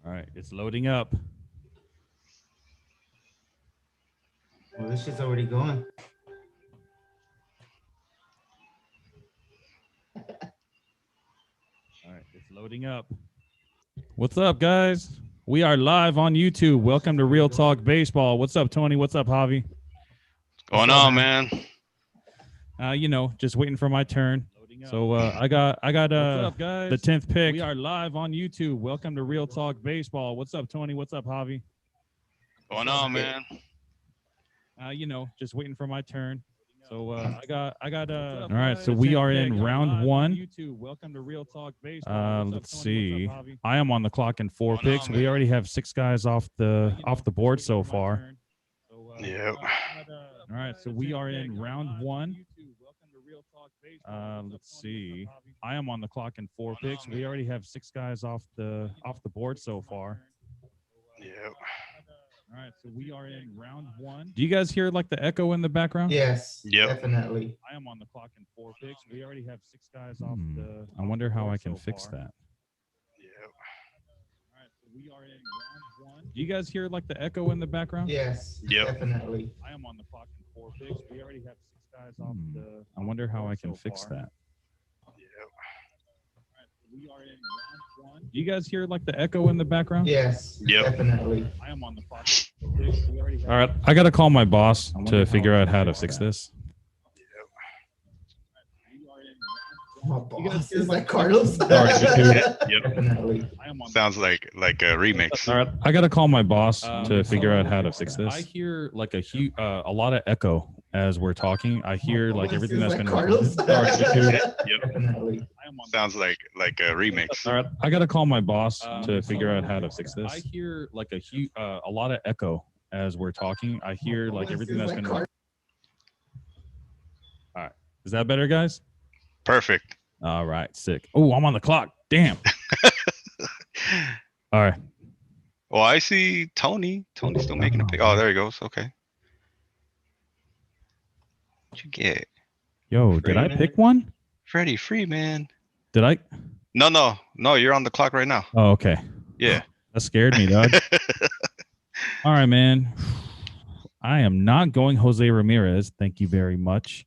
All right, it's loading up. Well, this shit's already going. All right, it's loading up. What's up, guys? We are live on YouTube. Welcome to Real Talk Baseball. What's up, Tony? What's up, Javi? Going on, man? Just waiting for my turn. So I got What's up, guys? the 10th pick. We are live on YouTube. Welcome to Real Talk Baseball. What's up, Tony? What's up, Javi? Going on, man? Just waiting for my turn. So I got All right, so we are in round one. YouTube. Welcome to Real Talk Baseball. Let's see. I am on the clock in 4 picks. We already have 6 guys off the board so far. Yep. All right, so we are in round one. Let's see. I am on the clock in 4 picks. We already have 6 guys off the board so far. Yep. All right, so we are in round one. Do you guys hear like the echo in the background? Yes, Yep. definitely. I am on the clock in 4 picks. We already have 6 guys off the. I wonder how I can fix that. Yep. All right, so we are in round one. Do you guys hear like the echo in the background? Yes, Yep. definitely. I am on the clock in 4 picks. We already have 6 guys off the. I wonder how I can fix that. Yep. We are in round one. Do you guys hear like the echo in the background? Yes, Yep. definitely. I am on the clock. All right, I got to call my boss to figure out how to fix this. My boss is that Carlos? Yep. Definitely. Sounds like a remix. All right, I got to call my boss to figure out how to fix this. I hear like a lot of echo as we're talking. I hear like everything that's been Carlos. Yep. Definitely. Sounds like a remix. All right, I got to call my boss to figure out how to fix this. I hear like a lot of echo as we're talking. I hear like everything that's been. All right, is that better, guys? Perfect. All right, sick. Oh, I'm on the clock. Damn. All right. Well, I see Tony. Tony's still making a pick. Oh, there he goes. Okay. What'd you get? Yo, did I pick one? Freddie Freeman. Did I? No. You're on the clock right now. Oh, okay. Yeah. That scared me, dog. All right, man. I am not going Jose Ramirez. Thank you very much.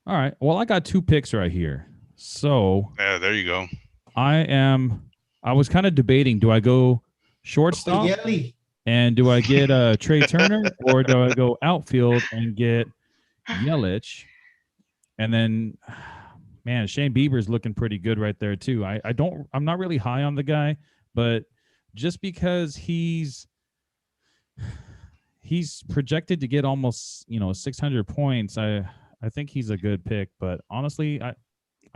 All right. Well, I got 2 picks right here. So Yeah, there you go. I was kind of debating, do I go shortstop and do I get Trey Turner or do I go outfield and get Yelich? And then, man, Shane Bieber's looking pretty good right there too. I'm not really high on the guy, but just because he's projected to get almost 600 points, I think he's a good pick. But honestly, I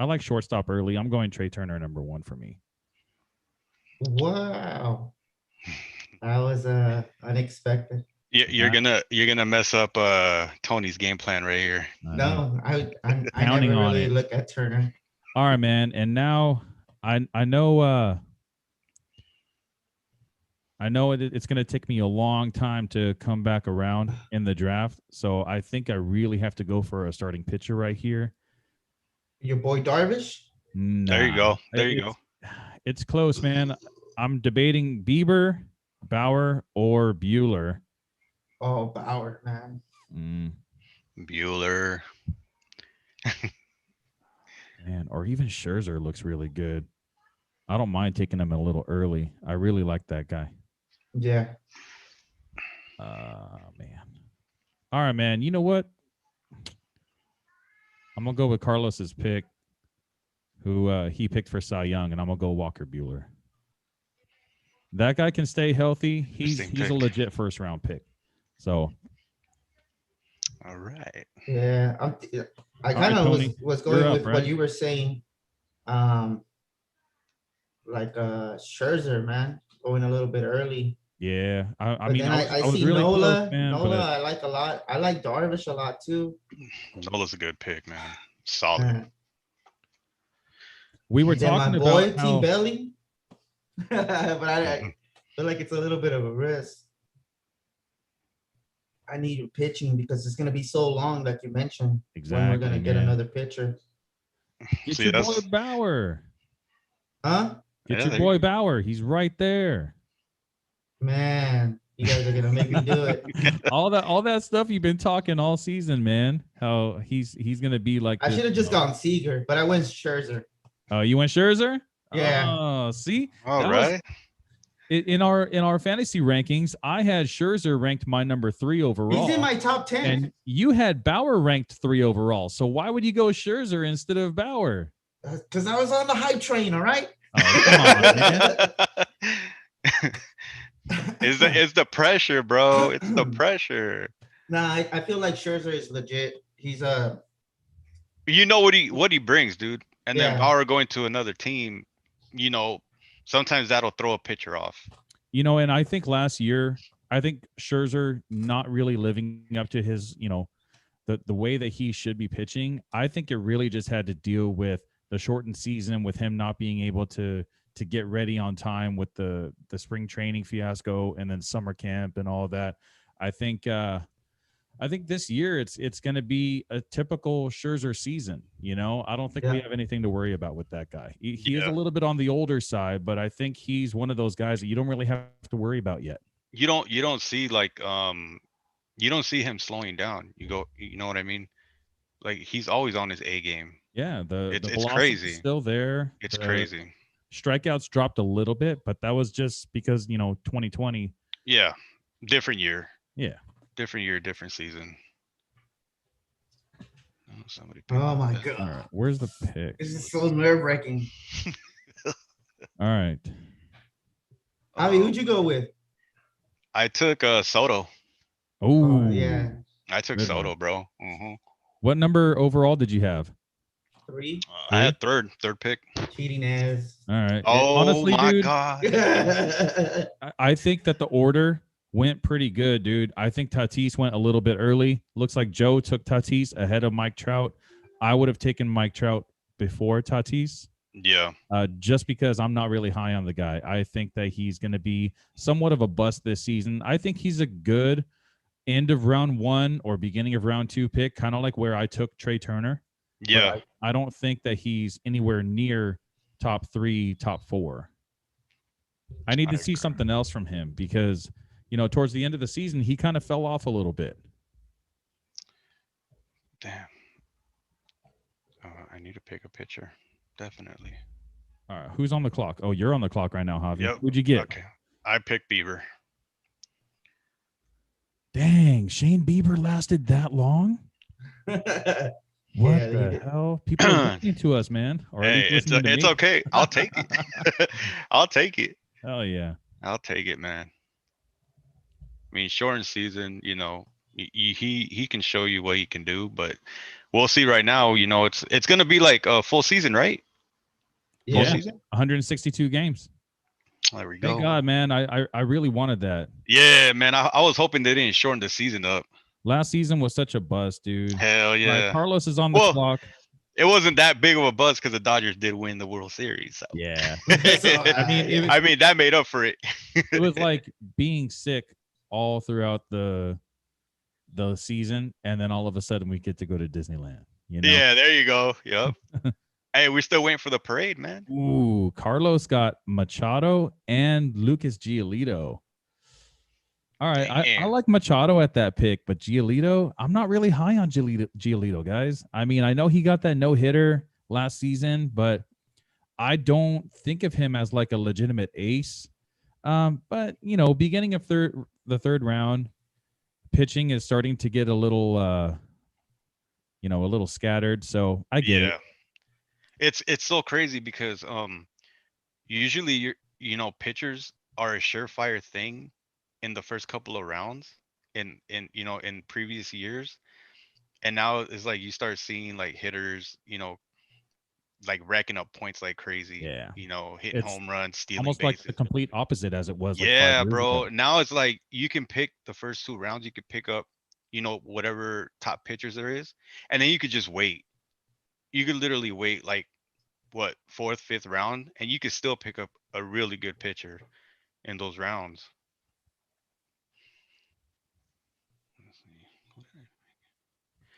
like shortstop early. I'm going Trey Turner number 1 for me. Wow. That was unexpected. You're gonna mess up Tony's game plan right here. No, I never really look at Turner. All right, man. And now I know it's going to take me a long time to come back around in the draft. So I think I really have to go for a starting pitcher right here. Your boy Darvish? Nah, there you go. There you go. It's close, man. I'm debating Bieber, Bauer, or Bueller. Oh, Bauer, man. Bueller. Man, or even Scherzer looks really good. I don't mind taking him a little early. I really like that guy. Yeah. Man. All right, man. You know what? I'm going to go with Carlos's pick, who he picked for Cy Young, and I'm going to go Walker Bueller. That guy can stay healthy. He's a legit first-round pick. So. All right. Yeah. I kind of was going with what you were saying. Like Scherzer, man, going a little bit early. Yeah, I mean, I was see really Nola. Close, man, Nola, I like a lot. I like Darvish a lot too. Nola's a good pick, man. Solid. We were talking my about boy Team Belly, but I feel like it's a little bit of a risk. I need pitching because it's gonna be so long, like you mentioned. Exactly. When we're gonna get another pitcher. Get See, your boy that's Bauer. Huh? Get Yeah, your there boy you Bauer. He's right there. Man, you guys are gonna make me do it. all that stuff you've been talking all season, man. How he's gonna be like. I should have just gone Seager, but I went Scherzer. Oh, you went Scherzer? Yeah. Oh, see, all that right. was in our fantasy rankings. I had Scherzer ranked my number 3 overall. He's in my top 10. And you had Bauer ranked 3 overall. So why would you go Scherzer instead of Bauer? Because I was on the hype train, all right? Oh, come on, man. It's the pressure, bro. It's the pressure. Nah, I feel like Scherzer is legit. He's You know what he brings, dude. And then Yeah. Bauer going to another team, sometimes that'll throw a pitcher off. And I think last year, I think Scherzer not really living up to his, the way that he should be pitching. I think it really just had to deal with the shortened season, with him not being able to get ready on time with the spring training fiasco and then summer camp and all of that. I think this year it's going to be a typical Scherzer season. I don't think we have anything to worry about with that guy. He is a little bit on the older side, but I think he's one of those guys that you don't really have to worry about yet. You don't see you don't see him slowing down. You know what I mean? Like he's always on his A game. Yeah, the It's velocity's crazy. still there. It's crazy. Strikeouts dropped a little bit, but that was just because 2020. Yeah, different year. Yeah, different year, different season. Oh, somebody. Oh my god! All right, where's the pick? This is so nerve-wracking. All right, Javi, who'd you go with? I took Soto. Oh yeah, I took Soto, bro. Mm-hmm. What number overall did you have? 3. I had third pick. Cheating ass. All right. Oh, honestly, my dude, God. I think that the order went pretty good, dude. I think Tatis went a little bit early. Looks like Joe took Tatis ahead of Mike Trout. I would have taken Mike Trout before Tatis. Yeah. Just because I'm not really high on the guy. I think that he's going to be somewhat of a bust this season. I think he's a good end of round 1 or beginning of round 2 pick, kind of like where I took Trey Turner. Yeah. I don't think that he's anywhere near top 3, top 4. I need to see something else from him because, towards the end of the season, he kind of fell off a little bit. Damn. I need to pick a pitcher. Definitely. All right. Who's on the clock? Oh, you're on the clock right now, Javi. Yep. Who'd you get? Okay. I picked Bieber. Dang, Shane Bieber lasted that long? What the hell? People are listening to us, man. Or hey, it's okay. I'll take it. I'll take it. Oh yeah. I'll take it, man. I mean, shortened season, he can show you what he can do, but we'll see right now. It's gonna be like a full season, right? Yeah. Full season? 162 games. There we go. Thank God, man. I really wanted that. Yeah, man. I was hoping they didn't shorten the season up. Last season was such a buzz, dude. Hell yeah. Right, Carlos is on the clock. It wasn't that big of a buzz because the Dodgers did win the World Series. So. Yeah. I mean, that made up for it. It was like being sick all throughout the season, and then all of a sudden we get to go to Disneyland. Yeah, there you go. Yep. Hey, we're still waiting for the parade, man. Ooh, Carlos got Machado and Lucas Giolito. All right, I like Machado at that pick, but Giolito, I'm not really high on Giolito, guys. I mean, I know he got that no-hitter last season, but I don't think of him as like a legitimate ace. But beginning of the third round, pitching is starting to get a little, a little scattered. So I get it. It's so crazy because usually pitchers are a surefire thing in the first couple of rounds in previous years, and now it's like you start seeing like hitters like racking up points like crazy. Yeah, hitting home runs, stealing almost bases. like the complete opposite as it was. Yeah, like bro. ago. Now it's like you can pick the first 2 rounds. You could pick up whatever top pitchers there is, and then you could just wait. You could literally wait like 4th, 5th round, and you could still pick up a really good pitcher in those rounds.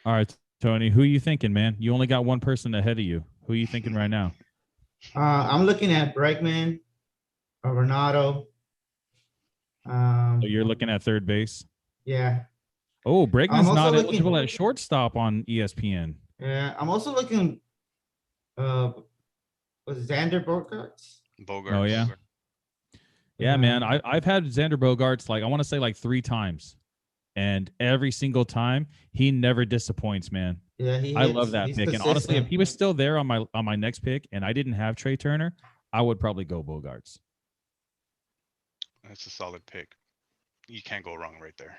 All right, Tony, who are you thinking, man? You only got one person ahead of you. Who are you thinking right now? I'm looking at Bregman, Arenado. So you're looking at third base. Yeah. Oh, I'm Bregman's also not looking- eligible at shortstop on ESPN. Yeah, I'm also looking. Was Xander Bogaerts? Bogart. Oh yeah. Yeah, man. I've had Xander Bogaerts like I want to say like 3 times, and every single time he never disappoints, man. Yeah, I love that He's pick. consistent. And honestly, if he was still there on my next pick, and I didn't have Trey Turner, I would probably go Bogaerts. That's a solid pick. You can't go wrong right there.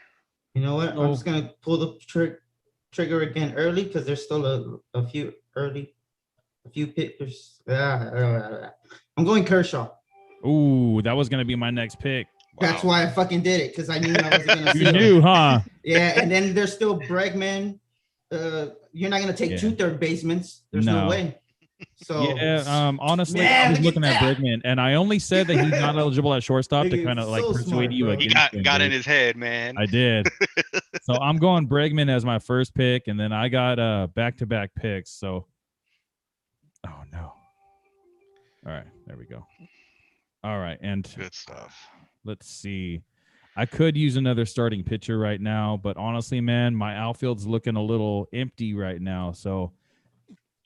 You know what? I'm just gonna pull the trigger again early because there's still a few pickers. I'm going Kershaw. Ooh, that was gonna be my next pick. That's why I fucking did it because I knew I wasn't gonna see You him. knew, huh? Yeah, and then there's still Bregman. You're not gonna take 2 third basemen. There's no way. So yeah, honestly, man, I was look looking at Bregman, and I only said that he's not eligible at shortstop to kind of like so persuade smart, you bro. against He him, got dude. in his head, man. I did. So I'm going Bregman as my first pick, and then I got back-to-back picks. So, oh no. All right, there we go. All right, and Good stuff. let's see. I could use another starting pitcher right now, but honestly, man, my outfield's looking a little empty right now. So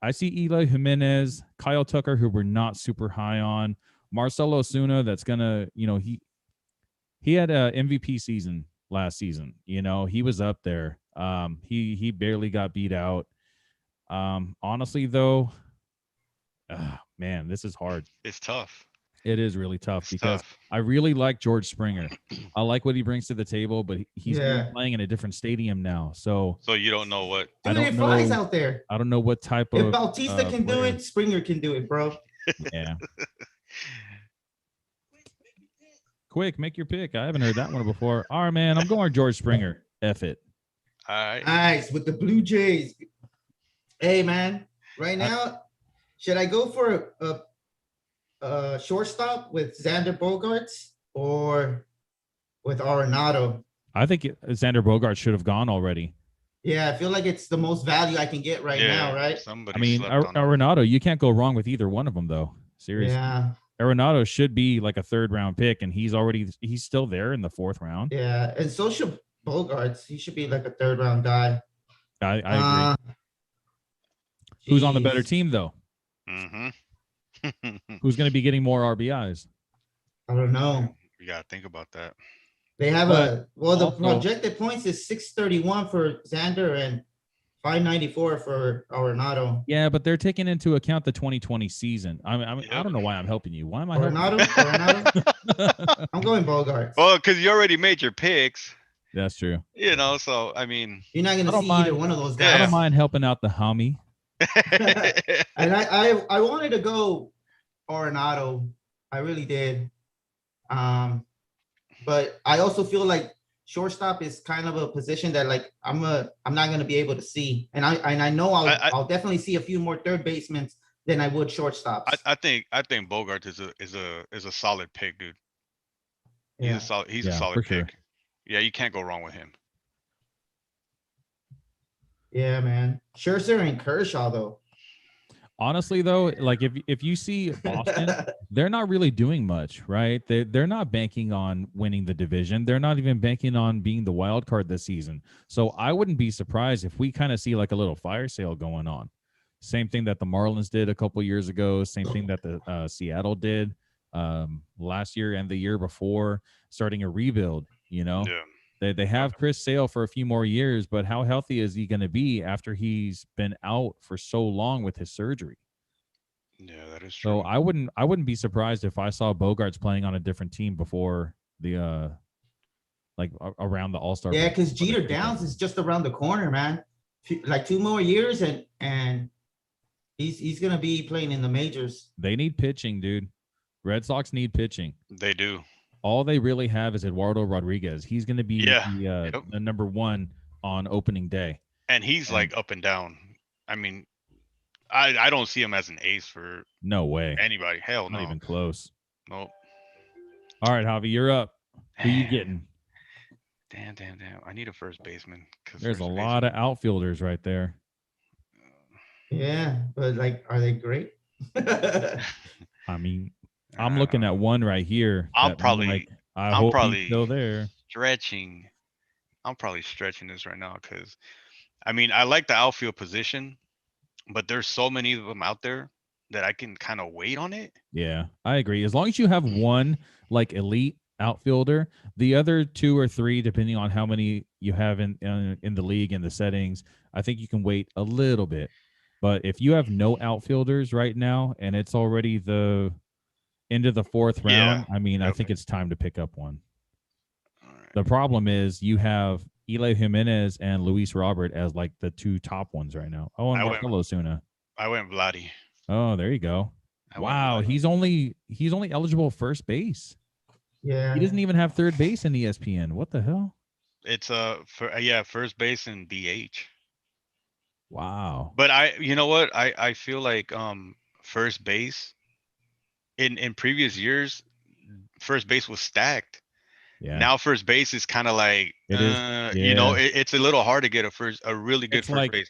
I see Eli Jimenez, Kyle Tucker, who we're not super high on, Marcell Ozuna. That's gonna, he had a MVP season last season. He was up there. He barely got beat out. Honestly, though, man, this is hard. It's tough. It is really tough because I really like George Springer. I like what he brings to the table, but he's playing in a different stadium now. So you don't know what. Dude, it flies out there. I don't know what type of. If Bautista can do it, Springer can do it, bro. Yeah. Quick, make your pick. I haven't heard that one before. All right, man. I'm going George Springer. F it. All right. Nice with the Blue Jays. Hey, man. Right now, should I go for a shortstop with Xander Bogaerts or with Arenado? I think Xander Bogaerts should have gone already. Yeah, I feel like it's the most value I can get right now, right? Somebody I mean, slept on him. Arenado, you can't go wrong with either one of them, though. Seriously. Yeah. Arenado should be like a 3rd round pick, and he's still there in the 4th round. Yeah, and so should Bogaerts. He should be like a 3rd round guy. I agree. Who's on the better team, though? Mm-hmm. Who's going to be getting more RBIs? I don't know. You got to think about that. They have the projected points is 631 for Xander and 594 for Arenado. Yeah, but they're taking into account the 2020 season. I don't know why I'm helping you. Why am I Arenado? I'm going Bogaerts. Well, because you already made your picks. That's true. So I mean, you're not going to see either one of those guys. I don't mind helping out the homie. And I wanted to go Arenado. I really did. But I also feel like shortstop is kind of a position that like I'm not going to be able to see, and I know I'll definitely see a few more third basemen than I would shortstops. I think Bogart is a solid pick, dude. He's a solid pick. Sure. Yeah, you can't go wrong with him. Yeah, man. Scherzer and Kershaw though. Honestly, though, like if you see Boston, they're not really doing much, right? They're not banking on winning the division. They're not even banking on being the wild card this season. So I wouldn't be surprised if we kind of see like a little fire sale going on. Same thing that the Marlins did a couple years ago. Same thing that the Seattle did last year and the year before, starting a rebuild. Yeah. They have Chris Sale for a few more years, but how healthy is he going to be after he's been out for so long with his surgery? Yeah, that is true. So I wouldn't be surprised if I saw Bogaerts playing on a different team before the around the All-Star. Yeah, because Jeter Downs is just around the corner, man. Like 2 more years and he's gonna be playing in the majors. They need pitching, dude. Red Sox need pitching. They do. All they really have is Eduardo Rodriguez. He's going to be the number 1 on opening day. And he's like up and down. I mean, I don't see him as an ace for no way anybody. Hell no. Not even close. Nope. All right, Javi, you're up. Who you getting? Damn. I need a first baseman. There's a lot of outfielders right there. Yeah, but like, are they great? I mean, I'm looking at one right here. I'm I hope he's probably still there. stretching. I'm probably stretching this right now because I mean I like the outfield position, but there's so many of them out there that I can kind of wait on it. Yeah, I agree. As long as you have one like elite outfielder, the other two or three, depending on how many you have in the league and the settings, I think you can wait a little bit. But if you have no outfielders right now and it's already the end of the fourth round, I mean, I think it's time to pick up one. The problem is you have Eli Jimenez and Luis Robert as like the two top ones right now. Oh, and Marcelo Osuna. I went Vladdy. Oh, there you go. Wow, he's only eligible first base. Yeah, he doesn't even have third base in ESPN. What the hell? It's first base and DH. Wow. But you know what? I feel like first base in previous years, first base was stacked. Yeah. Now first base is kind of like it is. Yeah. You know, it's a little hard to get a really good first baseman.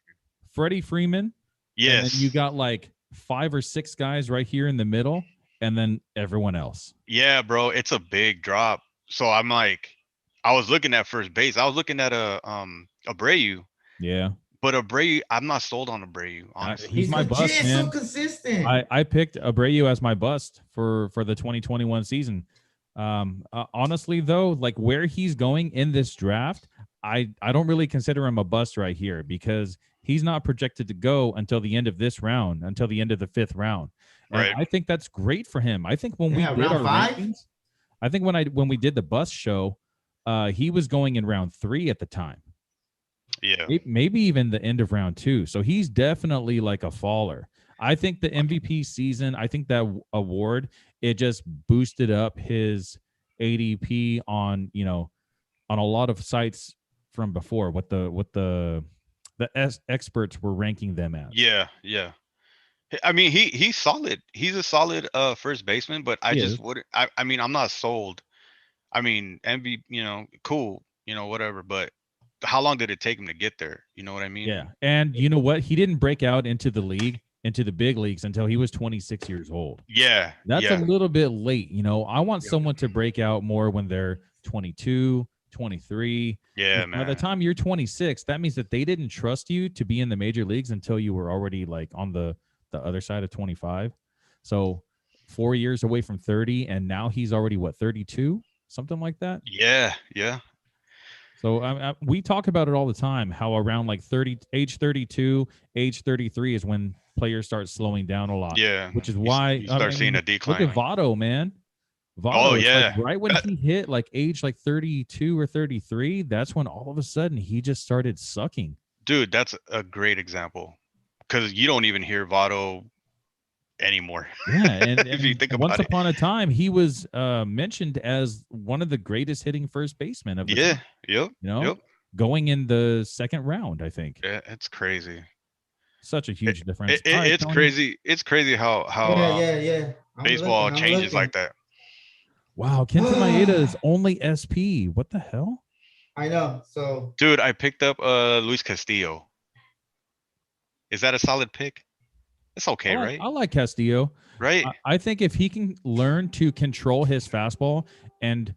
Freddie Freeman. Yes. And then you got like 5 or 6 guys right here in the middle, and then everyone else. Yeah, bro, it's a big drop. So I'm like, I was looking at first base. I was looking at Abreu. Yeah. But Abreu, I'm not sold on Abreu. Honestly, he's my bust, man. So consistent. I picked Abreu as my bust for the 2021 season. Honestly, though, like where he's going in this draft, I don't really consider him a bust right here because he's not projected to go until the end of this round, until the end of the 5th round. And right. I think that's great for him. I think when we did our rankings, I think when we did the bust show, he was going in round 3 at the time. Yeah. Maybe even the end of round 2. So he's definitely like a faller. I think the MVP season, I think that award, it just boosted up his ADP on, on a lot of sites from before what the experts were ranking them as. Yeah, yeah. I mean, he's solid. He's a solid first baseman, but I just wouldn't. I mean, I'm not sold. I mean, MVP, cool, whatever. But how long did it take him to get there? You know what I mean? Yeah, and you know what? He didn't break out into the league, into the big leagues until he was 26 years old. Yeah, that's a little bit late. I want someone to break out more when they're 22, 23. Yeah, man. By the time you're 26, that means that they didn't trust you to be in the major leagues until you were already like on the other side of 25. So 4 years away from 30, and now he's already 32, something like that. Yeah, yeah. So we talk about it all the time, how around like age 32, age 33 is when players start slowing down a lot. Yeah, which is why you start seeing a decline. Look at Votto, man. Votto, like right when he hit like age like 32 or 33, that's when all of a sudden he just started sucking. Dude, that's a great example because you don't even hear Votto anymore. Yeah, and if you think about once upon a time, he was mentioned as one of the greatest hitting first basemen of the time. Yep. Going in the 2nd round, I think. Yeah, it's crazy. Such a huge difference. It's crazy. It's crazy how baseball changes like that. Wow, Kenta Maeda is only SP. What the hell? I know. So, dude, I picked up Luis Castillo. Is that a solid pick? It's okay, right? I like Castillo. Right. I think if he can learn to control his fastball and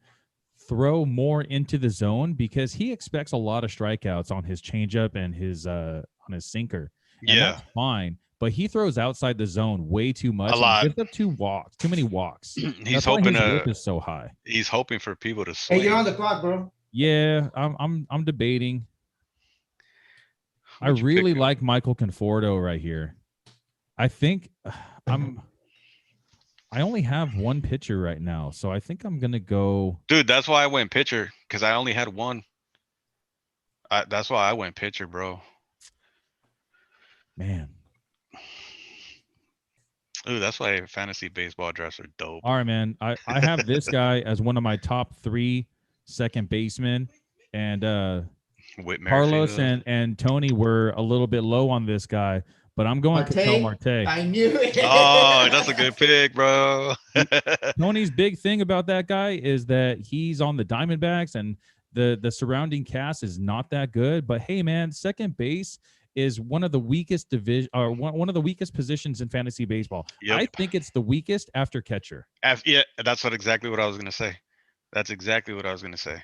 throw more into the zone, because he expects a lot of strikeouts on his changeup and his on his sinker. And that's fine. But he throws outside the zone way too much. A lot. Gives up too many walks. He's hoping his whip is so high. He's hoping for people to swing. Hey, you're on the clock, bro. Yeah, I'm debating. I really like Michael Conforto right here. I think I only have one pitcher right now, so I think I'm gonna go. Dude, that's why I went pitcher, because I only had one. That's why I went pitcher, bro. Man. Ooh, that's why fantasy baseball drafts are dope. All right, man. I have this guy as one of my top 3 second basemen, and Carlos and Tony were a little bit low on this guy, but I'm going to Ketel Marte. I knew it. Oh, that's a good pick, bro. Tony's big thing about that guy is that he's on the Diamondbacks, and the surrounding cast is not that good. But hey, man, second base is one of the weakest division or one of the weakest positions in fantasy baseball. Yep. I think it's the weakest after catcher. Yeah, that's exactly what I was gonna say. That's exactly what I was gonna say.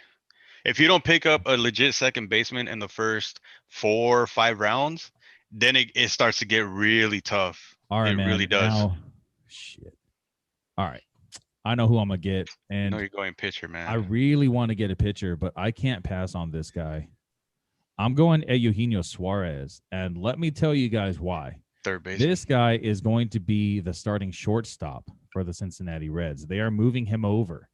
If you don't pick up a legit second baseman in the first 4 or 5 rounds, then it starts to get really tough. All right, it man. really does. Now, shit. All right. I know who I'm gonna get, and you're going pitcher, man. I really want to get a pitcher, but I can't pass on this guy. I'm going Eugenio Suarez, and let me tell you guys why. Third base. This guy is going to be the starting shortstop for the Cincinnati Reds. They are moving him over.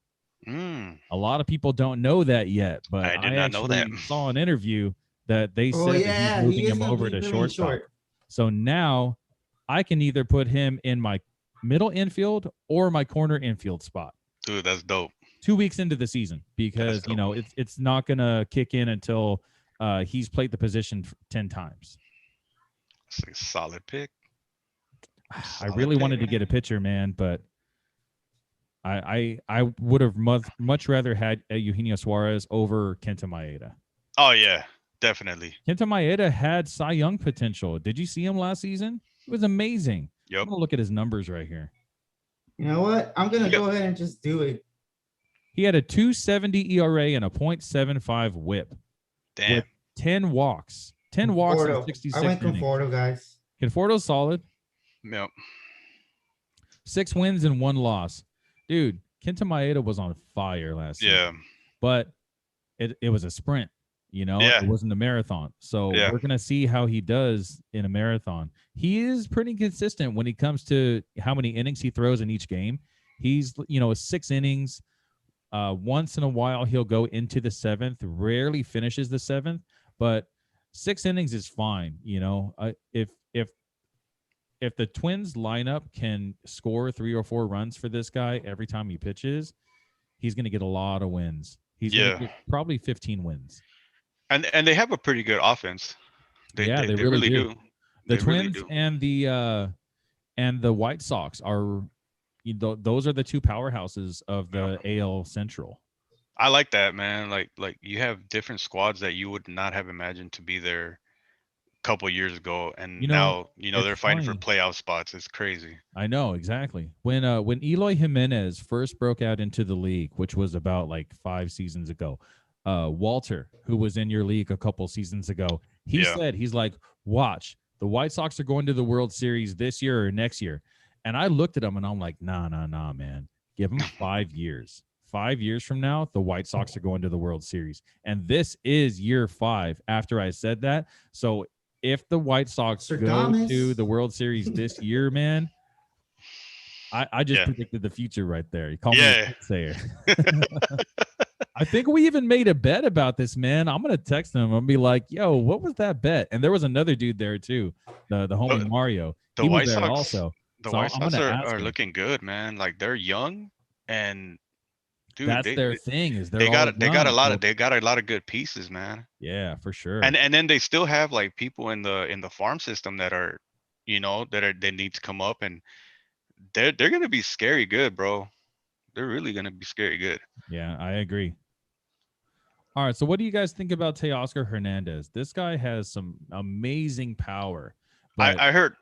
A lot of people don't know that yet, but I did not know that. saw an interview that they said that he's moving him over to shortstop. So now I can either put him in my middle infield or my corner infield spot. Dude, that's dope. 2 weeks into the season, because it's not gonna kick in until he's played the position 10 times. It's a solid pick. I really wanted to get a pitcher, man, but I would have much rather had Eugenio Suarez over Kenta Maeda. Oh yeah, definitely. Kenta Maeda had Cy Young potential. Did you see him last season? It was amazing. Yep. I'm gonna look at his numbers right here. You know what? I'm gonna go ahead and just do it. He had a 2.70 ERA and a 0.75 WHIP. Damn. With 10 walks. 10 walks in 66 I went innings. Conforto, guys. Conforto's solid. Yep. 6 wins and 1 loss. Dude, Kenta Maeda was on fire last season. But it was a sprint, It wasn't a marathon. So we're going to see how he does in a marathon. He is pretty consistent when it comes to how many innings he throws in each game. He's, 6 innings. Once in a while, he'll go into the 7th, rarely finishes the 7th, but 6 innings is fine. If the Twins lineup can score 3 or 4 runs for this guy every time he pitches, he's going to get a lot of wins. He's going to get probably 15 wins. And they have a pretty good offense. They really do. The Twins and the White Sox are, those are the 2 powerhouses of the AL Central. I like that, man. Like you have different squads that you would not have imagined to be there a couple of years ago, and now they're fighting for playoff spots. It's crazy. I know, exactly. When Eloy Jimenez first broke out into the league, which was about like 5 seasons ago, Walter, who was in your league a couple seasons ago, he said, he's like, watch, the White Sox are going to the World Series this year or next year. And I looked at him and I'm like, nah, man. Give him 5 years. 5 years from now, the White Sox are going to the World Series. And this is year 5 after I said that. So if the White Sox go to the World Series this year, man, I just predicted the future right there. You call me a sayer. I think we even made a bet about this, man. I'm going to text him and be like, yo, what was that bet? And there was another dude there too, the homie Mario. The White Sox also. The White Sox are looking good, man. Like they're young, and dude, that's their thing. Is they got a lot of good pieces, man. Yeah, for sure. And then they still have like people in the farm system that are, they need to come up, and they're gonna be scary good, bro. They're really gonna be scary good. Yeah, I agree. All right, so what do you guys think about Teoscar Hernandez? This guy has some amazing power. But I heard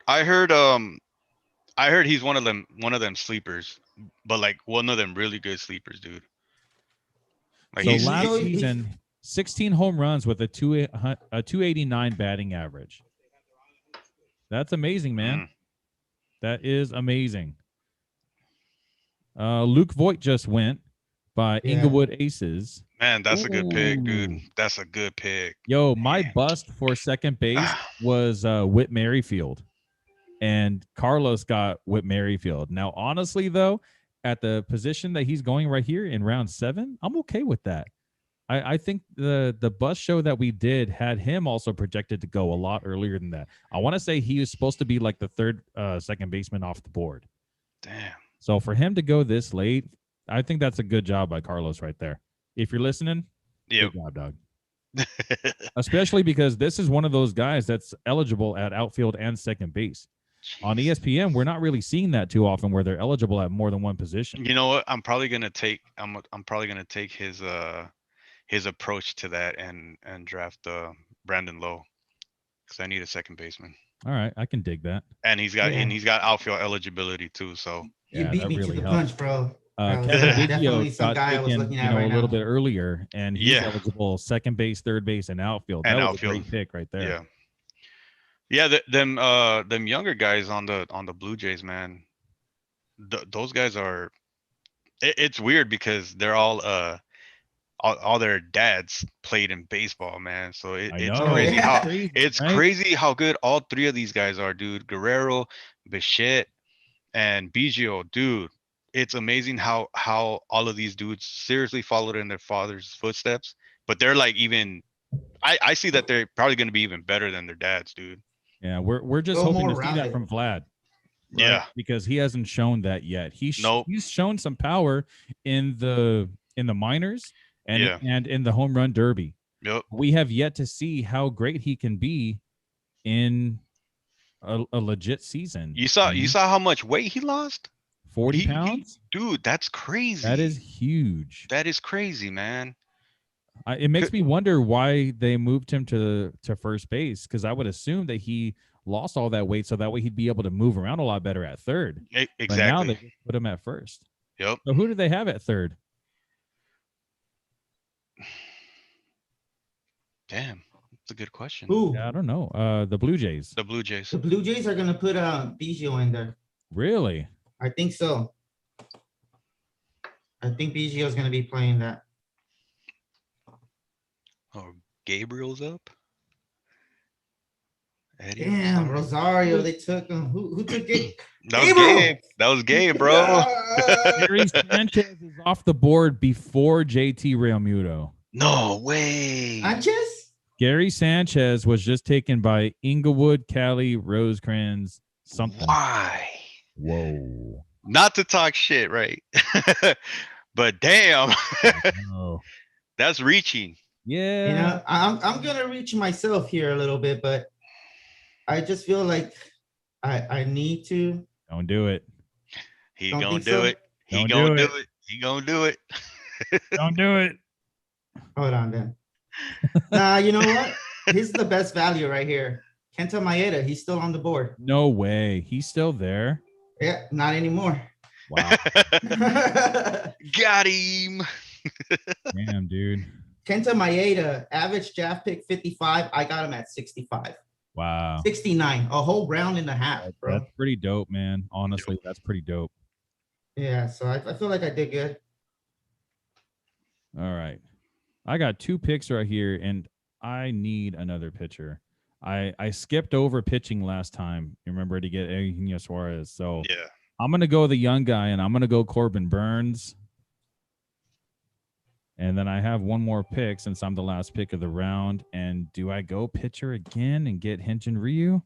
he's one of them sleepers, but like one of them really good sleepers, dude. Like so last season, 16 home runs with a 289 batting average. That's amazing, man. That is amazing. Luke Voigt just went by Inglewood Aces. Man, that's a good pick, dude. That's a good pick. Yo, my bust for second base was Whit Merrifield. And Carlos got Whit Merrifield. Now, honestly, though, at the position that he's going right here in round 7, I'm okay with that. I think the bus show that we did had him also projected to go a lot earlier than that. I want to say he was supposed to be like the third second baseman off the board. Damn. So for him to go this late, I think that's a good job by Carlos right there. If you're listening, good job, dog. Especially because this is one of those guys that's eligible at outfield and second base. Jeez. On ESPN, we're not really seeing that too often where they're eligible at more than one position. You know what? I'm probably gonna take his approach to that and draft Brandon Lowe. because I need a second baseman. All right, I can dig that. And he's got outfield eligibility too. So you beat me really to the helps. punch, bro. Kevin Definitely some guy I was looking at a right little now. bit earlier, and he's eligible second base, third base, and outfield. That was a great pick right there. Them younger guys on the Blue Jays, man. Those guys are. It's weird because they're all their dads played in baseball, man. So it's crazy how good all three of these guys are, dude. Guerrero, Bichette, and Biggio, dude. It's amazing how all of these dudes seriously followed in their father's footsteps. But they're like I see that they're probably going to be even better than their dads, dude. Yeah, we're just hoping to see that from Vlad. Right? Yeah, because he hasn't shown that yet. He's shown some power in the minors and in the home run derby. Yep. We have yet to see how great he can be in a legit season. You saw how much weight he lost? 40 pounds? Dude, that's crazy. That is huge. That is crazy, man. It makes me wonder why they moved him to first base, because I would assume that he lost all that weight so that way he'd be able to move around a lot better at third. Exactly. But now they just put him at first. Yep. So who do they have at third? Damn, that's a good question. Who? Yeah, I don't know. The Blue Jays. The Blue Jays. The Blue Jays are gonna put Biggio in there. Really? I think so. I think Biggio's gonna be playing that. Oh, Gabriel's up. Eddie Damn, Rosario, they took him. Who took it? That was Gabe, bro. Gary Sanchez is off the board before JT Realmuto. No way. Sanchez? Gary Sanchez was just taken by Inglewood, Cali, Rosecrans, something. Why? Whoa. Not to talk shit, right? But damn. That's reaching. Yeah. You know, I'm gonna reach myself here a little bit, but I just feel like I need to. Don't do it. He gonna do it. He gonna do it. He gonna do it. Don't do it. Hold on then. Nah, you know what? He's the best value right here. Kenta Maeda, he's still on the board. No way. He's still there? Yeah, not anymore. Wow. Got him. Damn, dude. Kenta Maeda, average draft pick 55. I got him at 65. Wow. 69, a whole round and a half, bro. That's pretty dope, man. Honestly, that's pretty dope. Yeah, so I feel like I did good. All right. I got 2 picks right here, and I need another pitcher. I skipped over pitching last time. You remember, to get Eugenio Suarez. So yeah, I'm going to go the young guy, and I'm going to go Corbin Burns. And then I have one more pick since I'm the last pick of the round. And do I go pitcher again and get Hyun-Jin Ryu?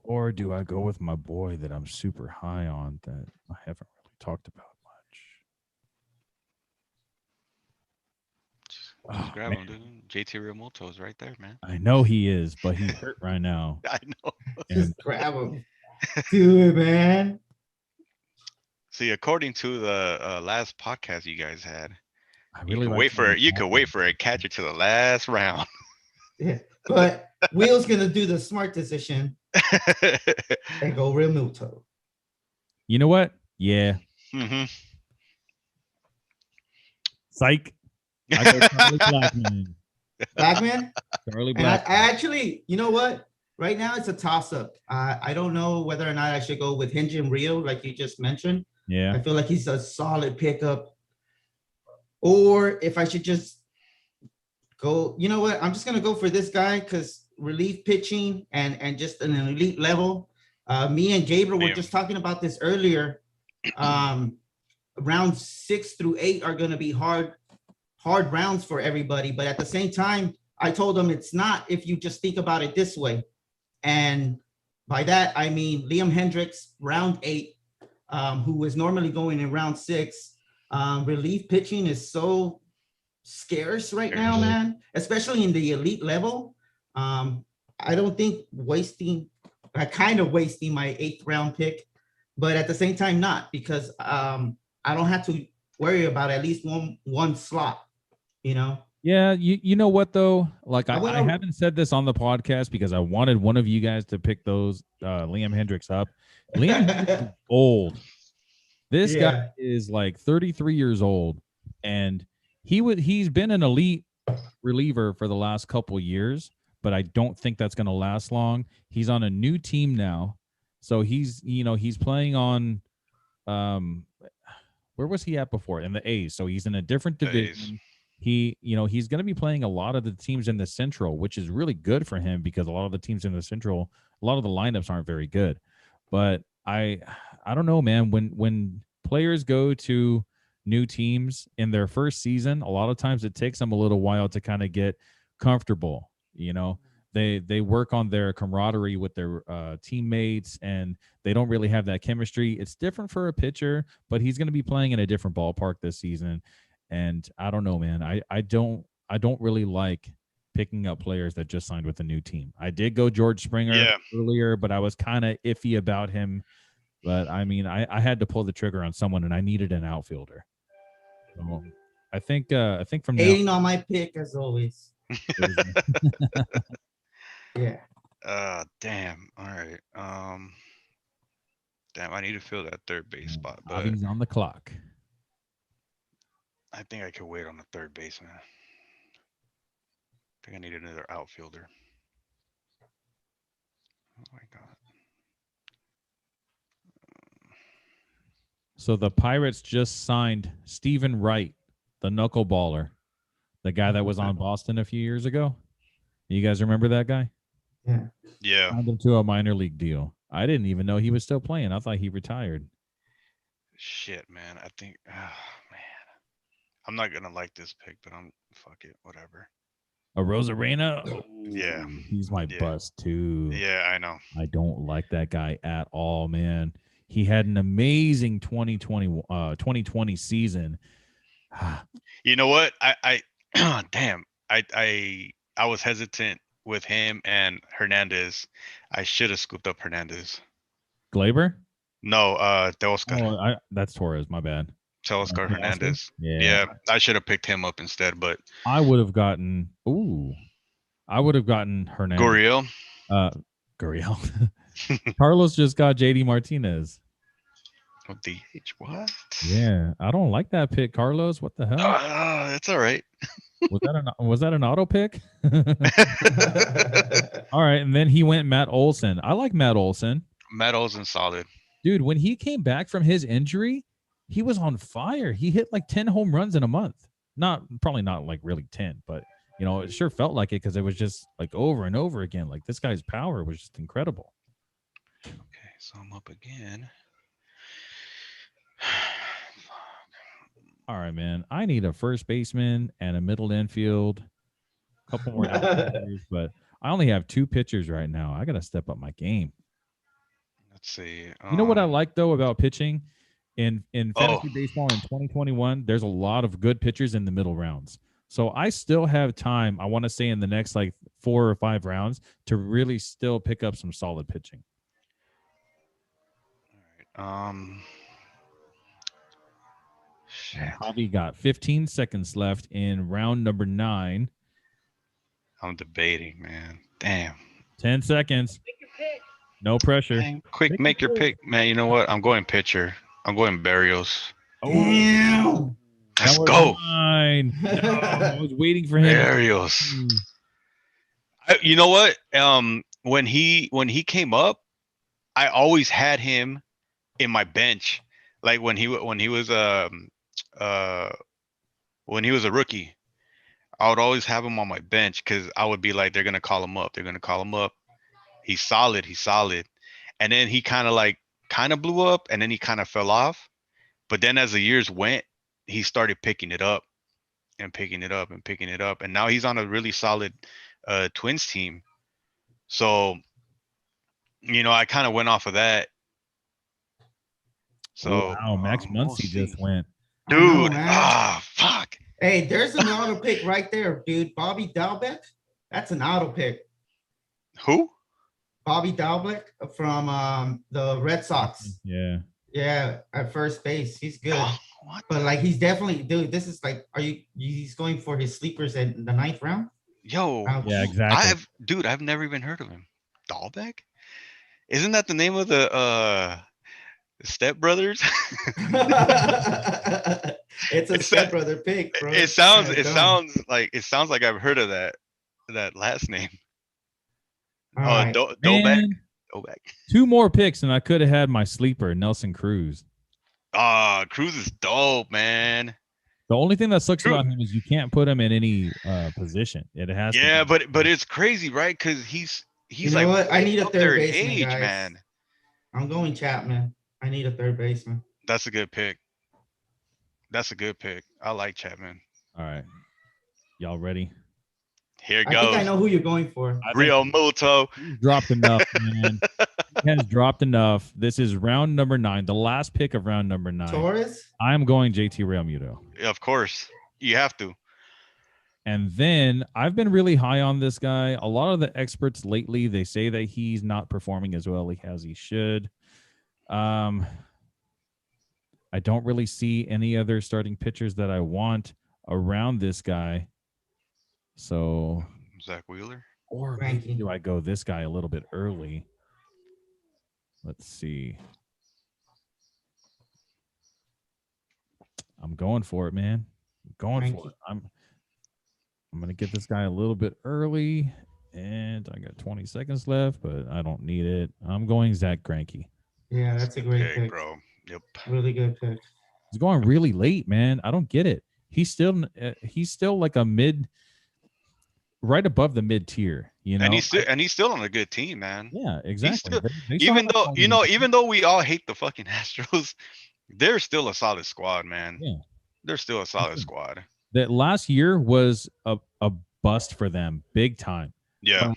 Or do I go with my boy that I'm super high on that I haven't really talked about much? Just grab him, dude. JT Realmuto's right there, man. I know he is, but he's hurt right now. I know. Just grab him. Do it, man. See, according to the last podcast you guys had, you could wait for a catcher to the last round. Yeah, but Will's gonna do the smart decision and go Realmuto. You know what? Yeah. Mm-hmm. Psych. I go Charlie Blackmon. Blackmon? Charlie Blackmon. And I actually, you know what? Right now it's a toss-up. I don't know whether or not I should go with Hyun-Jin Ryu, like you just mentioned. Yeah. I feel like he's a solid pickup. Or if I should just go, you know what? I'm just gonna go for this guy because relief pitching and just an elite level. Me and Gabriel were just talking about this earlier. Rounds 6 through 8 are gonna be hard rounds for everybody, but at the same time, I told him it's not if you just think about it this way. And by that, I mean Liam Hendricks, round 8, who is normally going in round 6. Relief pitching is so scarce right now, man, especially in the elite level. I don't think wasting my 8th round pick, but at the same time, not, because I don't have to worry about at least one slot, you know? Yeah, you know what though? Like I went I over. haven't said this on the podcast because I wanted one of you guys to pick those Liam Hendricks up. Liam Hendricks is old. This guy Yeah. is like 33 years old, and he's been an elite reliever for the last couple years, but I don't think that's going to last long. He's on a new team now, so he's playing on where was he at before? In the A's. So he's in a different Days. division. He's going to be playing a lot of the teams in the Central, which is really good for him because a lot of the teams in the Central, a lot of the lineups aren't very good. But I don't know, man. When players go to new teams in their first season, a lot of times it takes them a little while to kind of get comfortable. They work on their camaraderie with their teammates, and they don't really have that chemistry. It's different for a pitcher, but he's going to be playing in a different ballpark this season. And I don't know, man. I don't really like picking up players that just signed with a new team. I did go George Springer Yeah. earlier, but I was kind of iffy about him. But I mean, I had to pull the trigger on someone, and I needed an outfielder. So I think from now, Hating on my pick as always. Yeah. Damn. All right. Damn, I need to fill that third base spot, but Bobby's on the clock. I think I could wait on the third baseman. I think I need another outfielder. Oh my god. So the Pirates just signed Stephen Wright, the knuckleballer, the guy that was on Boston a few years ago. You guys remember that guy? Yeah. Yeah. Signed him to a minor league deal. I didn't even know he was still playing. I thought he retired. Shit, man. I think. Oh, man. I'm not gonna like this pick, but fuck it, whatever. A Rosarena? Yeah. He's my bust too. Yeah, I know. I don't like that guy at all, man. He had an amazing 2020 season. You know what? I damn. I was hesitant with him and Hernandez. I should have scooped up Hernandez. Glaber? No, Teoscar. Oh, that's Torres. My bad. Teoscar Hernandez. Yeah. Yeah, I should have picked him up instead, but I would have gotten. I would have gotten Hernandez. Gurriel. Gurriel. Carlos just got JD Martinez. Oh, DH. What? Yeah, I don't like that pick, Carlos. What the hell? It's all right. Was that an auto pick? All right, and then he went Matt Olson. I like Matt Olson. Matt Olson solid. Dude, when he came back from his injury, he was on fire. He hit like 10 home runs in a month. Probably not like really 10, but it sure felt like it because it was just like over and over again. Like this guy's power was just incredible. Okay, so I'm up again. All right, man. I need a first baseman and a middle infield. A couple more outfielders, but I only have 2 pitchers right now. I got to step up my game. Let's see. You know what I like though about pitching in fantasy baseball in 2021? There's a lot of good pitchers in the middle rounds. So I still have time. I want to say in the next like 4 or 5 rounds to really still pick up some solid pitching. All right. Shit. Javi got 15 seconds left in round number 9. I'm debating, man. Damn. 10 seconds. No pressure. Dang. Quick, make your pick, man. You know what? I'm going pitcher. I'm going Barrios. Damn. Let's go. Mine. No, I was waiting for him. Barrios. You know what? When he came up, I always had him in my bench. Like when he was a rookie, I would always have him on my bench because I would be like, they're gonna call him up. They're gonna call him up. He's solid. He's solid. And then he kind of blew up, and then he kind of fell off. But then as the years went, he started picking it up and picking it up and picking it up. And now he's on a really solid Twins team. So, I kind of went off of that. So wow, Max Muncy just went. Dude, fuck. Hey, there's an auto pick right there, dude. Bobby Dalbec. That's an auto pick. Who? Bobby Dalbec from the Red Sox. Yeah. Yeah, at first base. He's good. What? But like he's definitely, dude. This is like, he's going for his sleepers in the 9th round? Yo, Ouch. Yeah, exactly. I've never even heard of him. Dahlbeck? Isn't that the name of the Step Brothers? It's a It's that- stepbrother pick, bro. it It's sounds kinda it dumb. sounds like I've heard of that last name. All Oh, right. Doback. Man, Doback. 2 more picks and I could have had my sleeper, Nelson Cruz. Ah, Cruz is dope, man. The only thing that sucks Cruz. about him is you can't put him in any position. It has to Yeah, be. but it's crazy, right? Because You he's know like what? I way need a up there third in baseman, age, guys. man. I'm going Chapman. I need a third baseman. That's a good pick. That's a good pick. I like Chapman. All right. Y'all ready? Here it I think I goes. know who you're going for. I think Real Muto. he's dropped enough, man. He has dropped enough. This is round number 9, the last pick of round number 9. Torres? I'm going JT Realmuto. Of course. You have to. And then I've been really high on this guy. A lot of the experts lately, they say that he's not performing as well as he should. I don't really see any other starting pitchers that I want around this guy. So, Zach Wheeler. or maybe do I go this guy a little bit early? Let's see. I'm going for it, man. I'm going for it. I'm going to get this guy a little bit early, and I got 20 seconds left, but I don't need it. I'm going Zach Greinke. Yeah, that's a great pick, bro. Yep. Really good pick. He's going really late, man. I don't get it. He's still like a mid, right above the mid tier, you know. And he's still on a good team, man. Yeah, exactly. Even though we all hate the fucking Astros, they're still a solid squad, man. Yeah, they're still a solid squad. That last year was a bust for them, big time. Yeah.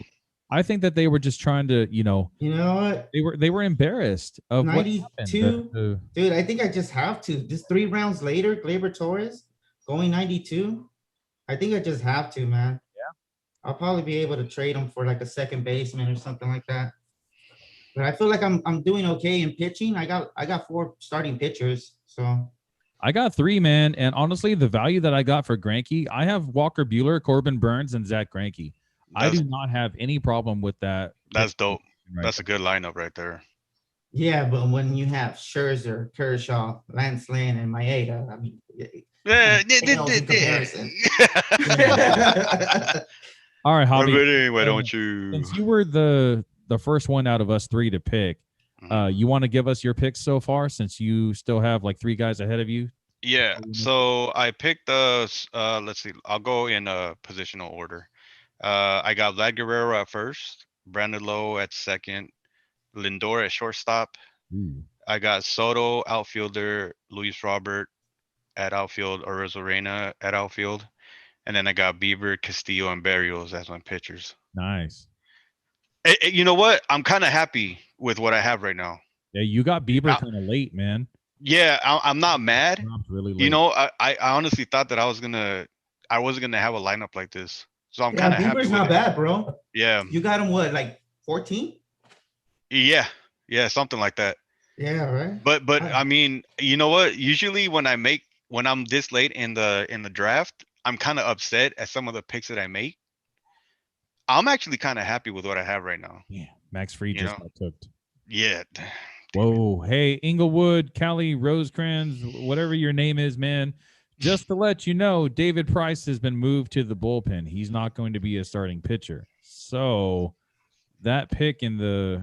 I think that they were just trying to, you know what? They were embarrassed of 92. Dude, I think I just have to. Just 3 rounds later, Gleyber Torres going 92. I think I just have to, man. Yeah. I'll probably be able to trade him for like a second baseman or something like that. But I feel like I'm doing okay in pitching. I got 4 starting pitchers, so I got 3, man. And honestly, the value that I got for Greinke, I have Walker Buehler, Corbin Burns, and Zach Greinke. I do not have any problem with that. That's dope. Right. That's a good lineup right there. Yeah, but when you have Scherzer, Kershaw, Lance Lynn, and Maeda, I mean, all right, Javi. But anyway, don't you? Since you were the first one out of us 3 to pick, you want to give us your picks so far, since you still have like 3 guys ahead of you? Yeah. So I picked let's see. I'll go in positional order. I got Vlad Guerrero at first, Brandon Lowe at second, Lindor at shortstop. I got Soto outfielder, Luis Robert at outfield, Arozarena at outfield, and then I got Bieber, Castillo, and Berrios as my pitchers. Nice. You know what? I'm kind of happy with what I have right now. Yeah, you got Bieber kind of late, man. Yeah, I'm not mad. Really late. You know, I honestly thought that I wasn't gonna have a lineup like this. So I'm kind of happy. Bieber's not bad, bro. Yeah. You got him what, like 14? Yeah, something like that. Yeah, right. But I mean, you know what? Usually when I'm this late in the draft, I'm kind of upset at some of the picks that I make. I'm actually kind of happy with what I have right now. Yeah, Max Fried just got cooked. Yeah. Whoa, hey, Inglewood, Callie, Rosecrans, whatever your name is, man. Just to let you know, David Price has been moved to the bullpen. He's not going to be a starting pitcher. So that pick in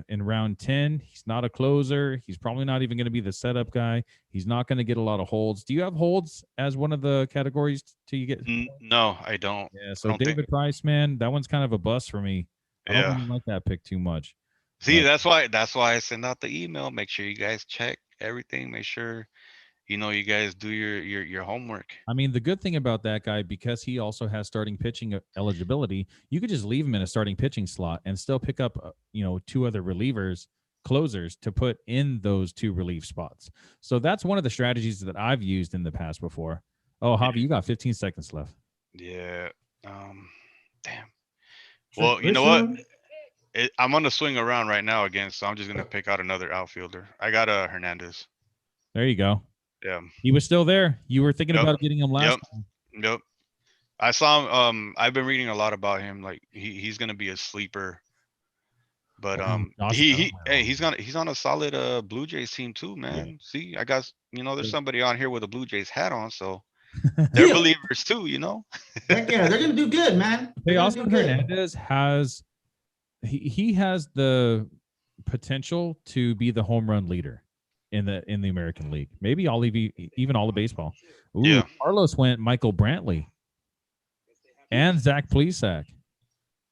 round 10, he's not a closer. He's probably not even going to be the setup guy. He's not going to get a lot of holds. Do you have holds as one of the categories you get? No, I don't. Yeah, so David Price, man, that one's kind of a bust for me. I don't really like that pick too much. See, that's why I send out the email. Make sure you guys check everything. Make sure you guys do your homework. I mean, the good thing about that guy, because he also has starting pitching eligibility, you could just leave him in a starting pitching slot and still pick up, 2 other closers to put in those 2 relief spots. So that's one of the strategies that I've used in the past before. Oh, Javi, you got 15 seconds left. Yeah. Damn. Well, you know what? I'm on the swing around right now again, so I'm just going to pick out another outfielder. I got Hernandez. There you go. Yeah. He was still there. You were thinking about getting him last time. Yep. I saw him. I've been reading a lot about him. Like he's gonna be a sleeper. But he's on a solid Blue Jays team too, man. Yeah. See, I got there's somebody on here with a Blue Jays hat on, so they're believers too, Heck yeah, they're gonna do good, man. Hey, Oscar Hernandez has he has the potential to be the home run leader in the American League. Maybe even all of baseball. Ooh, yeah. Carlos went Michael Brantley and Zach Plesac.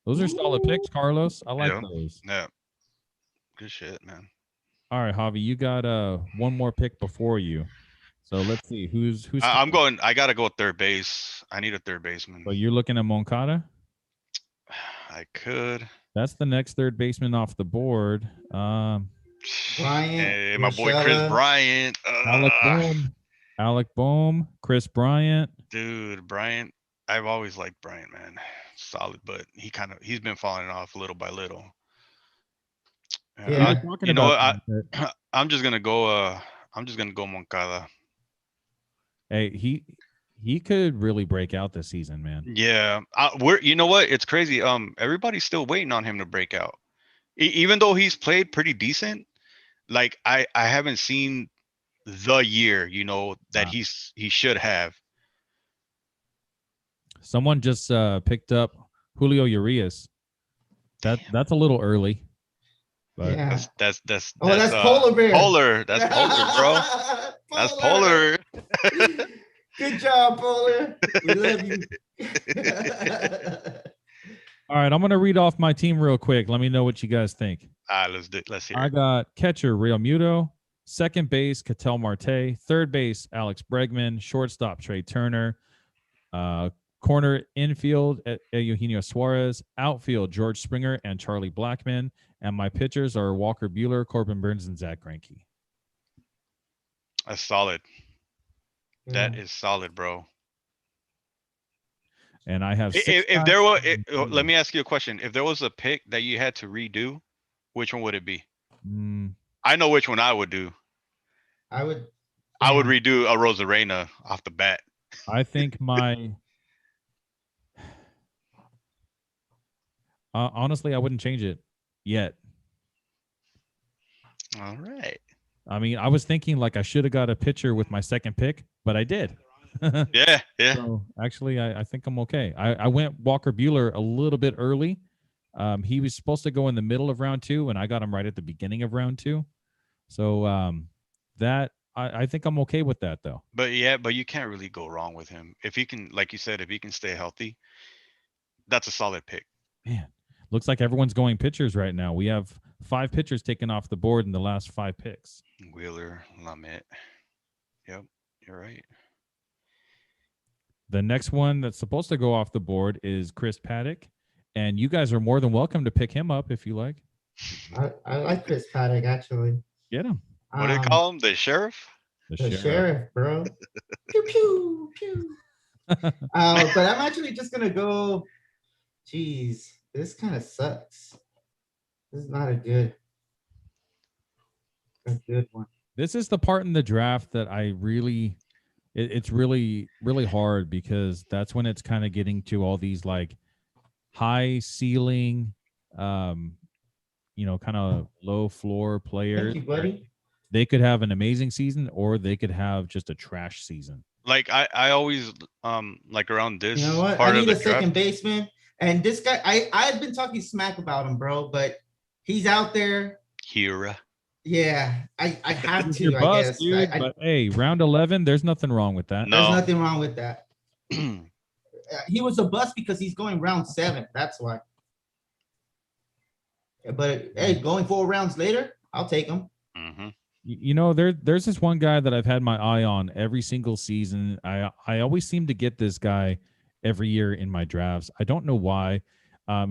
Those are solid picks, Carlos. I like those. Yeah. Good shit, man. All right, Javi, you got one more pick before you. So let's see who's. I gotta go third base. I need a third baseman. So you're looking at Moncada? I could. That's the next third baseman off the board. Bryant. Hey, my boy Chris Bryant. Alec Bohm, Chris Bryant. Dude, Bryant. I've always liked Bryant, man. Solid, but he's been falling off little by little. Yeah. You know what? I'm just gonna go Moncada. Hey, he could really break out this season, man. Yeah, you know what? It's crazy. Everybody's still waiting on him to break out, even though he's played pretty decent. Like I haven't seen the year, that he should have. Someone just picked up Julio Urias. That's a little early. But yeah. That's Polar Bear. Polar. That's Polar, bro. That's Polar. Good job, Polar. We love you. All right, I'm gonna read off my team real quick. Let me know what you guys think. Let's hear it. I got catcher Real Muto, second base Ketel Marte, third base Alex Bregman, shortstop Trey Turner, corner infield Eugenio Suarez, outfield George Springer and Charlie Blackmon, and my pitchers are Walker Buehler, Corbin Burns, and Zach Greinke. That's solid. That is solid, bro. And I have if there were let me ask you a question. If there was a pick that you had to redo, which one would it be? I know which one I would do. I would redo a Rosarena off the bat. I think honestly, I wouldn't change it yet. All right. I mean, I was thinking like I should have got a pitcher with my second pick, but I did. Yeah. So actually, I think I'm okay. I went Walker Buehler a little bit early. He was supposed to go in the middle of round 2, and I got him right at the beginning of round 2. So that I think I'm okay with that, though. But you can't really go wrong with him. If he can, like you said, if he can stay healthy, that's a solid pick. Man, looks like everyone's going pitchers right now. We have 5 pitchers taken off the board in the last 5 picks. Wheeler, Lamet. Yep, you're right. The next one that's supposed to go off the board is Chris Paddock, and you guys are more than welcome to pick him up if you like. I like Chris Paddock, actually. Get him. What do they call him? The sheriff? The sheriff, bro. Pew, pew, pew. But I'm actually just going to go, geez, this kind of sucks. This is not a good one. This is the part in the draft that I really... It's really, really hard because that's when it's kind of getting to all these like high ceiling, kind of low floor players. Thank you, buddy. They could have an amazing season or they could have just a trash season. Like I always like around this. You know what? I need a second baseman, and this guy I've been talking smack about him, bro, but he's out there. Hira. Yeah, I have to, I guess. Dude, but hey, round 11, there's nothing wrong with that. No. There's nothing wrong with that. He was a bust because he's going round 7. That's why. But hey, going 4 rounds later, I'll take him. Mm-hmm. There's this one guy that I've had my eye on every single season. I always seem to get this guy every year in my drafts. I don't know why.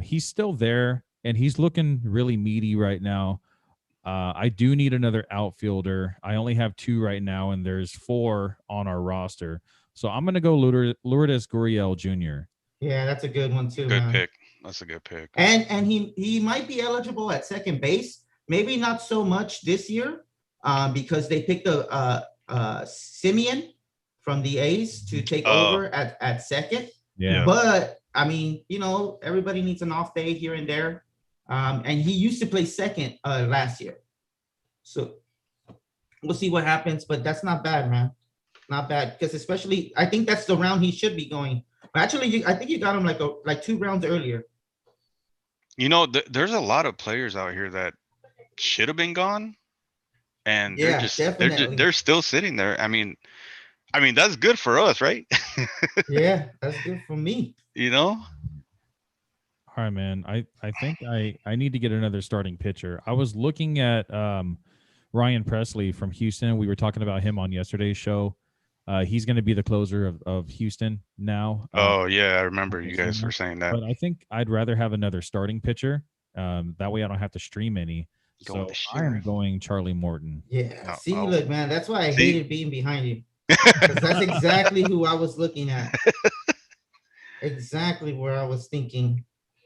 He's still there, and he's looking really meaty right now. I do need another outfielder. I only have 2 right now, and there's 4 on our roster. So I'm going to go Lourdes Gurriel Jr. Yeah, that's a good one too. Good pick. That's a good pick. And he might be eligible at second base. Maybe not so much this year because they picked a Simeon from the A's to take over at second. Yeah. But I mean, everybody needs an off day here and there. And he used to play second last year. So we'll see what happens, but that's not bad, man. Not bad, because especially I think that's the round he should be going. Actually, I think you got him like 2 rounds earlier. There's a lot of players out here that should have been gone, and they're still sitting there. I mean that's good for us, right? Yeah, that's good for me. All right, man. I think I need to get another starting pitcher. I was looking at Ryan Presley from Houston. We were talking about him on yesterday's show. He's going to be the closer of Houston now. I remember you guys were saying that. But I think I'd rather have another starting pitcher. That way I don't have to stream any. So I'm going Charlie Morton. Yeah. Look, man, that's why I hated being behind you. Because that's exactly who I was looking at. Exactly where I was thinking.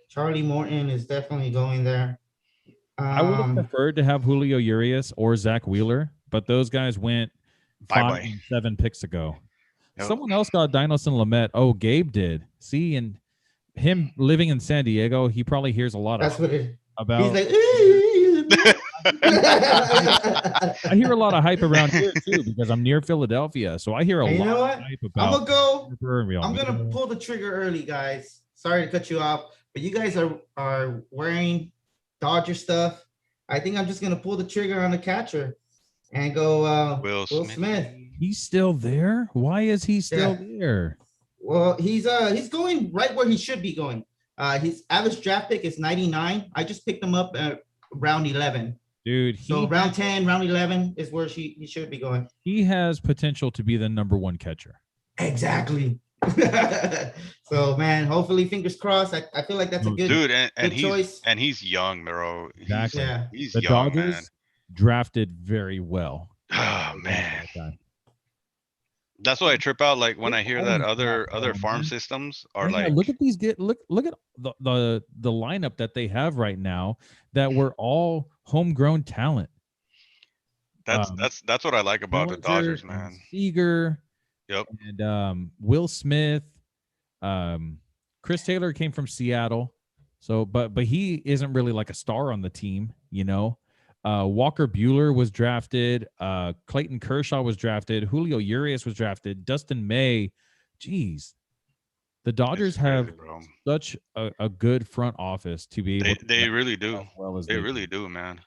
Charlie Morton is definitely going there. I would have preferred to have Julio Urias or Zach Wheeler, but those guys went 5 and 7 picks ago. Yep. Someone else got Donaldson Lamet. Oh, Gabe did. See, and him living in San Diego, he probably hears a lot about. He's like, I hear a lot of hype around here too because I'm near Philadelphia, so I hear a lot of hype about. I'm gonna pull the trigger early, guys. Sorry to cut you off, but you guys are wearing Dodger stuff. I think I'm just gonna pull the trigger on the catcher and go Will Smith. He's still there? Why is he still there? Well, he's going right where he should be going. His average draft pick is 99. I just picked him up at round 11. Dude, so round 10, round 11 is where he should be going. He has potential to be the number 1 catcher. Exactly. So, man, hopefully, fingers crossed. I feel like that's a good dude, and choice. And he's young, bro. Exactly. He's the young, Dodgers man. Drafted very well. Oh man. That's why I trip out like when I hear that other farm systems are like look at these look at the lineup that they have right now that were all homegrown talent. That's what I like about the Dodgers, man. Seager. Yep. And Will Smith. Chris Taylor came from Seattle. So but he isn't really like a star on the team, Walker Buehler was drafted. Clayton Kershaw was drafted. Julio Urias was drafted. Dustin May. Jeez. The Dodgers have such a good front office to be able to. They really do. They really do, man.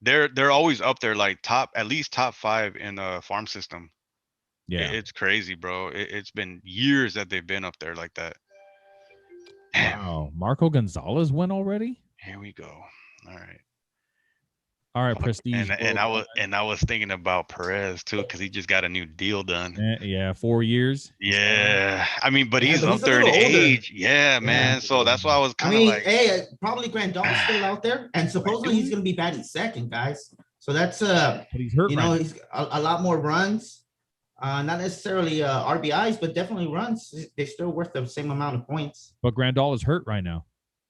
They're always up there, like at least top 5 in the farm system. Yeah. It's crazy, bro. It's been years that they've been up there like that. Wow. Marco Gonzalez went already? Here we go. All right, Prestige. And I was thinking about Perez too, because he just got a new deal done. Yeah, 4 years. Yeah, I mean, but he's up there in age. Yeah, man. So that's why I was kind of like, hey, probably Grandal's still out there, and supposedly he's gonna be batting second, guys. So that's but he's hurt. He's a lot more runs. Not necessarily RBIs, but definitely runs. They're still worth the same amount of points. But Grandal is hurt right now.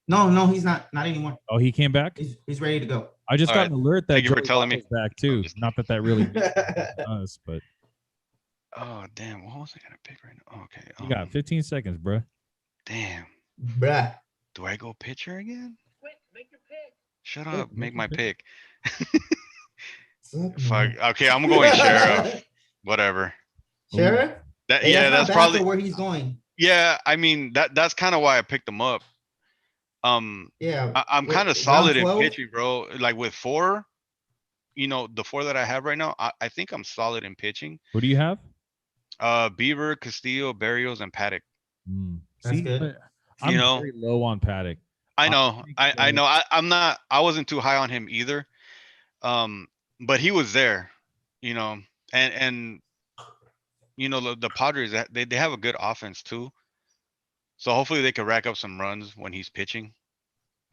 No, he's not anymore. Oh, he came back? He's ready to go. I just got an alert that Thank you for telling me. Back too. Not that really us, but. Oh, damn. What was I going to pick right now? Okay. You got 15 seconds, bro. Damn. Bruh. Do I go pitcher again? Wait, make your pick. Shut up. Make my pick. Fuck. Okay, I'm going Sheriff. Whatever. Sheriff? That's probably where he's going. Yeah, I mean that's kind of why I picked him up. Yeah, I'm kind of solid in pitching, bro. Like with 4, the 4 that I have right now, I think I'm solid in pitching. What do you have? Beaver, Castillo, Berrios, and Paddock. That's good. I'm very low on Paddock. I know. I know. I wasn't too high on him either. But he was there, and the Padres, they have a good offense too. So hopefully they can rack up some runs when he's pitching,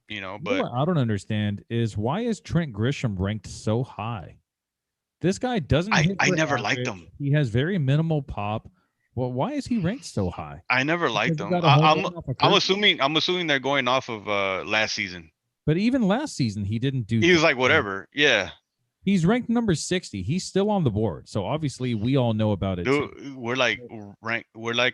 but what I don't understand is why is Trent Grisham ranked so high? This guy doesn't. I never liked him. He has very minimal pop. Well, why is he ranked so high? I never liked him. I'm assuming they're going off of last season. But even last season, he didn't do. He was like whatever. Yeah. He's ranked number 60. He's still on the board. So obviously we all know about it. Dude, Too. we're like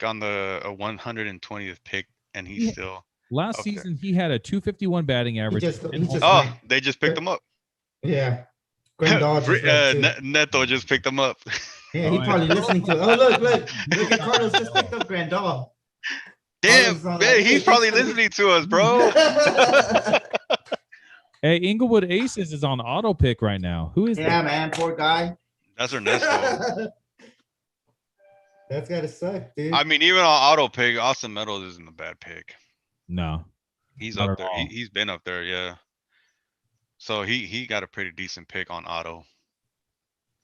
on the 120th pick, and he's still Last up there. season he had a 251 batting average. They just picked him up. Yeah. Neto just picked him up. Yeah, he probably listening to it. Oh, look at Carlos just picked up Grandal. Damn, man, he's probably listening to us, bro. Hey, Inglewood Aces is on auto pick right now. Who is that? Yeah, man, poor guy. That's Ernesto. That's gotta suck, dude. I mean, even on auto pick, Austin Meadows isn't a bad pick. No. He's up there. He's been up there, yeah. So he got a pretty decent pick on auto.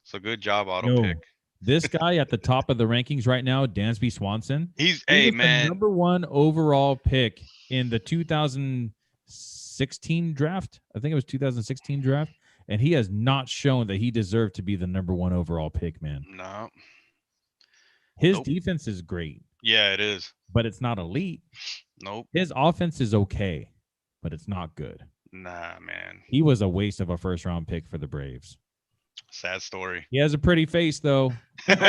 So good job, auto pick. This guy at the top of the rankings right now, Dansby Swanson. He the number 1 overall pick in the 2016 draft. I think it was 2016 draft. And he has not shown that he deserved to be the number 1 overall pick, man. No. His defense is great. Yeah, it is. But it's not elite. Nope. His offense is okay, but it's not good. Nah, man. He was a waste of a first-round pick for the Braves. Sad story. He has a pretty face, though. It's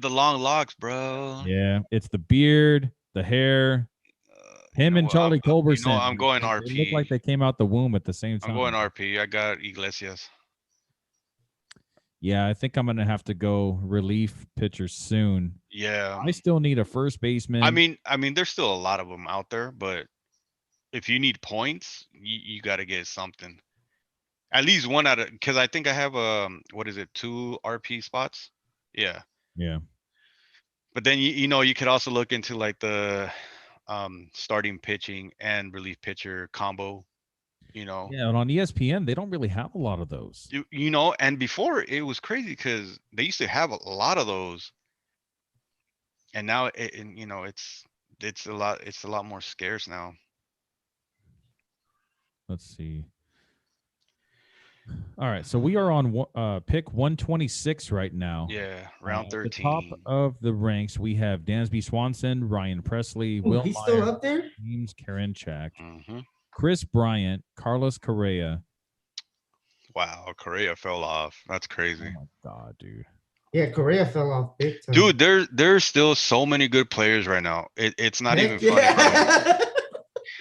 the long locks, bro. Yeah, it's the beard, the hair. Him and Charlie Culberson. I'm going RP. They look like they came out the womb at the same time. I'm going RP. I got Iglesias. Yeah, I think I'm going to have to go relief pitcher soon. Yeah. I still need a first baseman. I mean, there's still a lot of them out there, but if you need points, you got to get something. At least one out of, because I think I have 2 RP spots. Yeah. Yeah. But then you could also look into like the starting pitching and relief pitcher combo. Yeah, and on ESPN they don't really have a lot of those. And before it was crazy because they used to have a lot of those, and now it's a lot more scarce now. Let's see. All right, so we are on pick 126 right now. Yeah, round 13. At the top of the ranks, we have Dansby Swanson, Ryan Presley, Will he's Meyer, still up there? James Karinchak, Mm-hmm. Chris Bryant, Carlos Correa. Wow, Correa fell off. That's crazy. Oh my god, dude. Yeah, Correa fell off big time. Dude, there's still so many good players right now. It's not even funny. Bro.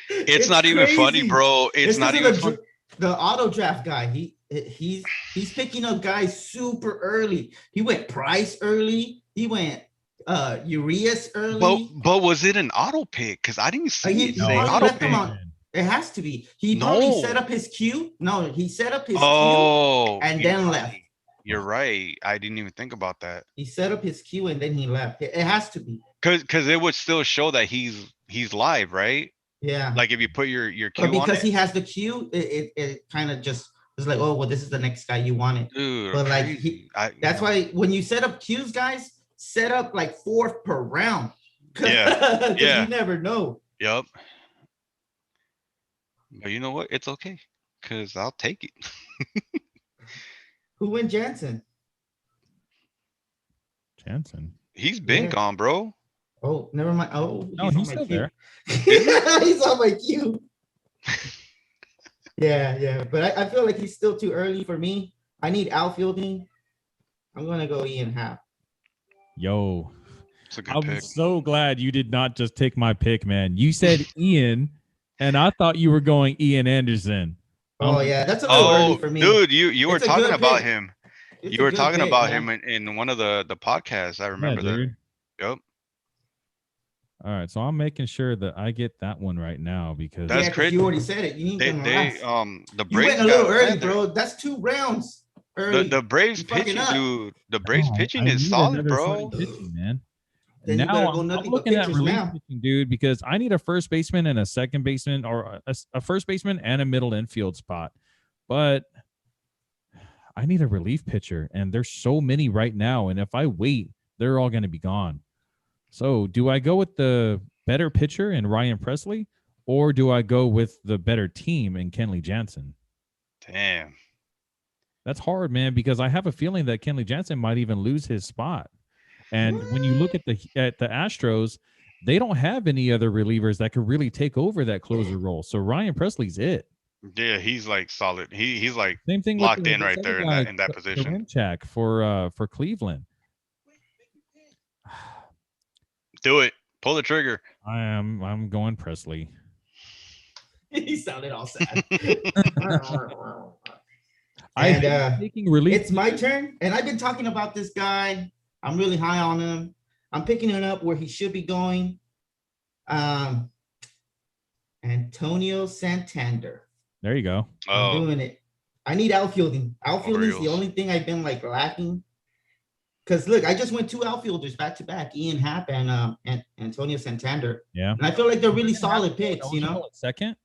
It's not even funny, bro. It's not even funny. The auto draft guy, he's picking up guys super early. He went Price early. He went Urias early. But was it an auto pick? Because I didn't see it say auto pick. It has to be. He probably set up his queue. No, he set up his queue and then left. You're right. I didn't even think about that. He set up his queue and then he left. It has to be. Because it would still show that he's live, right? Yeah. Like if you put your queue but because on it. he has the queue, it kind of just was like, oh, well, this is the next guy you wanted. Dude, but like that's why when you set up queues, guys, set up like 4th per round. Yeah. You never know. Yep. But you know what? It's okay. Because I'll take it. Who went Jansen? He's been gone, bro. Oh, never mind. Oh, no, he's still there. He's on my queue. Yeah. But I feel like he's still too early for me. I need outfielding. I'm going to go Ian Happ. Yo. It's a good I'm pick. so glad you did not just take my pick, man. You said Ian, and I thought you were going Ian Anderson. Oh, yeah. That's a little early for me. Dude, you were talking about him. You were talking about him in one of the podcasts. I remember that. Dude. Yep. All right, so I'm making sure that I get that one right now because that's crazy. You already said it. You need them last. The Braves went a little early, bro. That's 2 rounds early. The Braves pitching, dude. The Braves pitching is solid, bro. Pitching, man. Then now I'm looking at relief pitching, dude, because I need a first baseman and a second baseman, or a first baseman and a middle infield spot. But I need a relief pitcher, and there's so many right now. And if I wait, they're all going to be gone. So do I go with the better pitcher in Ryan Presley, or do I go with the better team in Kenley Jansen? Damn. That's hard, man, because I have a feeling that Kenley Jansen might even lose his spot. And when you look at the Astros, they don't have any other relievers that could really take over that closer role. So Ryan Presley's it. Yeah, he's like solid. He's like Same thing with locked in this right other there guy, in that position. Karinchak for Cleveland. Do it. Pull the trigger. I'm going Presley. He sounded all sad. Taking relief. It's my turn, and I've been talking about this guy. I'm really high on him. I'm picking him up where he should be going. Antonio Santander. There you go. I'm doing it. I need outfielding. Outfielding is the Orioles. only thing I've been like lacking. Because look, I just went 2 outfielders back to back, Ian Happ and Antonio Santander. Yeah. And I feel like they're really solid picks, you know? At second?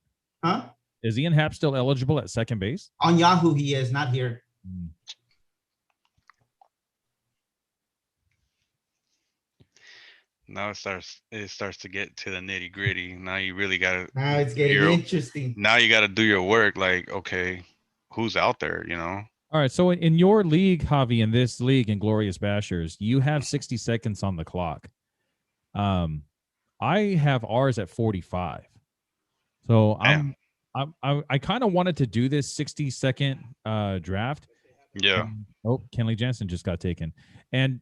Huh? Is Ian Happ still eligible at second base? On Yahoo, he is, not here. Now it starts to get to the nitty gritty. Now you really gotta. Now it's getting interesting. Now you gotta do your work. Like, okay, who's out there? You know. All right. So in your league, Javi, in this league, in Glorious Bashers, you have 60 seconds on the clock. I have ours at 45. So I kind of wanted to do this 60-second draft. Yeah. Kenley Jansen just got taken. And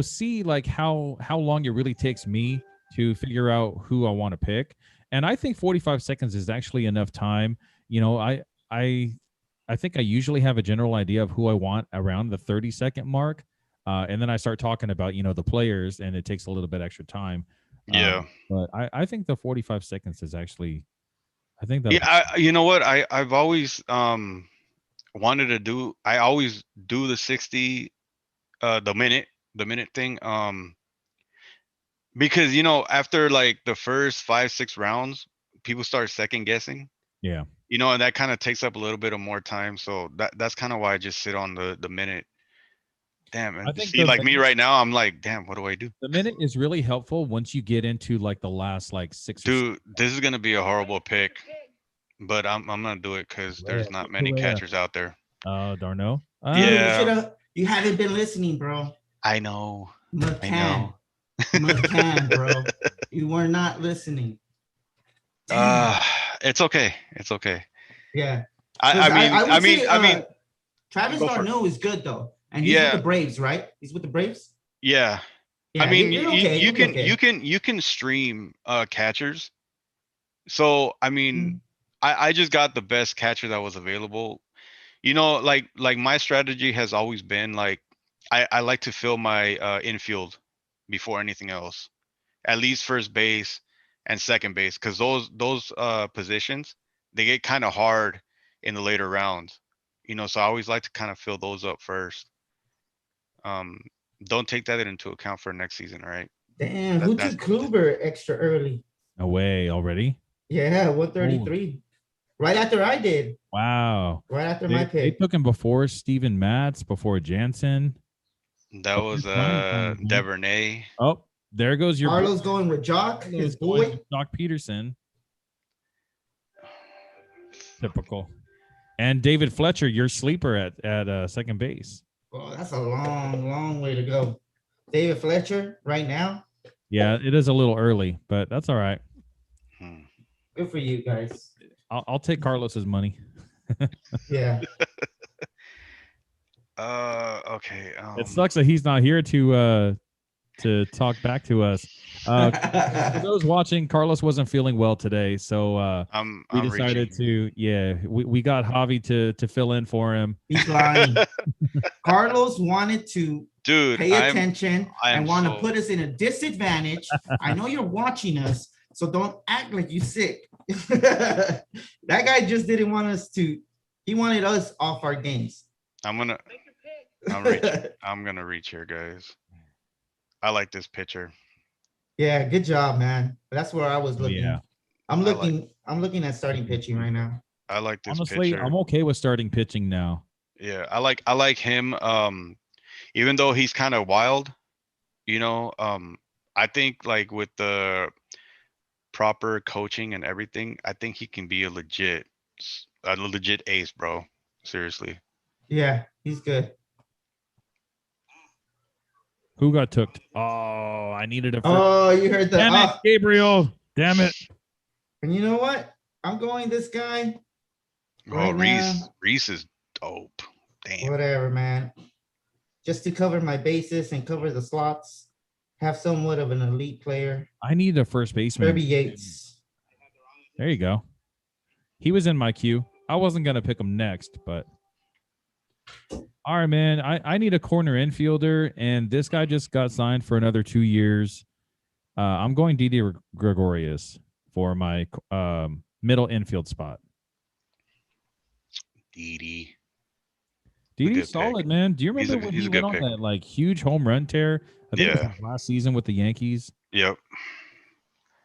see like how long it really takes me to figure out who I want to pick. And I think 45 seconds is actually enough time. I think I usually have a general idea of who I want around the 30-second mark. And then I start talking about, the players, and it takes a little bit extra time. Yeah. But I think the 45 seconds is actually, I think that. Yeah. You know what? I've always wanted to do. I always do the 60, the minute thing. Because after like the first 5-6 rounds, people start second guessing. Yeah. And that kind of takes up a little bit of more time. So that's kind of why I just sit on the minute. Damn, man. See, like me right now, I'm like, damn, what do I do? The minute is really helpful once you get into like the last like 6. Dude, this is gonna be a horrible pick, but I'm gonna do it because there's not many catchers out there. Darno. Yeah. You haven't been listening, bro. I know. McCann, bro. You were not listening. It's okay. It's okay. Yeah. I mean, Travis d'Arnaud is good though, and he's with the Braves, right? He's with the Braves. Yeah. I mean, you can stream catchers. So I mean, I just got the best catcher that was available. Like my strategy has always been like I like to fill my infield before anything else, at least first base and second base, because those positions, they get kind of hard in the later rounds. So I always like to kind of fill those up first. Don't take that into account for next season, all right? Damn, who took Kluber extra early? No way, already? Yeah, 133. Right after I did. Wow. Right after my pick. They took him before Steven Matz, before Jansen. That was Devernay. Oh, there goes your Carlos going with Jock, his boy. Jock Peterson. Typical. And David Fletcher, your sleeper at second base. Oh, that's a long, long way to go. David Fletcher right now? Yeah, it is a little early, but that's all right. Good for you guys. I'll take Carlos's money. Yeah. Okay. It sucks that he's not here to talk back to us. For those watching, Carlos wasn't feeling well today, so we decided we got Javi to fill in for him. He's lying. Carlos wanted to pay attention and want to put us in a disadvantage. I know you're watching us, so don't act like you're sick. That guy just didn't want us to. He wanted us off our games. I'm gonna reach here, guys. I like this pitcher. Yeah, good job, man. That's where I was looking. Yeah. I'm looking at starting pitching right now. I like this Honestly, pitcher. I'm okay with starting pitching now. Yeah, I like him. Even though he's kind of wild, I think like with the proper coaching and everything, I think he can be a legit ace, bro. Seriously. Yeah, he's good. Who got tooked? Oh, I needed a. Oh, you heard that? Damn it, Gabriel! Damn it! And you know what? I'm going this guy. Oh, Right now, Reese is dope. Damn. whatever, man. Just to cover my bases and cover the slots, have somewhat of an elite player. I need a first baseman. Kirby Yates. There you go. He was in my queue. I wasn't gonna pick him next, but all right, man. I need a corner infielder, and this guy just got signed for another 2 years. I'm going Didi Gregorius for my middle infield spot. Didi. Didi's solid, pick. man. Do you remember when He's he a went good on pick. that like huge home run tear? I think it was Yeah. like last season with the Yankees. Yep.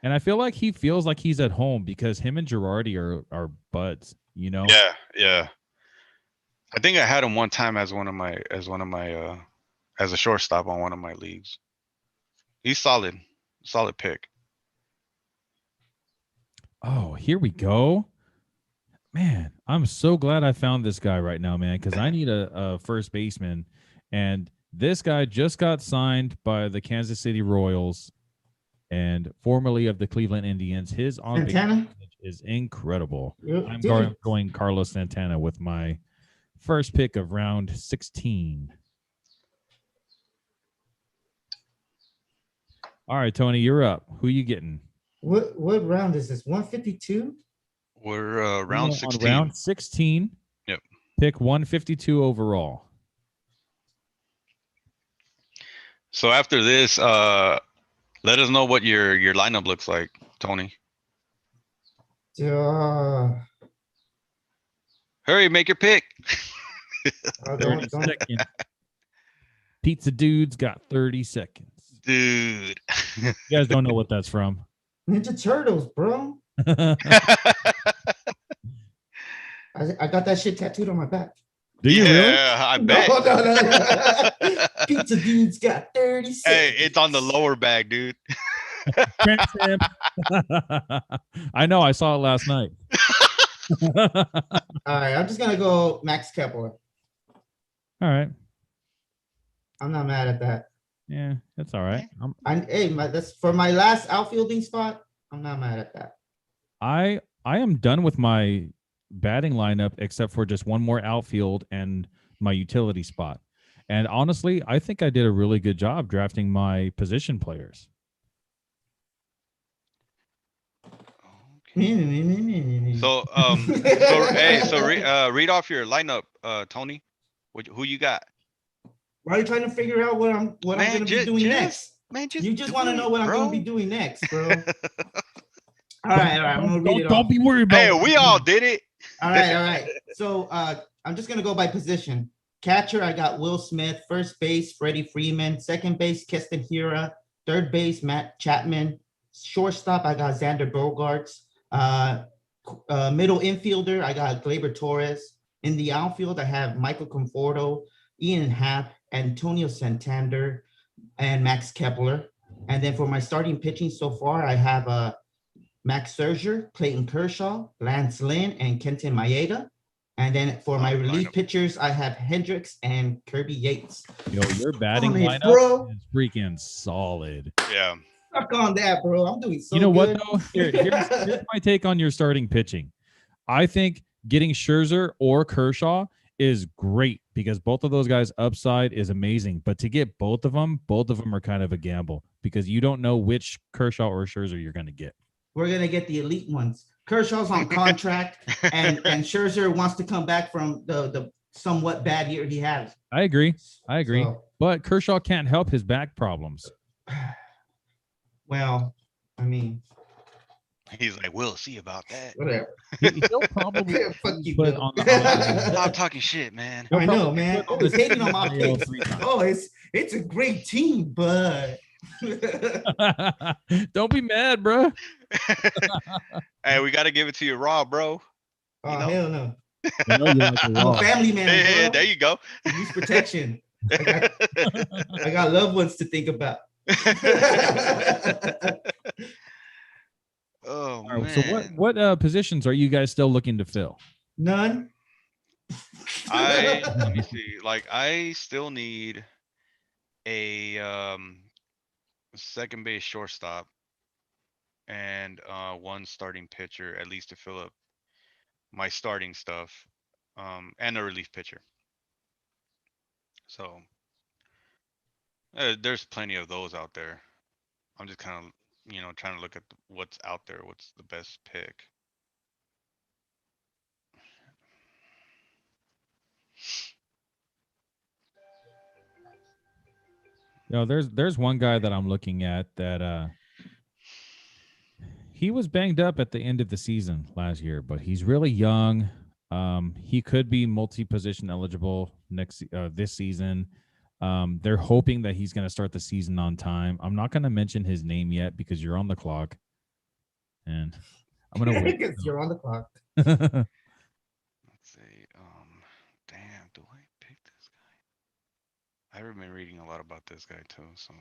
And I feel like he feels like he's at home because him and Girardi are buds, you know? Yeah, yeah. I think I had him one time as a shortstop on one of my leagues. He's solid. Solid pick. Oh, here we go. Man, I'm so glad I found this guy right now, man, because I need a first baseman. And this guy just got signed by the Kansas City Royals and formerly of the Cleveland Indians. His on base is incredible. I'm going Carlos Santana with my first pick of round 16. All right, Tony, you're up. Who you getting? What round is this? 152? We're round 16. On round 16. Yep. Pick 152 overall. So after this, let us know what your lineup looks like, Tony. Hurry, make your pick. 30 seconds. Pizza Dude's got 30 seconds. Dude. You guys don't know what that's from. Ninja Turtles, bro. I got that shit tattooed on my back. Do you really? Yeah, I bet. No. Pizza Dude's got 30 seconds. Hey, it's on the lower bag, dude. I know. I saw it last night. All right, I'm just gonna go Max Kepler. All right. I'm not mad at that. Yeah, that's all right. That's for my last outfielding spot. I'm not mad at that. I am done with my batting lineup except for just one more outfield and my utility spot. And honestly, I think I did a really good job drafting my position players. So read off your lineup, Tony. Who you got? Why are you trying to figure out what I'm gonna be doing next? Man, you just want to know what I'm gonna be doing next, bro. All right. I'm gonna read it Don't be worried about it. Hey, we all did it. All right. So I'm just gonna go by position. Catcher, I got Will Smith. First base, Freddie Freeman. Second base, Keston Hiura. Third base, Matt Chapman. Shortstop, I got Xander Bogaerts. Middle infielder, I got Gleyber Torres. In the outfield, I have Michael Conforto, Ian Happ, Antonio Santander, and Max Kepler. And then for my starting pitching so far, I have Max Scherzer, Clayton Kershaw, Lance Lynn, and Kenton Maeda. And then for my relief pitchers, I have Hendricks and Kirby Yates. Yo, your batting lineup is freaking solid. Yeah. Fuck on that, bro. I'm doing so good. You know what, though? Here's my take on your starting pitching. I think getting Scherzer or Kershaw is great because both of those guys' upside is amazing. But to get both of them are kind of a gamble because you don't know which Kershaw or Scherzer you're going to get. We're going to get the elite ones. Kershaw's on contract, and Scherzer wants to come back from the somewhat bad year he has. I agree. So, but Kershaw can't help his back problems. Well, I mean, he's like, we'll see about that. Whatever. He'll probably put on the Stop talking shit, man. I know, man. I was hating on my picks. Oh, it's a great team, but don't be mad, bro. Hey, we got to give it to you raw, bro. Oh, hell no. I'm a family man. Hey, there you go. Use protection. I got loved ones to think about. Oh, right, man. So what positions are you guys still looking to fill? None. Let me see. Like, I still need a second base shortstop and one starting pitcher at least to fill up my starting stuff, and a relief pitcher. So there's plenty of those out there. I'm just kind of, trying to look at what's out there, what's the best pick. There's one guy that I'm looking at that he was banged up at the end of the season last year, but he's really young. He could be multi-position eligible this season. They're hoping that he's going to start the season on time. I'm not going to mention his name yet because you're on the clock, and I'm going to wait. Because you're on the clock. Let's see. Damn, do I pick this guy? I've been reading a lot about this guy too, so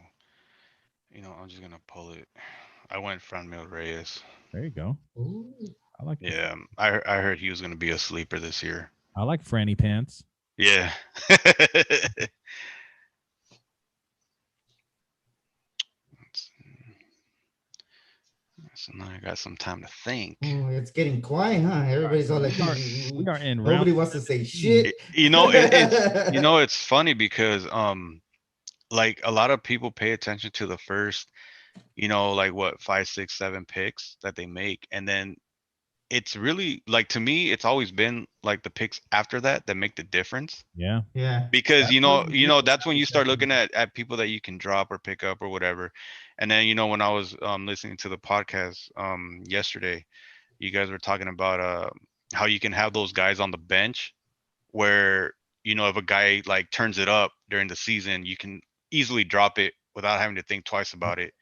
I'm just gonna pull it. I went Franmil Reyes. There you go. Ooh. I like. Yeah, I heard he was gonna be a sleeper this year. I like Franny Pants. Yeah. So now I got some time to think. Oh, it's getting quiet, huh? Everybody's all like, we are in nobody wants to say shit. It's funny because like a lot of people pay attention to the first, like what 5, 6, 7 picks that they make, and then it's really like, to me, it's always been like the picks after that make the difference. Yeah. Because that's when you start looking at people that you can drop or pick up or whatever. And then when I was listening to the podcast yesterday, you guys were talking about how you can have those guys on the bench where if a guy like turns it up during the season, you can easily drop it without having to think twice about it.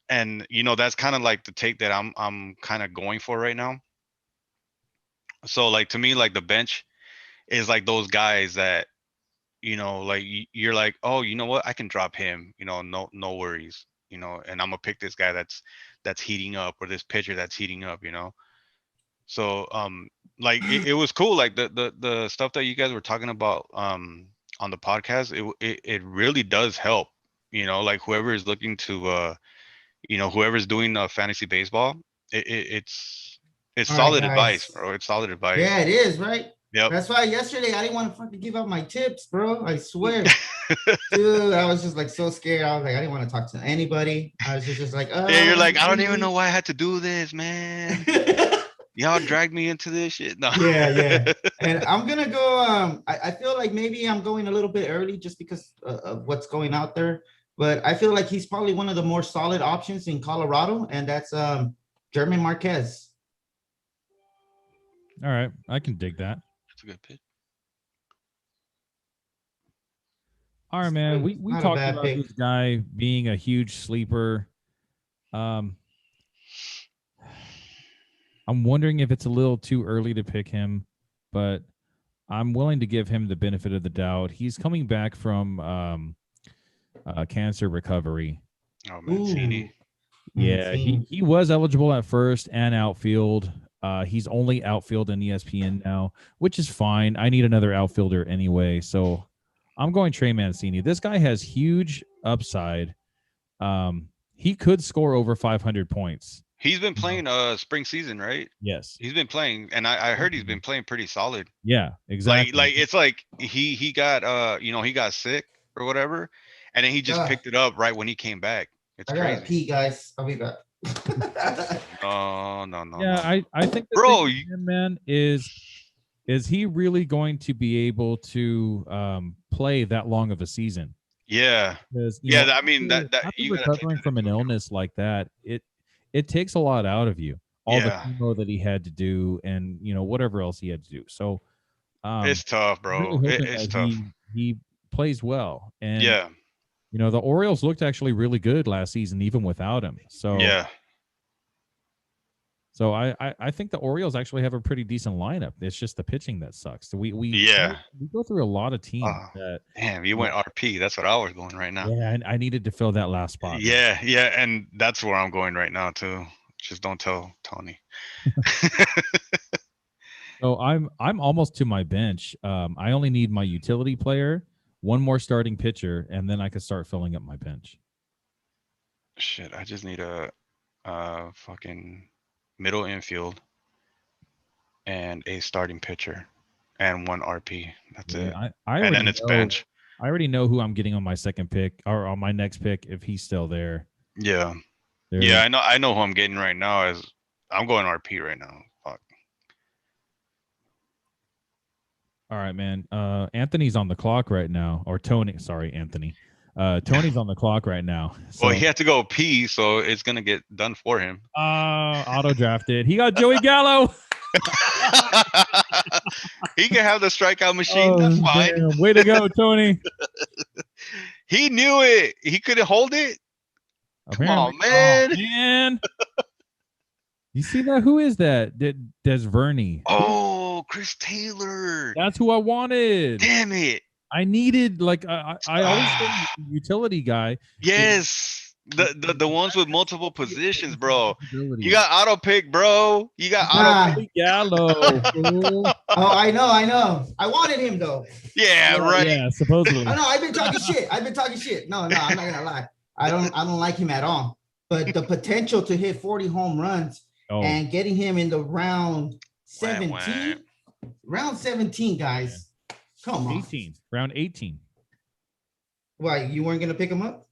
And that's kind of like the take that I'm kind of going for right now. So like, to me, like the bench is like those guys that like you're like, oh, you know what, I can drop him, no worries, and I'm gonna pick this guy that's heating up, or this pitcher that's heating up. So like it was cool, like the stuff that you guys were talking about on the podcast. It really does help, like whoever is looking to whoever's doing fantasy baseball. It's All solid right, advice, bro. It's solid advice. Yeah, it is, right? Yep. That's why yesterday I didn't want to fucking give out my tips, bro. I swear. Dude, I was just like so scared. I was like, I didn't want to talk to anybody. I was just like, oh. Yeah, you're like, I don't even know why I had to do this, man. Y'all dragged me into this shit. No. Yeah. And I'm gonna go. I feel like maybe I'm going a little bit early just because of what's going out there. But I feel like he's probably one of the more solid options in Colorado, and that's German Marquez. All right, I can dig that. That's a good pick. All right, man. We talked about this guy being a huge sleeper. I'm wondering if it's a little too early to pick him, but I'm willing to give him the benefit of the doubt. He's coming back from cancer recovery. Oh, Mancini. Yeah, he was eligible at first and outfield. He's only outfield in ESPN now, which is fine. I need another outfielder anyway, so I'm going Trey Mancini. This guy has huge upside. He could score over 500 points. He's been playing spring season, right? Yes. He's been playing, and I heard he's been playing pretty solid. Yeah, exactly. Like it's like he got he got sick or whatever, and then he just picked it up right when he came back. It's crazy. I gotta pee, guys. I'll be back. No. Yeah, I think bro, man, is he really going to be able to play that long of a season? Yeah. Know, I mean that you recovering from an illness like that, it takes a lot out of you. All the chemo that he had to do, and whatever else he had to do. So it's tough, bro. It's tough. He plays well, and yeah. The Orioles looked actually really good last season, even without him. So yeah. So I think the Orioles actually have a pretty decent lineup. It's just the pitching that sucks. So we go through a lot of teams. Damn, you went RP. That's what I was going right now. Yeah, and I needed to fill that last spot. Yeah, and that's where I'm going right now too. Just don't tell Tony. So I'm almost to my bench. I only need my utility player, one more starting pitcher, and then I can start filling up my bench. Shit, I just need a fucking middle infield. and a starting pitcher and 1 RP. That's it. I And then already it's know. bench. I already know who I'm getting on my second pick or on my next pick if he's still there. Yeah. There- Yeah, I know who I'm getting right now. As I'm going RP right now. Fuck. All right, man. Anthony's on the clock right now, or Tony. Sorry, Anthony. Tony's on the clock right now. So, Well, he had to go pee, so it's gonna get done for him. auto drafted. He got Joey Gallo. He can have the strikeout machine. That's fine. Damn. Way to go, Tony. He knew it. He couldn't hold it. Come on, man. Oh, man. You see that? Who is that? Des Verney. Oh, Chris Taylor. That's who I wanted. Damn it. I needed I always say utility guy. Yes. The ones with multiple positions, bro. You got auto pick, bro. You got auto pick. Gallo. Oh, I know. I wanted him though. Yeah, right. Yeah, supposedly. I know. I've been talking shit. No, I'm not gonna lie. I don't like him at all. But the potential to hit 40 home runs and getting him in the round 17, guys. Come on. 18. Round 18. Why, you weren't gonna pick him up?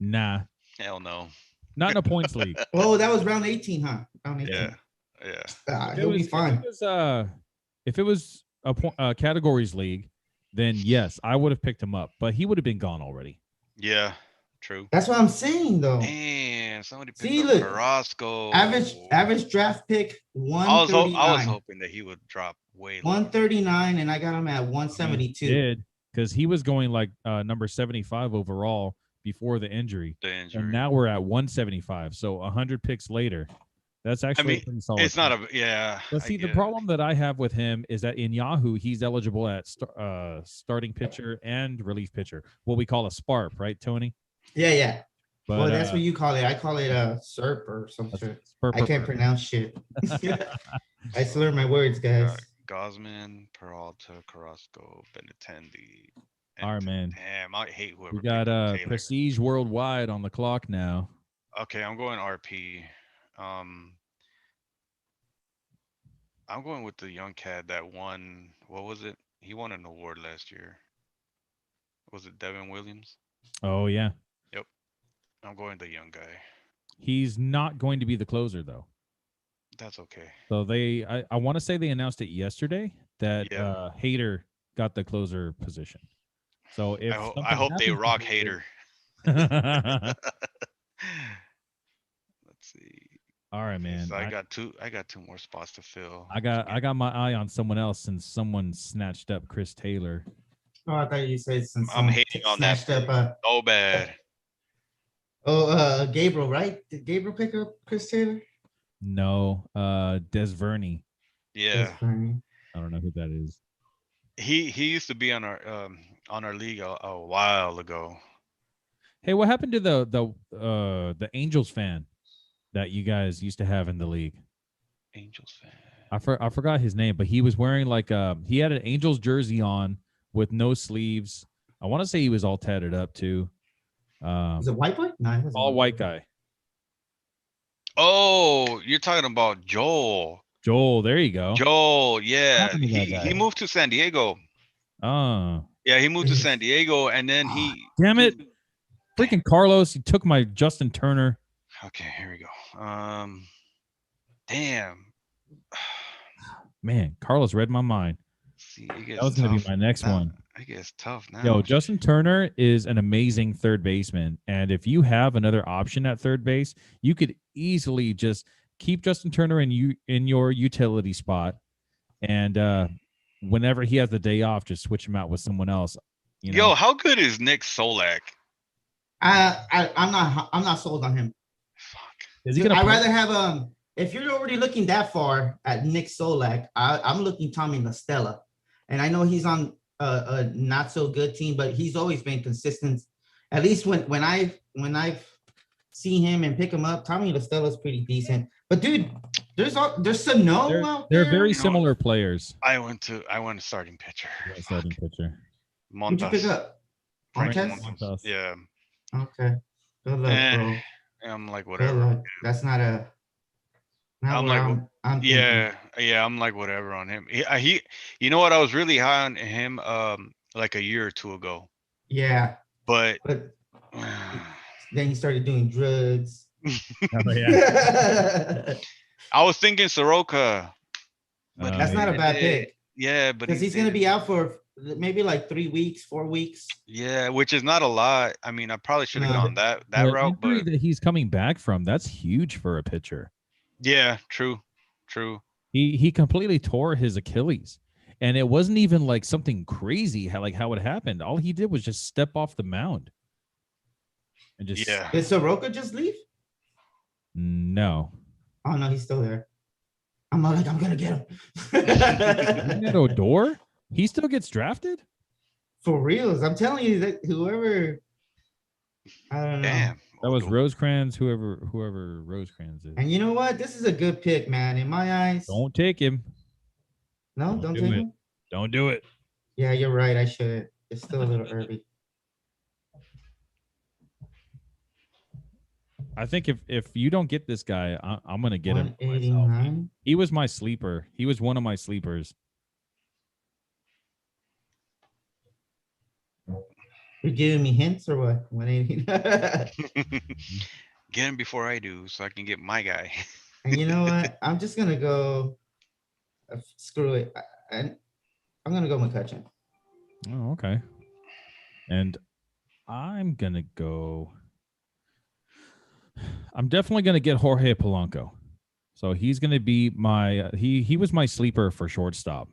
Nah. Hell no. Not in a points league. Oh, that was round 18, huh? Round 18. Yeah. He'll be fine. If it was a categories league, then yes, I would have picked him up, but he would have been gone already. Yeah, true. That's what I'm saying, though. Damn, somebody picked up Carrasco. Average draft pick 139. I was hoping that he would drop way lower. 139, and I got him at 172. He did, because he was going like number 75 overall before the injury. And now we're at 175. So 100 picks later. That's actually pretty solid. It's not But see, the problem that I have with him is that in Yahoo, he's eligible at starting pitcher and relief pitcher. What we call a SPARP, right, Tony? Yeah. But, well, that's what you call it. I call it a SERP or something. I can't pronounce shit. I slur my words, guys. Gosman, Peralta, Carrasco, Benintendi. All right, man. Damn, I hate whoever. We got Prestige Worldwide on the clock now. Okay, I'm going RP. I'm going with the young cat that won. What was it? He won an award last year. Was it Devin Williams? Oh, yeah. Yep. I'm going the young guy. He's not going to be the closer, though. That's okay. So I want to say they announced it yesterday that Hader got the closer position. So if I hope they rock Hader. Let's see. All right, man. So I got two more spots to fill. I got my eye on someone else since someone snatched up Chris Taylor. Oh, I thought you said since I'm hating on that. So bad. Gabriel, right? Did Gabriel pick up Chris Taylor? No, Des Verney. Yeah. I don't know who that is. He used to be on our league a while ago. Hey, what happened to the Angels fan that you guys used to have in the league? Angels fan. I forgot his name, but he was wearing he had an Angels jersey on with no sleeves. I want to say he was all tatted up too. Was it white boy? No, all white guy. Oh, you're talking about Joel. Joel, there you go. Joel, yeah. He moved to San Diego. Oh. Yeah, he moved to San Diego, and then Damn it. Freaking Carlos, he took my Justin Turner. Okay, here we go. Damn. Man, Carlos read my mind. See, that was going to be my next one. I guess tough now. Yo, Justin Turner is an amazing third baseman. And if you have another option at third base, you could easily just keep Justin Turner in your utility spot. And whenever he has the day off, just switch him out with someone else. You know? Yo, how good is Nick Solak? I'm not sold on him. Fuck. I'd rather have if you're already looking that far at Nick Solak, I'm looking Tommy La Stella. And I know he's on a not so good team, but he's always been consistent. At least when I've seen him and pick him up, Tommy La Stella's pretty decent. But dude, there's Sano out there. They're very similar players. I went starting pitcher. Starting pitcher. Who'd you pick up? Montas? Yeah. Okay. Good luck, bro. I'm like, whatever. That's not a Not I'm where like, I'm thinking. yeah, I'm like whatever on him. You know what? I was really high on him, like a year or two ago, Yeah, but but then he started doing drugs. Oh yeah. I was thinking Soroka, but he That's not a Yeah. bad did it. pick Yeah, but because he he's gonna did be it. out for maybe like 3 weeks, 4 weeks. Yeah, which is not a lot. I mean, I probably should have No, gone that The route, injury but that he's coming back from, that's huge for a pitcher. yeah, true, true. He completely tore his Achilles. And it wasn't even like something crazy how it happened. All he did was just step off the mound and just Yeah. did Soroka just leave? no. Oh no, he's still there. I'm like, I'm gonna get him. Isn't Odor? He still gets drafted? For reals, I'm telling you that whoever, I don't know. Damn. That was Odor. Rosecrans, whoever Rosecrans is. And you know what? This is a good pick, man. In my eyes, Don't take him. no, don't do take it. him. Don't do it. Yeah, you're right. I should. It's still a little early. I think if you don't get this guy, I'm gonna get him myself. 189. He was my sleeper. He was one of my sleepers. You're giving me hints or what? 180. Get him before I do, so I can get my guy. And you know what? I'm just gonna go. Screw it. And I'm gonna go McCutcheon. Oh, okay. And I'm gonna go. I'm definitely gonna get Jorge Polanco. So he's gonna be my he was my sleeper for shortstop.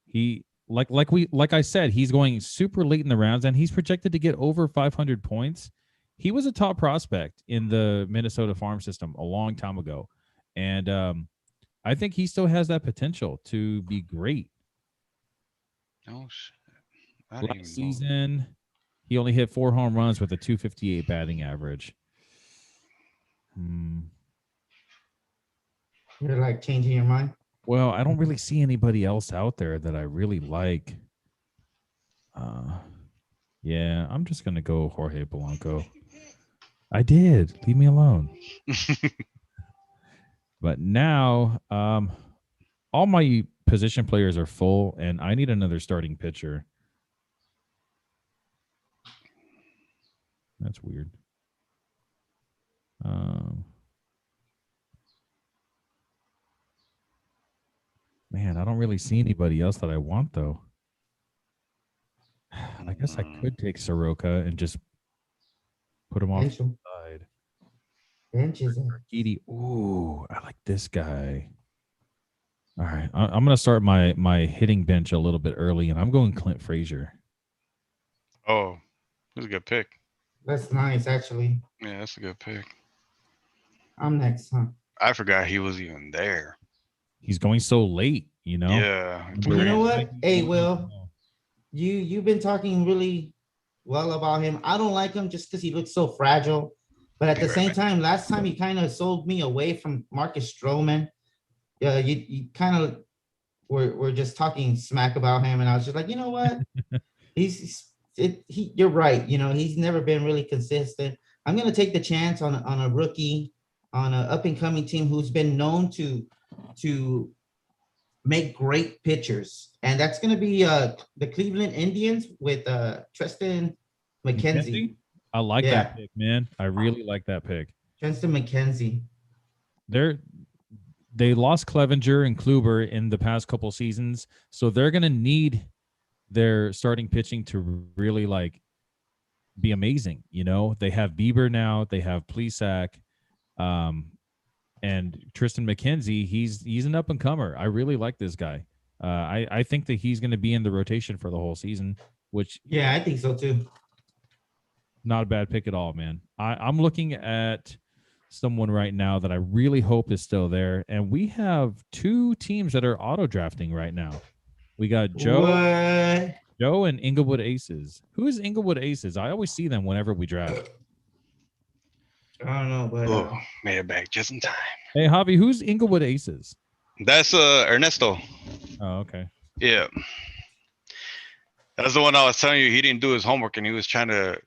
He like I said, he's going super late in the rounds and he's projected to get over 500 points. He was a top prospect in the Minnesota farm system a long time ago. And I think he still has that potential to be great. Oh shit. I didn't Last even know. season, he only hit 4 home runs with a 258 batting average. You're like changing your mind. Well, I don't really see anybody else out there that I really like. Yeah, I'm just gonna go Jorge Polanco. I did. Leave me alone. But now, all my position players are full, and I need another starting pitcher. That's weird. Man, I don't really see anybody else that I want though. I guess I could take Soroka and just put him off to the side. Benches. Urquidy. Ooh, I like this guy. All right, I'm gonna start my hitting bench a little bit early, and I'm going Clint Fraser. Oh, that's a good pick. That's nice, actually. Yeah, that's a good pick. I'm next, huh? I forgot he was even there. He's going so late, you know. Yeah. And you know what? Hey, Will, you've been talking really well about him. I don't like him just because he looks so fragile. But at the same time, last time you kind of sold me away from Marcus Stroman. You kind of were just talking smack about him, and I was just like, you know what? You're right. You know, he's never been really consistent. I'm gonna take the chance on a rookie, on an up and coming team who's been known to make great pitchers, and that's gonna be the Cleveland Indians with Tristan McKenzie. I like that pick, man. I really like that pick. Tristan McKenzie. They lost Clevenger and Kluber in the past couple seasons, so they're gonna need their starting pitching to really like be amazing. You know, they have Bieber now, they have Plesac, and Tristan McKenzie. He's an up and comer. I really like this guy. I think that he's going to be in the rotation for the whole season. Which I think so too. Not a bad pick at all, man. I'm looking at someone right now that I really hope is still there, and we have 2 teams that are auto drafting right now. We got Joe and Inglewood Aces. Who is Inglewood Aces? I always see them whenever we draft. I don't know, but made it back just in time. Hey, Javi, who's Inglewood Aces? That's Ernesto. Oh, okay. Yeah. That's the one I was telling you he didn't do his homework and he was trying to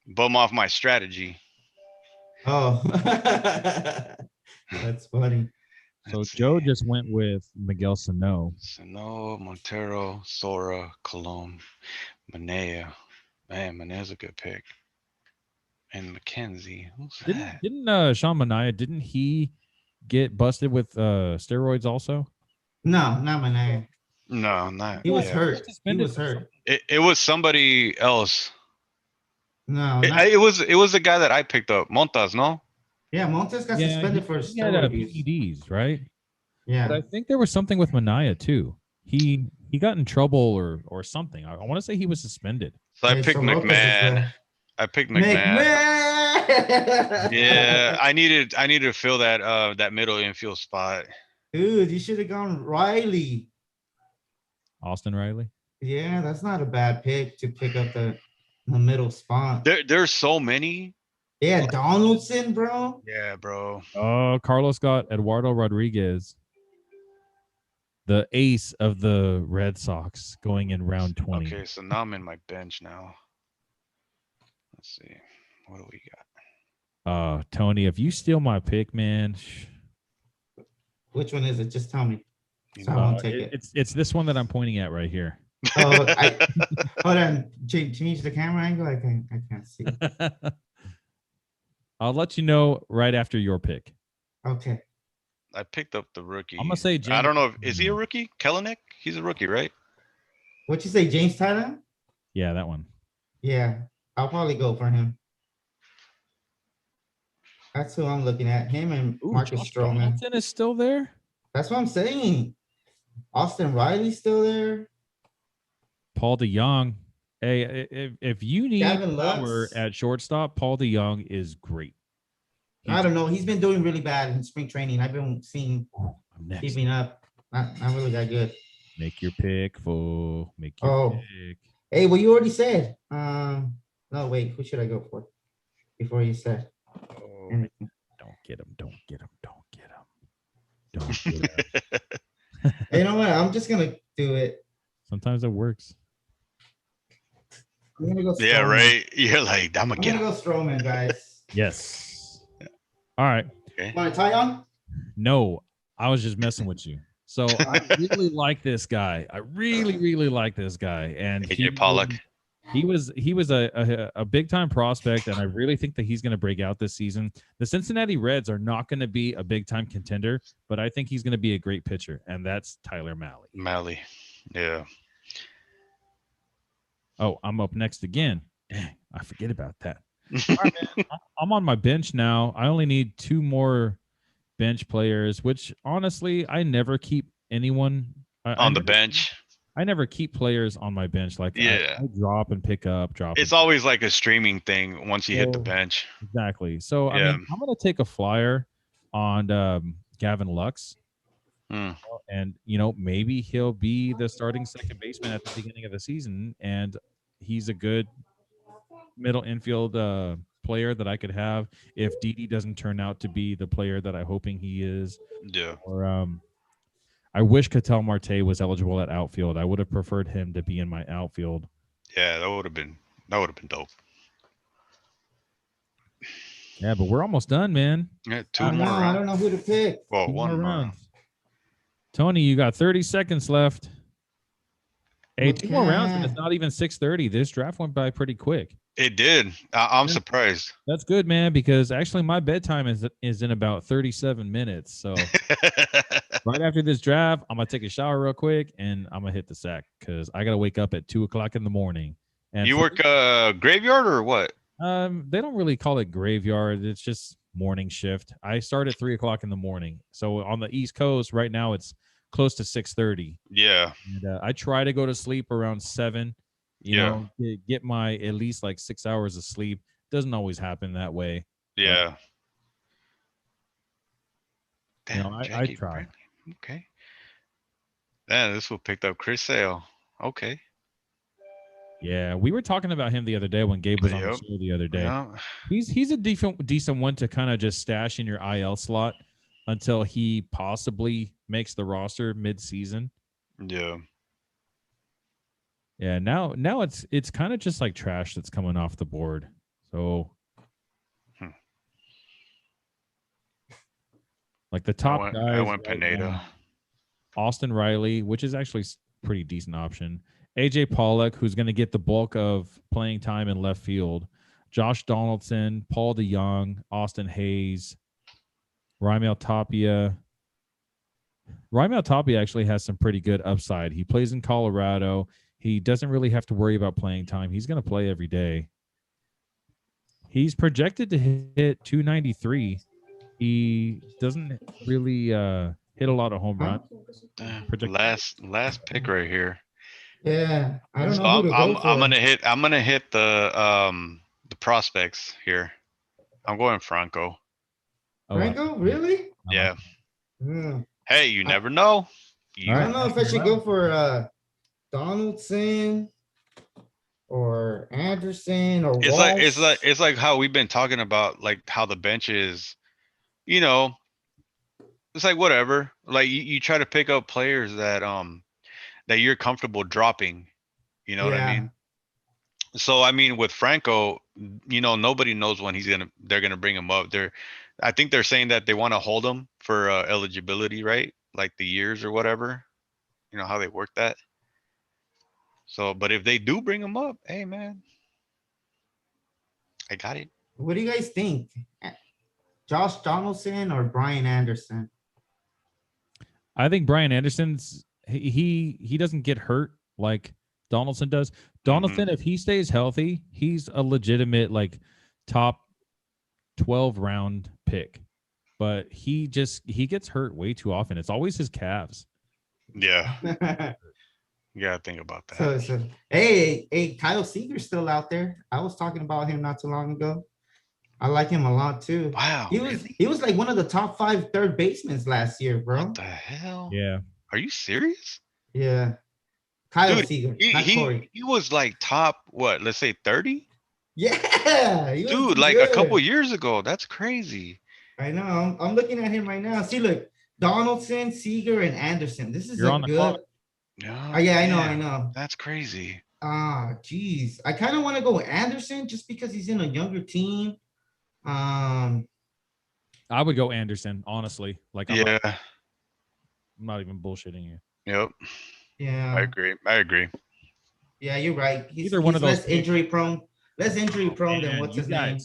bum off my strategy. Oh, that's funny. So Let's Joe see. just went with Miguel Sano. Sano, Montero, Sora, Colon, Manea. Man, Manea's a good pick. And McKenzie. Who's that? Didn't Sean Manaea, didn't he get busted with steroids also? No, not Manaea. No, not. He was yeah. hurt. He was hurt. It was somebody else. No, It was the guy that I picked up. Montas, no? Yeah, Montes got suspended for he had steroid use. PEDs, right? Yeah. But I think there was something with Manaea too. He got in trouble or something. I want to say he was suspended. So I picked McMahon. I picked McMahon. Yeah, I needed to fill that middle infield spot. Dude, you should have gone Riley. Austin Riley. Yeah, that's not a bad pick to pick up the middle spot. There's so many. Yeah, Donaldson, bro. Yeah, bro. Oh, Carlos got Eduardo Rodriguez, the ace of the Red Sox, going in round 20. Okay, so now I'm in my bench now. Let's see. What do we got? Tony, if you steal my pick, man. Which one is it? Just tell me. So I won't take it. It's this one that I'm pointing at right here. Oh, hold on. Change the camera angle. I can't see. I'll let you know right after your pick. Okay. I picked up the rookie. I'm gonna say James. I don't know is he a rookie? Kellenic? He's a rookie, right? What'd you say, James Tyler? Yeah, that one. Yeah, I'll probably go for him. That's who I'm looking at. Him and Marcus Stroman. Donaldson is still there. That's what I'm saying. Austin Riley's still there. Paul DeYoung. Hey, if you need power at shortstop, Paul DeYoung is great. I don't know. He's been doing really bad in spring training. I've been seeing keeping up. Not really that good. Make your pick, fool. Make your pick. Hey, well, you already said. No, wait. Who should I go for? Before you said. Oh, don't get him. Don't get him. Don't get him. Don't get him. You know what? I'm just gonna do it. Sometimes it works. I'm gonna go Stroman. Yeah, right. You're like, I'm gonna go Stroman, guys. Yes. All right. Okay. Want to tie on? No, I was just messing with you. So I really like this guy. I really like this guy. And AJ Pollock. He was a big time prospect, and I really think that he's going to break out this season. The Cincinnati Reds are not going to be a big time contender, but I think he's going to be a great pitcher, and that's Tyler Mahle. Mahle, yeah. Oh, I'm up next again. Dang, I forget about that. All right, man. I'm on my bench now. I only need 2 more bench players, which honestly, I never keep anyone on the bench. I never keep players on my bench. Like I drop and pick up, drop. It's always like a streaming thing once you hit the bench. Exactly. So I mean, I'm gonna take a flyer on Gavin Lux. And maybe he'll be the starting second baseman at the beginning of the season, and he's a good middle infield player that I could have if Didi doesn't turn out to be the player that I'm hoping he is. Yeah. Or I wish Ketel Marte was eligible at outfield. I would have preferred him to be in my outfield. Yeah, that would have been dope. Yeah, but we're almost done, man. Yeah, 2 more rounds. I don't know who to pick. Well, 2 1 more more. round. Tony, you got 30 seconds left. Hey, 2 more rounds, and it's not even 6:30. This draft went by pretty quick. It did. I'm surprised. That's good, man, because actually my bedtime is in about 37 minutes. So right after this draft, I'm going to take a shower real quick, and I'm going to hit the sack because I got to wake up at 2 o'clock in the morning. And you work graveyard or what? They don't really call it graveyard. It's just morning shift. I start at 3 o'clock in the morning. So on the East Coast right now, it's close to 6:30. Yeah. And I try to go to sleep around 7. You know, get my at least like 6 hours of sleep. Doesn't always happen that way. Yeah. But, damn, I try. Okay. Man, this one picked up Chris Sale. Okay. Yeah, we were talking about him the other day when Gabe was on the show the other day. Yeah. He's a decent one to kind of just stash in your IL slot until he possibly makes the roster mid-season. Yeah. Yeah, now it's kind of just like trash that's coming off the board. So Like the top I guys went right Pineda. now, Austin Riley, which is actually pretty decent option. AJ Pollock, who's going to get the bulk of playing time in left field. Josh Donaldson, Paul DeYoung, Austin Hayes, Raimel Tapia. Raimel Tapia actually has some pretty good upside. He plays in Colorado. He doesn't really have to worry about playing time. He's going to play every day. He's projected to hit 293. He doesn't really hit a lot of home runs. Last pick right here. Yeah, I don't So know who to go for. I'm gonna hit the prospects here. I'm going Franco. Franco, really? Yeah. Hmm. Hey, you never know. I don't know if I should go for Donaldson or Anderson or Walsh. It's like how we've been talking about, like how the bench is, you know, it's like whatever. Like you try to pick up players that you're comfortable dropping. You know what I mean? So I mean with Franco, nobody knows when they're gonna bring him up. I think they're saying that they want to hold him for eligibility, right? Like the years or whatever. You know how they work that. So, but if they do bring him up, hey man, I got it. What do you guys think? Josh Donaldson or Brian Anderson? I think Brian Anderson's he doesn't get hurt like Donaldson does. Donaldson, if he stays healthy, he's a legitimate like top 12 round pick. But he gets hurt way too often. It's always his calves. Yeah. You gotta think about that. So hey, Kyle Seager's still out there. I was talking about him not too long ago. I like him a lot too. Wow. He was like one of the top 5 third basemen last year, bro. What the hell? Yeah. Are you serious? Yeah. Kyle Dude, Seager, not Corey. He was like top, what, let's say 30? Yeah. Dude, like good. a couple years ago. That's crazy. I know. I'm looking at him right now. See, look, Donaldson, Seager, and Anderson. This is You're on a the good. clock. Oh, yeah, I know. That's crazy. Geez. I kind of want to go with Anderson just because he's in a younger team. I would go Anderson, honestly. Like I'm not even bullshitting you. Yep. Yeah. I agree. Yeah, you're right. He's one of those less injury prone. Less injury prone than what's his name?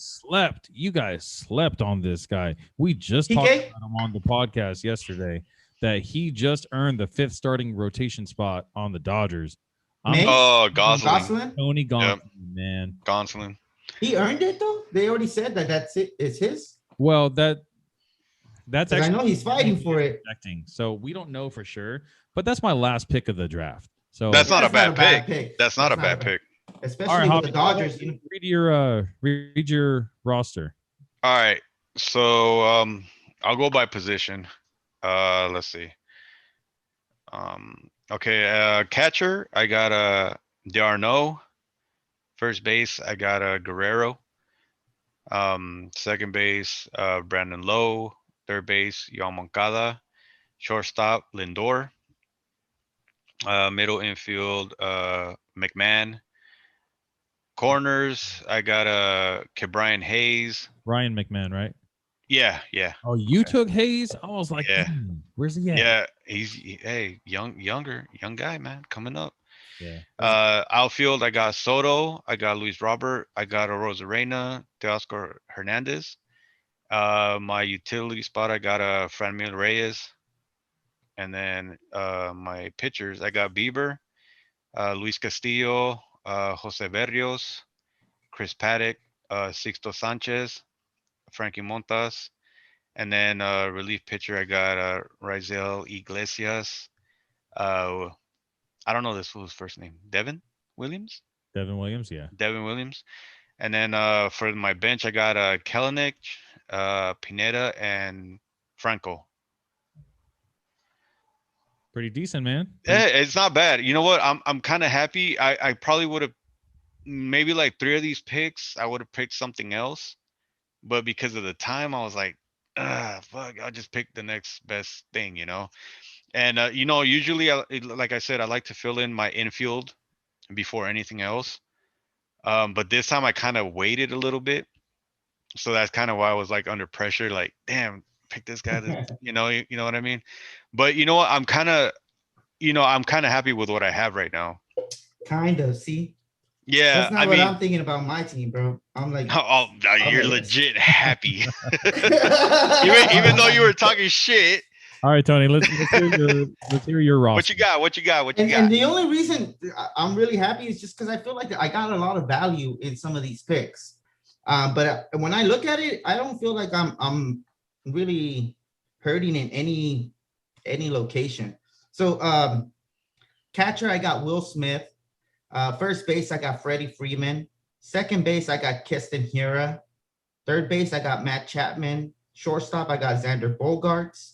You guys slept on this guy. We just talked about him on the podcast yesterday that he just earned the 5th starting rotation spot on the Dodgers. Gosselin. Tony Gonsolin, man. Gonsolin. He earned it though. They already said that's it. It's his. Well, that's actually, I know he's fighting for it. So we don't know for sure. But that's my last pick of the draft. So that's not a bad pick. That's not a bad pick. Especially with the Dodgers. Read your roster. All right. So I'll go by position. Let's see. Okay, catcher, I got D'Arnaud. First base, I got Guerrero. Second base, Brandon Lowe. Third base, Yohan Moncada. Shortstop, Lindor. Middle infield, McMahon. Corners, I got Ke'Bryan Hayes. Ryan McMahon, right? Yeah. Oh, you took Hayes? I was like, where's he at? Yeah, he's young guy, man, coming up. Yeah. Outfield, I got Soto, I got Luis Robert, I got Rosarena, Teoscar Hernandez. My utility spot, I got Franmil Reyes. And then my pitchers, I got Bieber, Luis Castillo, Jose Berrios, Chris Paddock, Sixto Sanchez, Frankie Montas. And then relief pitcher, I got Raisel Iglesias. I don't know this fool's first name. Devin Williams? Devin Williams, yeah. Devin Williams. And then for my bench, I got Kelenic, Pineda, and Franco. Pretty decent, man. It's not bad. You know what? I'm kind of happy. I probably would have maybe like 3 of these picks. I would have picked something else, but because of the time, I was like, fuck, I'll just pick the next best thing, And usually, like I said, I like to fill in my infield before anything else. But this time, I kind of waited a little bit, so that's kind of why I was like under pressure. Like, damn, pick this guy. You know what I mean? But you know what? I'm kind of happy with what I have right now. Kind of. See, Yeah, that's not I what mean, I'm thinking about my team, bro. I'm like, oh, now I'm you're like, legit happy. Even though you were talking shit. All right, Tony. Let's hear your roster. What you got? What you got? And the only reason I'm really happy is just because I feel like I got a lot of value in some of these picks. But when I look at it, I don't feel like I'm really hurting in any location. So catcher, I got Will Smith. First base, I got Freddie Freeman. Second base, I got Keston Hiura. Third base, I got Matt Chapman. Shortstop, I got Xander Bogaerts.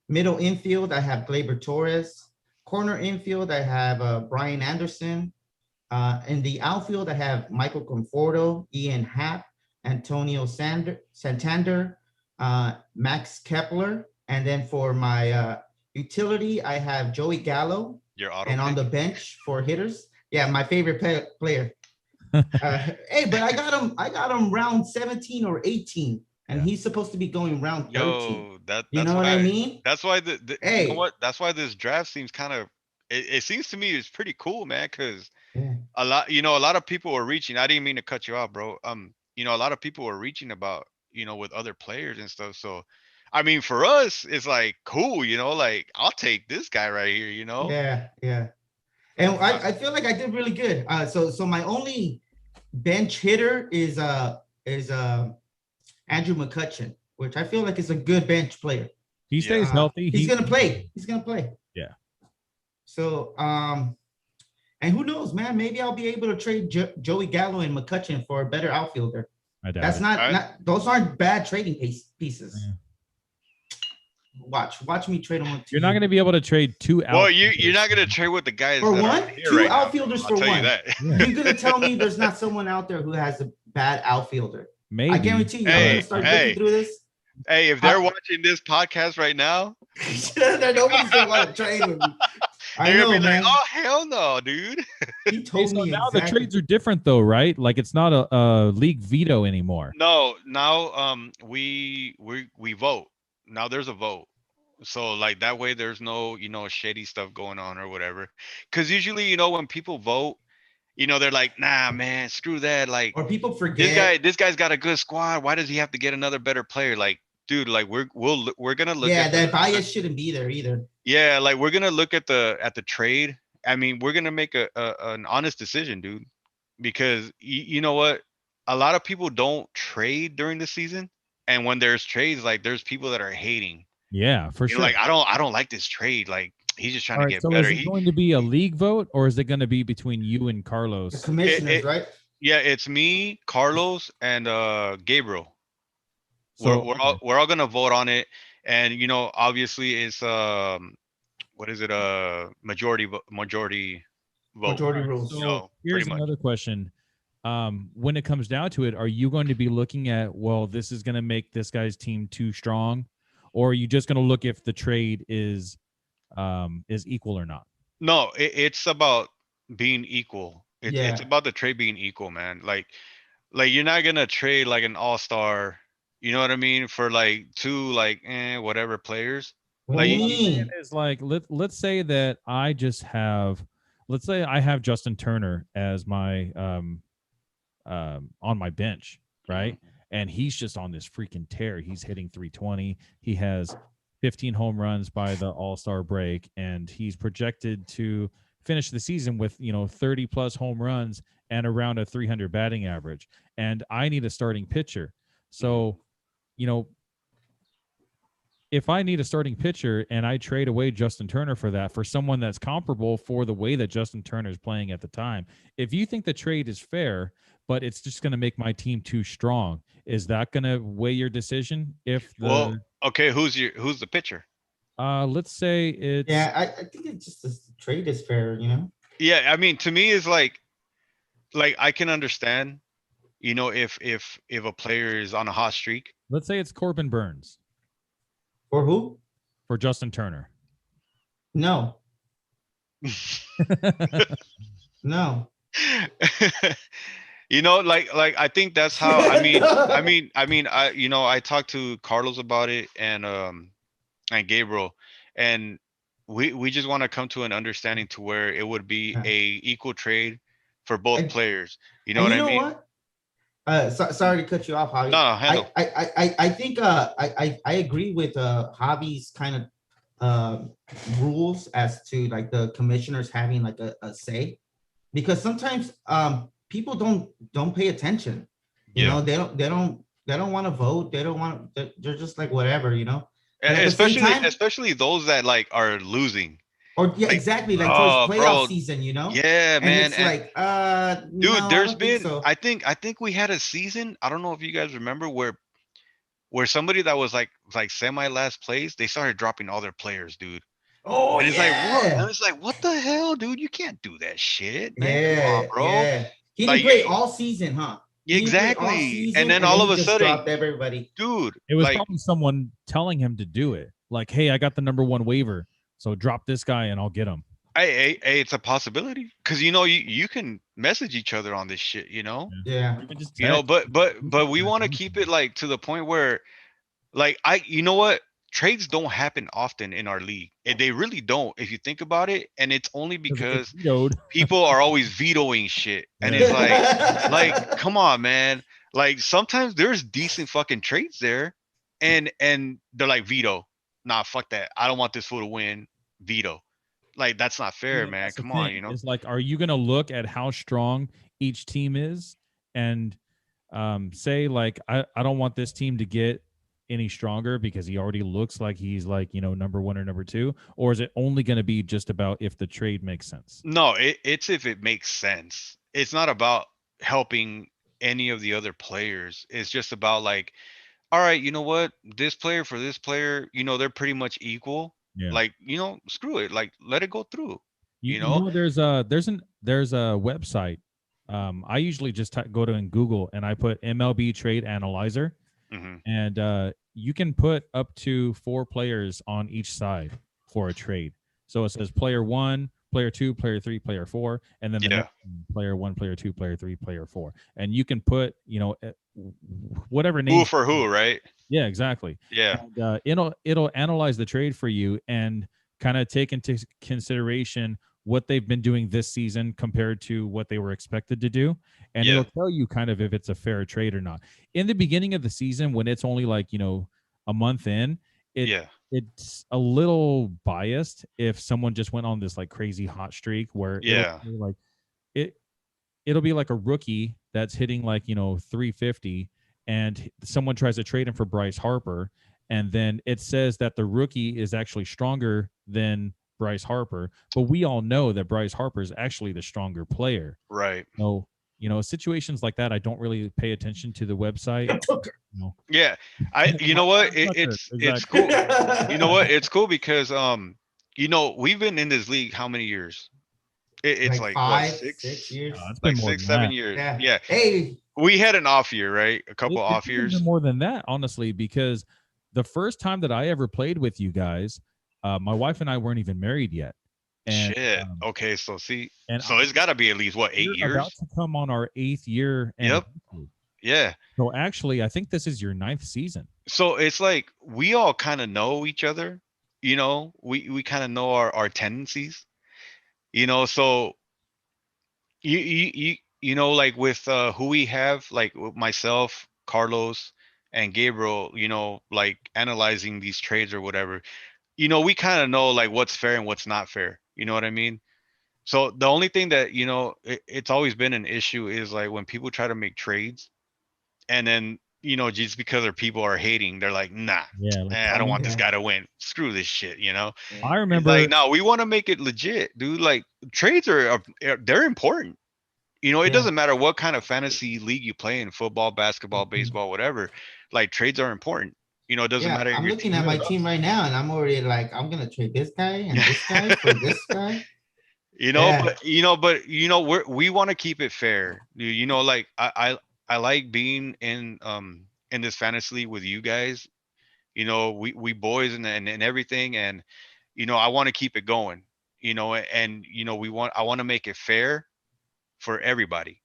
Middle infield, I have Gleyber Torres. Corner infield, I have Brian Anderson. In the outfield, I have Michael Conforto, Ian Happ, Antonio Santander, Max Kepler. And then for my utility, I have Joey Gallo. And on the bench for hitters, yeah, my favorite player. Hey, but I got him round 17 or 18. And he's supposed to be going round 13. Yo, that's what I mean? That's why hey, you know what? That's why this draft seems kind of it seems to me it's pretty cool, man, because a lot of people are reaching. I didn't mean to cut you off, bro. A lot of people are reaching about, with other players and stuff. So I mean, for us, it's like cool, like I'll take this guy right here, Yeah. And I feel like I did really good. So my only bench hitter is Andrew McCutchen, which I feel like is a good bench player. He stays healthy. He's gonna play. Yeah. So and who knows, man? Maybe I'll be able to trade Joey Gallo and McCutchen for a better outfielder. That's not those aren't bad trading pieces. Yeah. Watch me trade them. You're not going to be able to trade two outfielders. Well, you're not going to trade with the guys for one. Two right outfielders for one. You that. You're going to tell me there's not someone out there who has a bad outfielder? Maybe. I guarantee you. I'm going to start looking through this. Hey, if they're watching this podcast right now, nobody's going to want to trade with me. They're gonna be like, oh hell no, dude. He told me now exactly. The trades are different though, right? Like it's not a league veto anymore. No, now we vote. Now there's a vote. So like that way there's no, shady stuff going on or whatever. Cause usually, when people vote, they're like, nah, man, screw that. Like, or people forget this guy's got a good squad. Why does he have to get another better player? Like, dude, like we're gonna look at that bias shouldn't be there either. Yeah, like we're gonna look at the trade. I mean, we're gonna make an honest decision, dude. Because you know what? A lot of people don't trade during the season. And when there's trades, like there's people that are hating. Yeah, for sure. Like I don't like this trade. Like he's just trying to get so better. Is it going to be a league vote or is it going to be between you and Carlos? The commissioners, right? Yeah, it's me, Carlos, and Gabriel. So we're all gonna vote on it, and obviously it's what is it? Majority vote. Majority rules. So here's another question. When it comes down to it, are you going to be looking at, well, this is going to make this guy's team too strong, or are you just going to look if the trade is equal or not? No, it's about being equal. It's about the trade being equal, man. Like you're not gonna trade like an all-star, you know what I mean, for like two whatever players. Like is like let's say that I just have, let's say I have Justin Turner as my on my bench, right? And he's just on this freaking tear. He's hitting 320. He has 15 home runs by the All-Star break, and he's projected to finish the season with 30 plus home runs and around a 300 batting average. And I need a starting pitcher. So, if I need a starting pitcher and I trade away Justin Turner for that, for someone that's comparable for the way that Justin Turner is playing at the time, if you think the trade is fair, but it's just going to make my team too strong, is that going to weigh your decision? Okay, who's the pitcher? Let's say it's I think it's just the trade is fair, Yeah, I mean, to me is like I can understand, if a player is on a hot streak. Let's say it's Corbin Burns. For who? For Justin Turner. No. No. like I think that's how. I talked to Carlos about it and Gabriel, and we just want to come to an understanding to where it would be Yeah. a equal trade for both And, players. You know and what you I know mean? what? Sorry to cut you off, Javi. No, handle. I think I agree with Javi's kind of rules as to like the commissioners having like a say, because sometimes people don't pay attention. You Yeah. know, they don't want to vote. They don't want. They're just like whatever. You know. But at the same Especially time, those that like are losing. or yeah, Like, exactly, like towards oh, playoff bro, season. You know, yeah, and man. it's And like, dude, no, I there's don't think been so. I think we had a season. I don't know if you guys remember where somebody that was like semi last place, they started dropping all their players, dude. Oh And it's like what? And yeah. it's like what the hell, dude? You can't do that shit, man. Come on, Yeah, bro. yeah. He didn't Like play all season, huh? He didn't play all exactly. And season, then and then all of he a just sudden, dropped everybody. dude, It was like probably someone telling him to do it. Like, hey, I got the number one waiver, so drop this guy and I'll get him. hey, it's a possibility because you can message each other on this shit, Yeah. Or even just you know, text. but we want to keep it like to the point where like you know what, trades don't happen often in our league. They really don't if you think about it, and it's only Because it gets because vetoed. people are always vetoing shit, and Yeah. it's like come on, man. Like sometimes there's decent fucking trades there, and they're like veto. Nah, fuck that. I don't want this fool to win. Veto. Like that's not fair, And man. that's the Come on, thing. It's like, are you going to look at how strong each team is and say, like, I don't want this team to get any stronger because he already looks like he's like, number one or number two? Or is it only going to be just about if the trade makes sense? No, it's if it makes sense. It's not about helping any of the other players. It's just about like, all right, you know what? This player for this player, they're pretty much equal. Yeah. Like, screw it. Like, let it go through. You, You you know? know, there's a website. I usually just go to Google and I put MLB Trade Analyzer, hmm and you can put up to 4 players on each side for a trade. So it says player 1, player 2, player 3, player 4, and then the Yeah. next player 1, player 2, player 3, player 4. And you can put, whatever Who names. for who, right? Yeah, exactly. Yeah. And it'll analyze the trade for you and kind of take into consideration what they've been doing this season compared to what they were expected to do, and Yeah. it'll tell you kind of if it's a fair trade or not. In the beginning of the season, when it's only like a month in, Yeah. it's a little biased if someone just went on this like crazy hot streak where Yeah. it it'll be like a rookie that's hitting like 350, and someone tries to trade him for Bryce Harper, and then it says that the rookie is actually stronger than Bryce Harper, but we all know that Bryce Harper is actually the stronger player. Right. So situations like that, I don't really pay attention to the website. Yeah. You know what? It's Exactly. cool. You know what? It's cool because we've been in this league how many years? It's Like like what, 5, 6 years. It's been like more six, than seven that. years. Yeah. Yeah. Hey. We had an off year, right? A couple It's off even been years. more than that, honestly, because the first time that I ever played with you guys, my wife and I weren't even married yet, and Shit. Okay, so see, and so it's got to be at least what, 8 we're about years? to come on our 8th year Yep. anniversary. Yeah. So actually, I think this is your 9th season. So it's like we all kind of know each other. We kind of know our tendencies. So like with who we have, like with myself, Carlos, and Gabriel, like analyzing these trades or whatever. We kind of know like what's fair and what's not fair. You know what I mean? So the only thing that it's always been an issue is like when people try to make trades, and then just because their people are hating, they're like, nah, Yeah, like I don't want this Yeah. guy to win. Screw this shit. I It's like, remember. no, we want to make it legit, dude. Like trades they're important. It Yeah. doesn't matter what kind of fantasy league you play in, football, basketball, baseball, whatever. Like trades are important. It doesn't Yeah. matter if I'm your looking team at my sucks. team right now, and I'm already like, I'm gonna trade this guy and this guy for this guy. Yeah. but we want to keep it fair. Like I like being in this fantasy league with you guys. We boys and everything, and I want to keep it going. And I want to make it fair for everybody.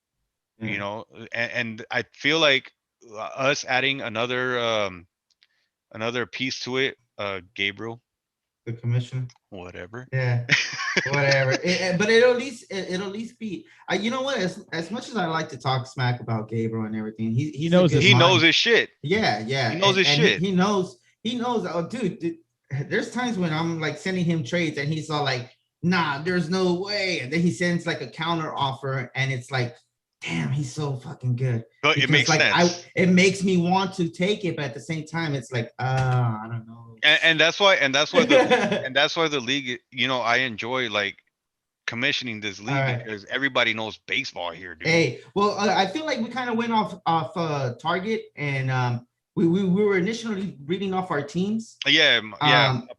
You know, and I feel like us adding another piece to it, Gabriel, the commissioner. whatever. Yeah. Whatever. But it'll at least be. You know what? As much as I like to talk smack about Gabriel and everything, he knows he knows his shit. Yeah. He knows his shit. He knows. Oh, dude. There's times when I'm like sending him trades and he's all like, "Nah, there's no way." And then he sends like a counter offer, and it's like, damn, he's so fucking good. But it makes sense. It makes me want to take it, but at the same time, it's like, I don't know. And that's why the league, you know, I enjoy like commissioning this league because everybody knows baseball here, dude. Hey, well, I feel like we kind of went off target, and we were initially reading off our teams. Yeah.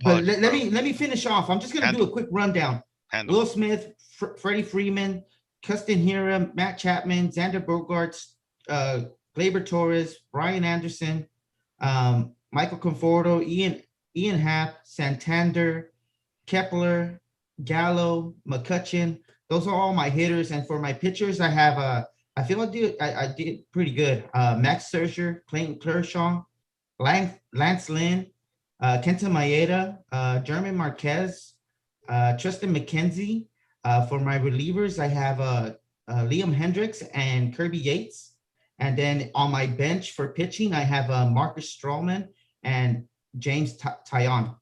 But let me finish off. I'm just gonna do a quick rundown. Will Smith, Freddie Freeman, Custin Hira, Matt Chapman, Xander Bogaerts, Gleyber Torres, Brian Anderson, Michael Conforto, Ian Happ, Santander, Kepler, Gallo, McCutcheon. Those are all my hitters. And for my pitchers, I have I feel I did pretty good. Max Scherzer, Clayton Kershaw, Lance Lynn, Kenta Maeda, German Marquez, Tristan McKenzie. For my relievers, I have Liam Hendricks and Kirby Yates. And then on my bench for pitching, I have Marcus Stroman and James Taillon,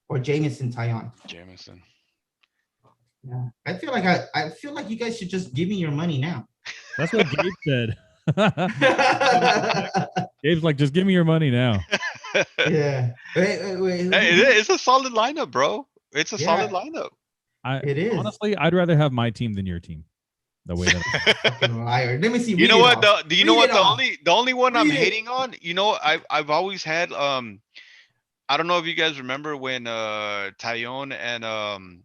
or Jamison Taillon. Jamison. Yeah, I feel like you guys should just give me your money now. That's what Gabe said. Gabe's like, just give me your money now. Yeah. Wait. Hey, it's a solid lineup, bro. It's a solid lineup. It is. Honestly, I'd rather have my team than your team. The way that liar. Let me see. You know what? The only one I'm hating on, you know, I've always had I don't know if you guys remember when Taillon and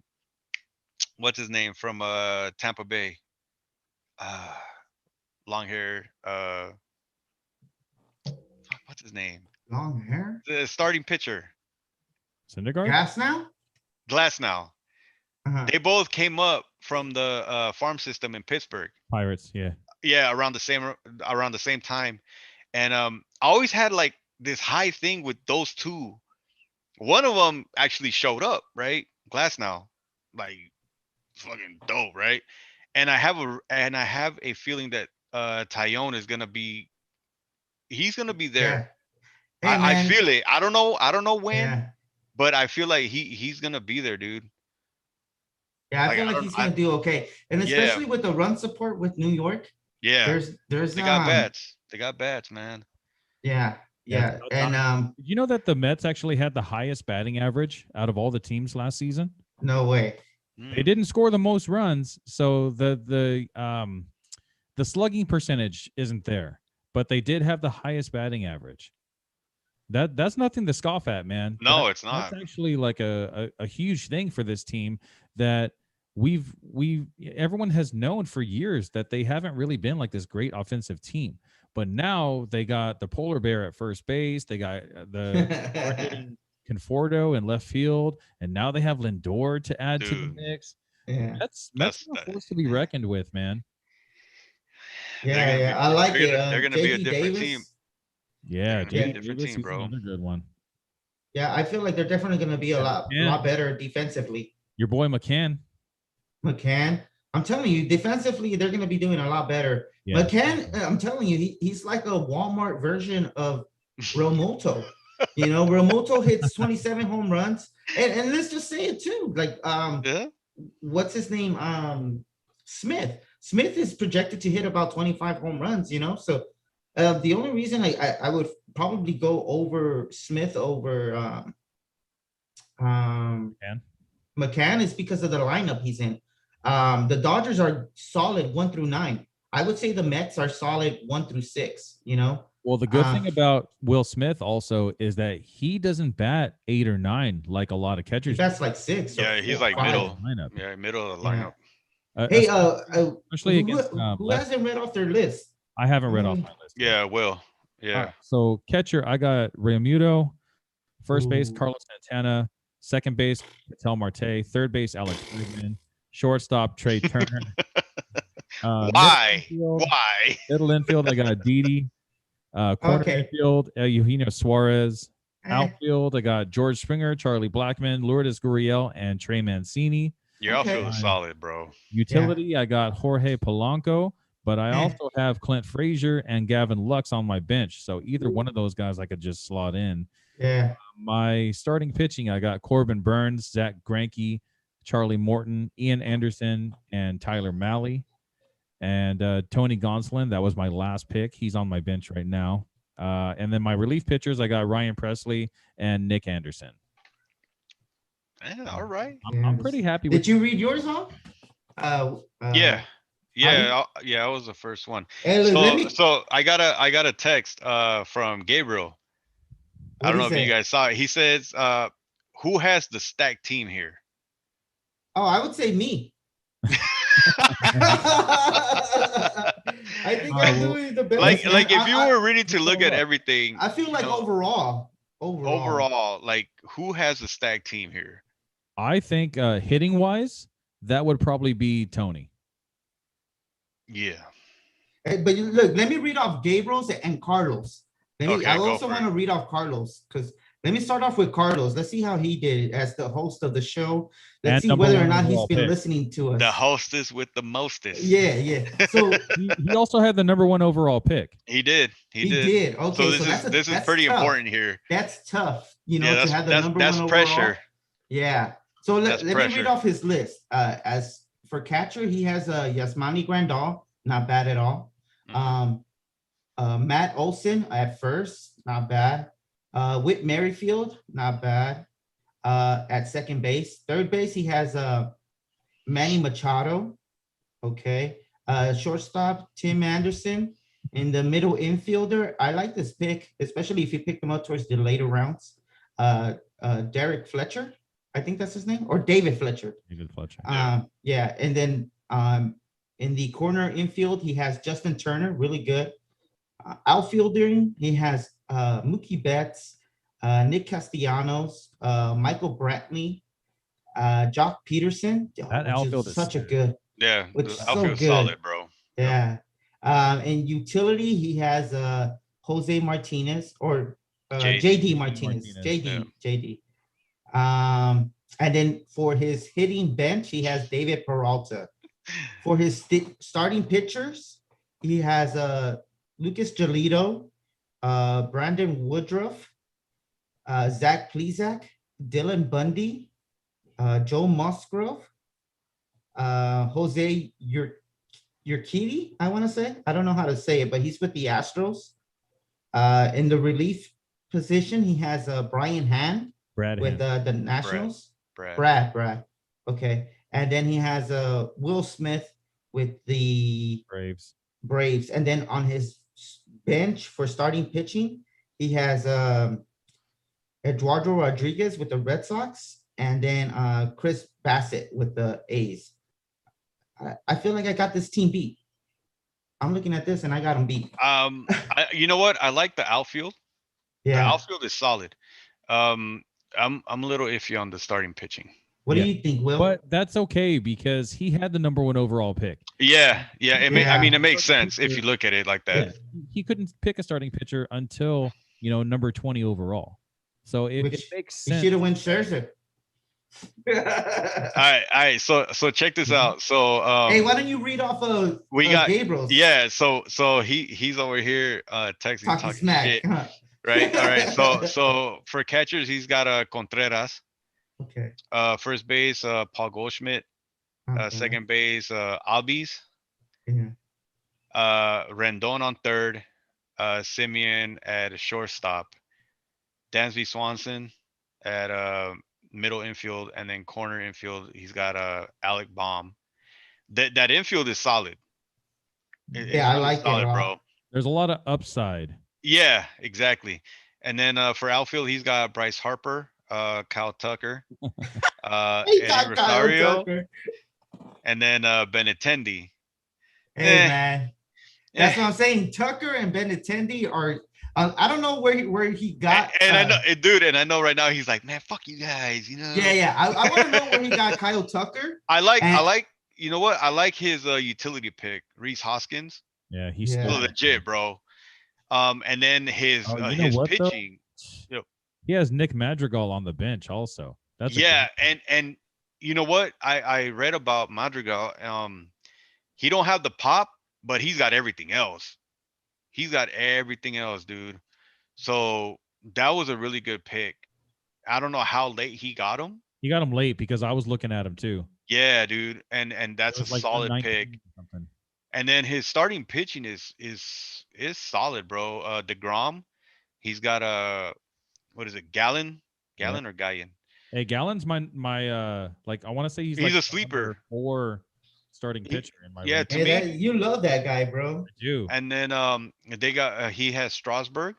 what's his name from Tampa Bay? Long hair. What's his name? Long hair? The starting pitcher. Syndergaard? Glasnow. Uh-huh. They both came up from the farm system in Pittsburgh. Pirates, yeah. Yeah, around the same time. And I always had like this high thing with those two. One of them actually showed up, right? Glasnow. Like fucking dope, right? And I have a feeling that Taillon is gonna be there. Yeah. Hey, I feel it. I don't know when, but I feel like he's gonna be there, dude. Yeah, I feel like he's gonna do okay, and especially with the run support with New York. Yeah, there's they got bats. They got bats, man. Yeah. And did you know that the Mets actually had the highest batting average out of all the teams last season? No way. They didn't score the most runs, so the slugging percentage isn't there, but they did have the highest batting average. That's nothing to scoff at, man. No, it's not. That's actually like a huge thing for this team that everyone has known for years that they haven't really been like this great offensive team. But now they got the polar bear at first base. They got the Conforto in left field, and now they have Lindor to add to the mix. Yeah, that's a force to be reckoned with, man. Yeah, I like it. They're gonna be a different team. Yeah, different team, bro. Another good one. Yeah, I feel like they're definitely gonna be a lot better defensively. Your boy McCann. I'm telling you, defensively, they're going to be doing a lot better. Yeah. McCann, I'm telling you, he's like a Walmart version of Realmuto. You know, Realmuto hits 27 home runs. And let's just say it too. Like, what's his name? Smith. Smith is projected to hit about 25 home runs, you know? So the only reason I would probably go over Smith over McCann is because of the lineup he's in. The Dodgers are solid 1 through 9. I would say the Mets are solid 1 through 6, you know? Well, the good thing about Will Smith also is that he doesn't bat 8 or 9 like a lot of catchers. That's like 6. Yeah, he's like middle. Lineup. Yeah, middle of the lineup. Hey, especially against who hasn't read off their list? I haven't read off my list. Yeah, Will. Yeah. Right, so catcher, I got Realmuto. First base, Carlos Santana. Second base, Patel Marte. Third base, Alex Bregman. Shortstop, Trey Turner. Why? Infield, Why? middle infield, I got Didi. Corner infield, Eugenio Suarez. Outfield, I got George Springer, Charlie Blackmon, Lourdes Gurriel, and Trey Mancini. Your outfield is solid, bro. Utility, I got Jorge Polanco, but I also have Clint Fraser and Gavin Lux on my bench. So either one of those guys I could just slot in. Yeah. My starting pitching, I got Corbin Burns, Zach Greinke, Charlie Morton, Ian Anderson, and Tyler Mahle. And Tony Gonsolin, that was my last pick. He's on my bench right now. And then my relief pitchers, I got Ryan Presley and Nick Anderson. All right. I'm pretty happy with. Did you read yours, huh? Yeah, I was the first one. Hey, so I got a text from Gabriel. I don't know if you guys saw it. He says, who has the stacked team here? Oh, I would say me. I think I'm doing the best. Like if you were ready to look at everything, I feel like overall, like who has the stacked team here? I think hitting wise, that would probably be Tony. Yeah. But look, let me read off Gabriel's and Carlos. I also want to read off Carlos because let me start off with Carlos. Let's see how he did as the host of the show. Let's see whether or not he's been listening to us. The hostess with the mostest. Yeah. So he also had the #1 overall pick. He did. Okay. So this is pretty tough. important here. That's tough, to have the #1 that's overall. pressure. Yeah. So let me read off his list. As for catcher, he has Yasmani Grandal, not bad at all. Mm-hmm. Matt Olson at first, not bad. Whit Merrifield, not bad. At second base. Third base, he has Manny Machado. Okay. Shortstop, Tim Anderson. In the middle infielder, I like this pick, especially if you pick them up towards the later rounds. Derek Fletcher, I think that's his name, or David Fletcher. David Fletcher. Yeah. And then in the corner infield, he has Justin Turner, really good. Outfielding, he has Mookie Betts, Nick Castellanos, Michael Brantley, Jock Peterson. That outfield is such a good. Yeah, the outfield's solid, bro. Yeah. And utility, he has Jose Martinez or JD Martinez. JD. And then for his hitting bench, he has David Peralta. For his starting pitchers, he has Lucas Giolito, Brandon Woodruff, Zach Plesac, Dylan Bundy, Joe Musgrove, Jose Urquidy, I want to say. I don't know how to say it, but he's with the Astros. In the relief position, he has Brian Hand with the Nationals. Brad. Okay. And then he has Will Smith with the Braves. And then on his bench for starting pitching, he has Eduardo Rodriguez with the Red Sox, and then Chris Bassett with the A's. I feel like I got this team beat. I'm looking at this and I got them beat. You know what? I like the outfield. Yeah. The outfield is solid. I'm a little iffy on the starting pitching. What do you think, Will? But that's okay because he had the #1 overall pick. Yeah. It makes sense if you look at it like that. Yeah. He couldn't pick a starting pitcher until number 20 overall. So it makes sense. He should have went Scherzer. All right. So check this out. So hey, why don't you read off of Gabriel's? Yeah. So he's over here talking smack. Shit. Right. All right. So for catchers, he's got Contreras. Okay. First base, Paul Goldschmidt. Second base, Albies. Yeah. Rendon on third. Simeon at shortstop. Dansby Swanson at middle infield, and then corner infield, he's got Alec Baum. That infield is solid. I like solid, it, bro. There's a lot of upside. Yeah, exactly. And then for outfield, he's got Bryce Harper, Kyle Tucker, Eddie Rosario, and then Benintendi. Hey man, that's what I'm saying. Tucker and Benintendi are. I don't know where he got. And I know, dude. And I know right now he's like, man, fuck you guys. Yeah. I want to know where he got Kyle Tucker. I like you know what? I like his utility pick, Reese Hoskins. Yeah, he's Yeah. still Legit, bro. And then his Oh, you know his what though? pitching. Yep. He has Nick Madrigal on the bench also. That's a Yeah, great and you know what? I read about Madrigal. He don't have the pop, but he's got everything else. He's got everything else, dude. So that was a really good pick. I don't know how late he got him. He got him late because I was looking at him too. Yeah, dude, and It that's a was like solid 119 pick. or something. And then his starting pitching is solid, bro. DeGrom, he's got a what is it, Gallon, Yeah. Gallon or Gallen? Hey, Gallen's my like I want to say he's He's like a the number sleeper. 4 starting He- pitcher in my Yeah, rank. to Hey, me. that you love that guy, bro. I do. And then they got he has Strasburg.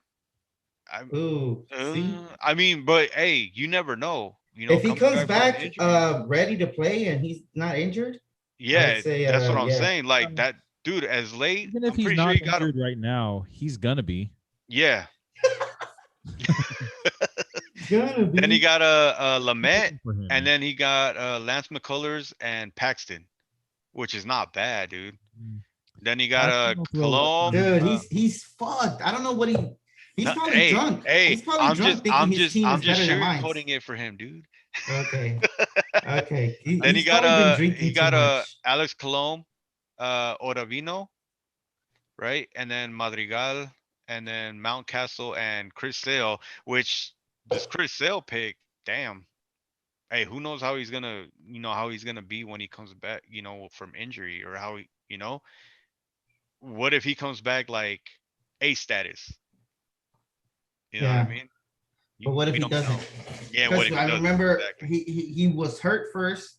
I, Ooh, see, I mean, but hey, you never know. You know, if he coming comes back from back injury. ready to play and he's not injured, I would Yeah, say that's what I'm yeah. saying. Like that dude, as late, Even if I'm he's pretty sure not he got him. injured right now, he's gonna be. Yeah. He's gonna be. Then he got I'm Lamette, rooting for him, and man. then he got Lance McCullers and Paxton, which is not bad, dude. Mm. Then he got Paxton will throw left Cologne. field. Dude, he's fucked. I don't know what he's No, probably drunk. hey, He's probably drunk thinking his team I'm is just better than mine. sugarcoating it for him, dude. Okay. Okay. Then He's probably been drinking too much. Alex Colomb, Oravino, right? And then Madrigal, and then Mountcastle and Chris Sale, which this Chris Sale pick, damn. Hey, who knows how he's gonna, how he's gonna be when he comes back, from injury, or how what if he comes back like A status? You know what I Yeah. mean? But what if We he don't know. doesn't? Yeah, what Because if he I doesn't? remember Exactly. he was hurt first,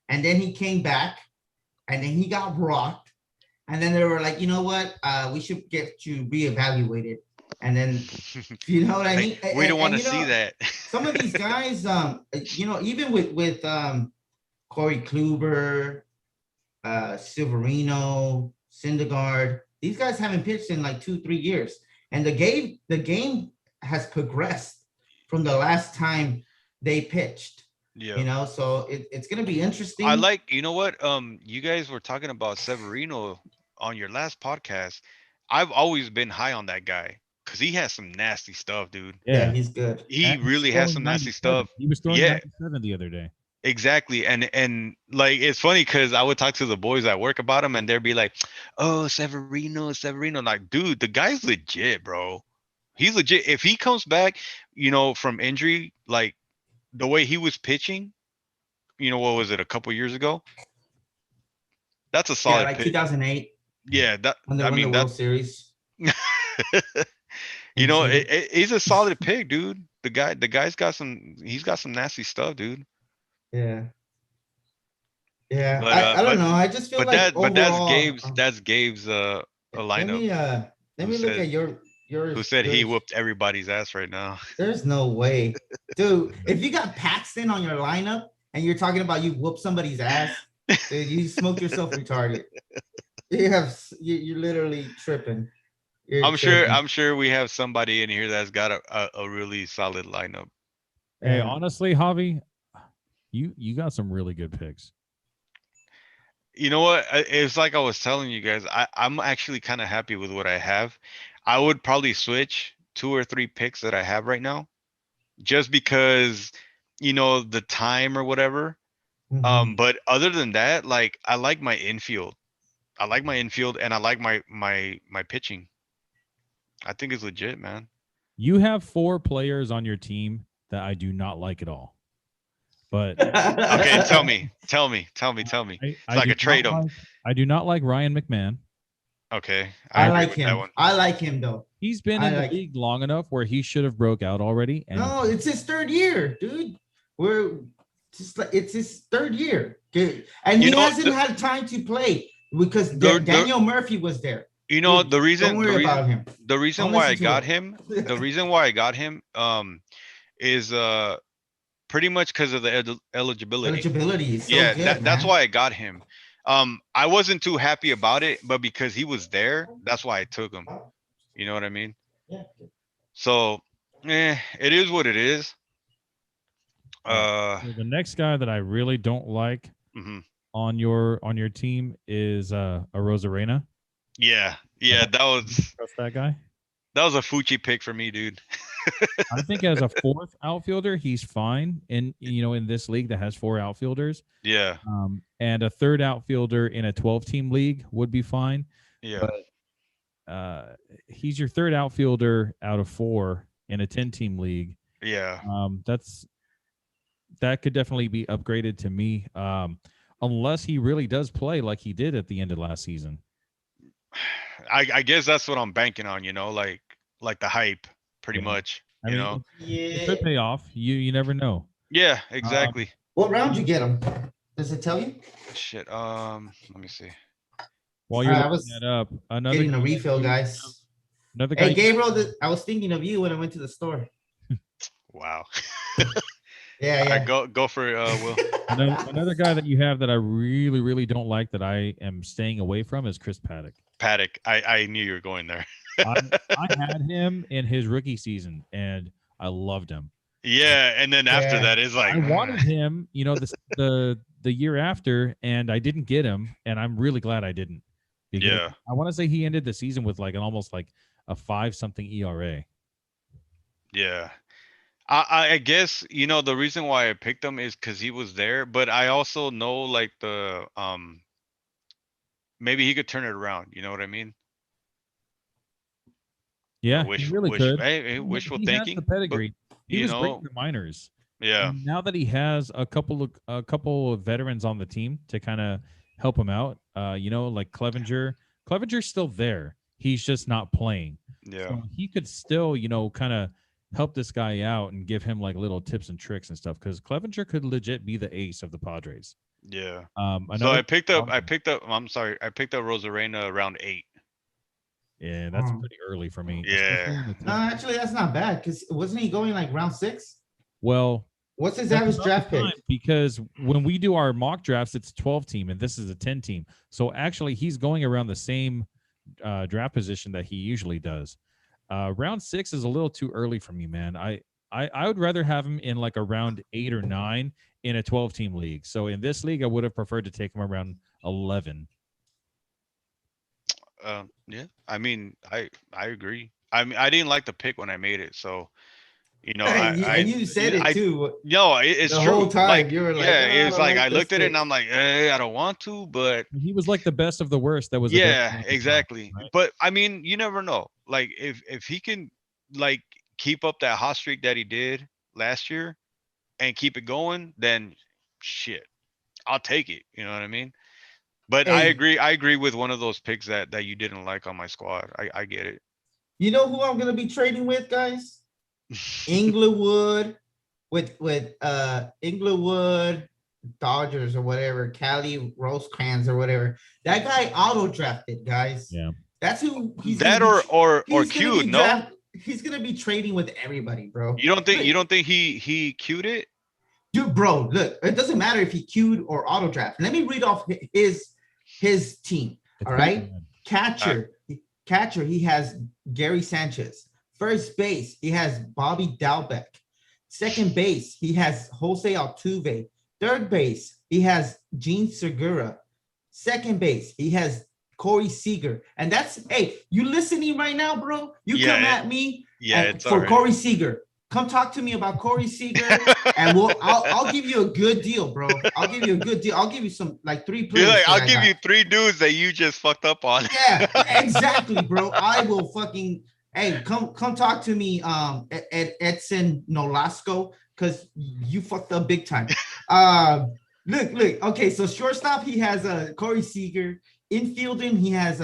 and then he came back, and then he got rocked, and then they were like, you know what? We should get you reevaluated, and then you know what I mean. We don't want to you see know, that. some of these guys, even with Corey Kluber, Severino, Syndergaard, these guys haven't pitched in like 2-3 years, and the game has progressed from the last time they pitched. Yeah. So it's gonna be interesting. I like, you know what? You guys were talking about Severino on your last podcast. I've always been high on that guy because he has some nasty stuff, dude. Yeah, Yeah. he's good. He And he's really has throwing some nasty 97. stuff. He was throwing Yeah, 97 the other day. exactly. And like it's funny because I would talk to the boys at work about him, and they'd be like, "Oh, Severino, Severino." Like, dude, the guy's legit, bro. He's legit. If he comes back, from injury, like the way he was pitching, what was it, a couple years ago? That's a Yeah, solid like pick. 2008 Yeah, that when they I won the mean World that Series. And he's a solid pick, dude. The guy's got he's got some nasty stuff, dude. yeah, yeah. But I don't know. I just feel like that's overall. Gabe's a Let lineup. me let Who me look said at who said he yours. whooped everybody's ass right now? There's no way, dude. If you got Paxton on your lineup and you're talking about you whoop somebody's ass, dude, you smoked yourself retarded. You're literally tripping. I'm sure we have somebody in here that's got a really solid lineup. Hey, Yeah. honestly, Javi, you got some really good picks. You know what? It's like I was telling you guys. I'm actually kind of happy with what I have. I would probably switch 2 or 3 picks that I have right now, just because, the time or whatever. Mhm. But other than that, like I like my infield. I like my infield, and I like my pitching. I think it's legit, man. You have 4 players on your team that I do not like at all. But Okay, tell me. I So I do could trade not them. like, I do not like Ryan McMahon. Okay, I agree like with that him. one. I like him though. He's been I in the like- league long enough where he should have broke out already. And No, it's his 3rd year, dude. It's his 3rd year, dude. And You he know, hasn't had time to play because the- Daniel Murphy was there. the Dude, don't reason worry about him. the reason Don't why I listen to got him. him, the reason why I got him, is pretty much because of the eligibility. Eligibility is so Yeah, good, that's man. why I got him. I wasn't too happy about it, but because he was there, that's why I took him. You know what I mean? Yeah. So, it is what it is. So the next guy that I really don't like Mhm. on your team is a Rosarena. Yeah, that was Trust that guy. That was a Fuchi pick for me, dude. I think as a fourth outfielder, he's fine. In in this league that has 4 outfielders. Yeah. And a third outfielder in a 12-team league would be fine. Yeah. But he's your third outfielder out of 4 in a 10-team league. Yeah. That could definitely be upgraded to me. Unless he really does play like he did at the end of last season. I guess that's what I'm banking on, like the hype, pretty much. It could pay off. You never know. Yeah, exactly. What round you get him? Does it tell you? Shit. Let me see. While you're looking that up, another getting a refill, guys. Another guy. Hey, Gabriel, I was thinking of you when I went to the store. Wow. Yeah. All right, go for it, Will. Another guy that you have that I really, really don't like that I am staying away from is Chris Paddock. I knew you were going there. I had him in his rookie season, and I loved him. Yeah, and then after that, it's like I wanted him, the year after, and I didn't get him, and I'm really glad I didn't. Yeah, I want to say he ended the season with like an almost like a 5-something ERA. Yeah. I guess the reason why I picked him is because he was there, but I also know like the maybe he could turn it around. You know what I mean? Yeah, he really could. Hey, wishful thinking. Has the pedigree. He was great in the minors. Yeah. And now that he has a couple of veterans on the team to kind of help him out, like Clevenger. Clevenger's still there. He's just not playing. Yeah. So he could still, kind of help this guy out and give him like little tips and tricks and stuff, because Clevenger could legit be the ace of the Padres. Yeah. So I picked up Rosarena around 8. Yeah, that's pretty early for me. Yeah. No, actually, that's not bad, because wasn't he going like round 6? Well, what's his average draft pick? Because when we do our mock drafts, it's 12-team, and this is a 10-team. So actually, he's going around the same draft position that he usually does. Round 6 is a little too early for me, man. I would rather have him in like a round 8 or 9 in a 12-team league. So in this league, I would have preferred to take him around 11. Yeah. I mean, I agree. I mean, I didn't like the pick when I made it, so you said it too. No, it's the true. Whole time like, you were like, yeah, it's like I looked at it and I'm like, I don't want to, but he was like the best of the worst. That was exactly. Time, right? But I mean, you never know. Like if he can like keep up that hot streak that he did last year and keep it going, then shit, I'll take it. You know what I mean? But I agree with one of those picks that you didn't like on my squad. I get it. You know who I'm gonna be trading with, guys? Inglewood with Inglewood Dodgers or whatever, Cali Rosecrans or whatever. That guy auto drafted, guys. Yeah. That's who he's or queued, no? He's gonna be trading with everybody, bro. You don't think he queued it? Dude, bro, look, it doesn't matter if he queued or auto draft. Let me read off his team. All right. Catcher, he has Gary Sanchez. First base, he has Bobby Dalbec. Second base, he has Jose Altuve. Third base, he has Gene Segura. Second base, he has Corey Seager. And that's, hey, you listening right now, bro? You come at me for Corey Seager. Come talk to me about Corey Seager, and I'll give you a good deal, bro. I'll give you a good deal. I'll give you some like 3 players. You're like, I'll give you 3 dudes that you just fucked up on. Yeah, exactly, bro. I will fucking come talk to me, at Edson Nolasco, because you fucked up big time. Look. Okay, so shortstop he has Corey Seager. Infielding he has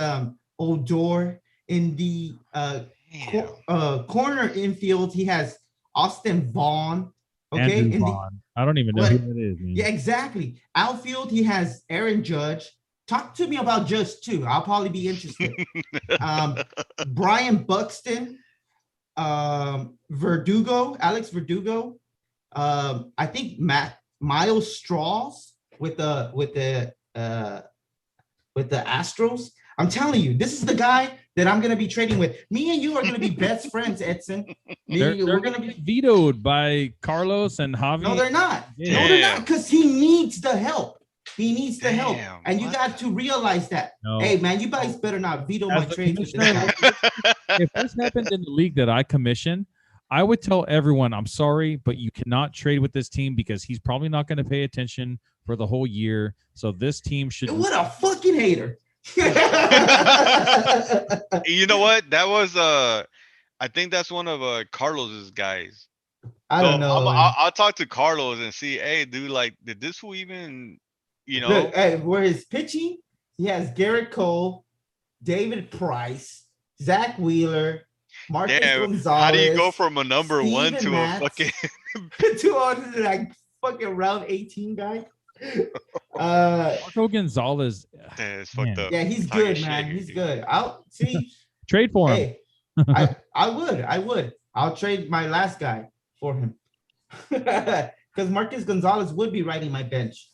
Odor. In the corner infield he has Austin Vaughn. Okay, Andrew Vaughn. I don't even know who that is, man. Yeah, exactly. Outfield he has Aaron Judge. Talk to me about Judge too. I'll probably be interested. Brian Buxton, Alex Verdugo. I think Miles Strauss with the Astros. I'm telling you, this is the guy that I'm gonna be trading with. Me and you are gonna be best friends, Edson. We're gonna be vetoed by Carlos and Javi. No, they're not. Yeah. No, they're not, because he needs the help. He needs the help, and you got to realize that. No. Hey, man, you guys better not veto my trades with this guy. If this happened in the league that I commission, I would tell everyone, I'm sorry, but you cannot trade with this team because he's probably not going to pay attention for the whole year. So this team should. What a fucking hater. You know what? That was I think that's one of Carlos's guys. I don't know. I'll talk to Carlos and see, hey, dude, like, did this fool even, Look, hey, where his pitching, he has Garrett Cole, David Price, Zach Wheeler, Marcus Gonzalez. How do you go from a number Steven 1 to Matz, a fucking to a like fucking round 18 guy? Marco Gonzalez. It's fucked up. Yeah, he's good, man. He's good. I'll see. Trade for him. Hey, I would. I'll trade my last guy for him. Because Marcus Gonzalez would be riding my bench.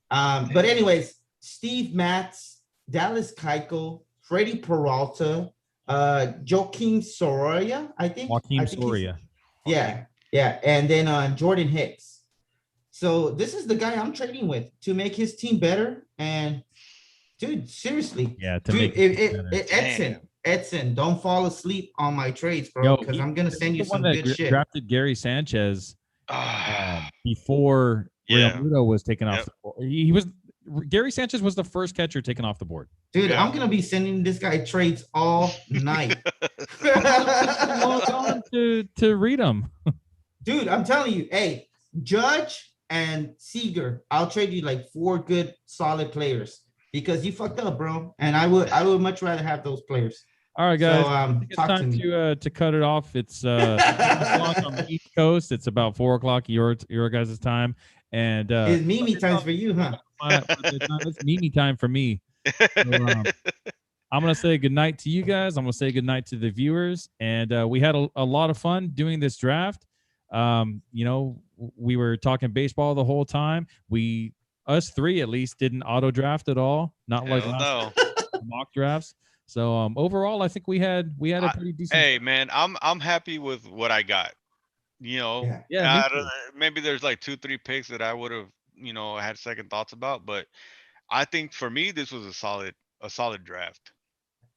But anyways, Steve Matz, Dallas Keuchel, Freddie Peralta, Joakim Soria, I think. Soria. Yeah. And then Jordan Hicks. So this is the guy I'm trading with to make his team better. And dude, seriously. Yeah, to make it Edson, don't fall asleep on my trades, bro, because I'm gonna send you some good shit. Drafted Gary Sanchez before Real Muto was taken off the board. Gary Sanchez was the first catcher taken off the board. Dude, I'm gonna be sending this guy trades all night. Log on to read them. Dude, I'm telling you, hey, Judge and Seager, I'll trade you like 4 good solid players because you fucked up, bro. And I would much rather have those players. All right, guys. So, it's time to cut it off. It's 1 o'clock on the East Coast. It's about 4 o'clock your guys' time. And it's Mimi times for you, huh? It's Mimi time for me. So, I'm gonna say good night to you guys. I'm gonna say good night to the viewers. And we had a lot of fun doing this draft. We were talking baseball the whole time. Us three at least didn't auto draft at all. Not like mock drafts. So overall, I think we had a pretty decent. Hey man, I'm happy with what I got. Maybe there's like 2-3 picks that I would have had second thoughts about, but I think for me this was a solid draft.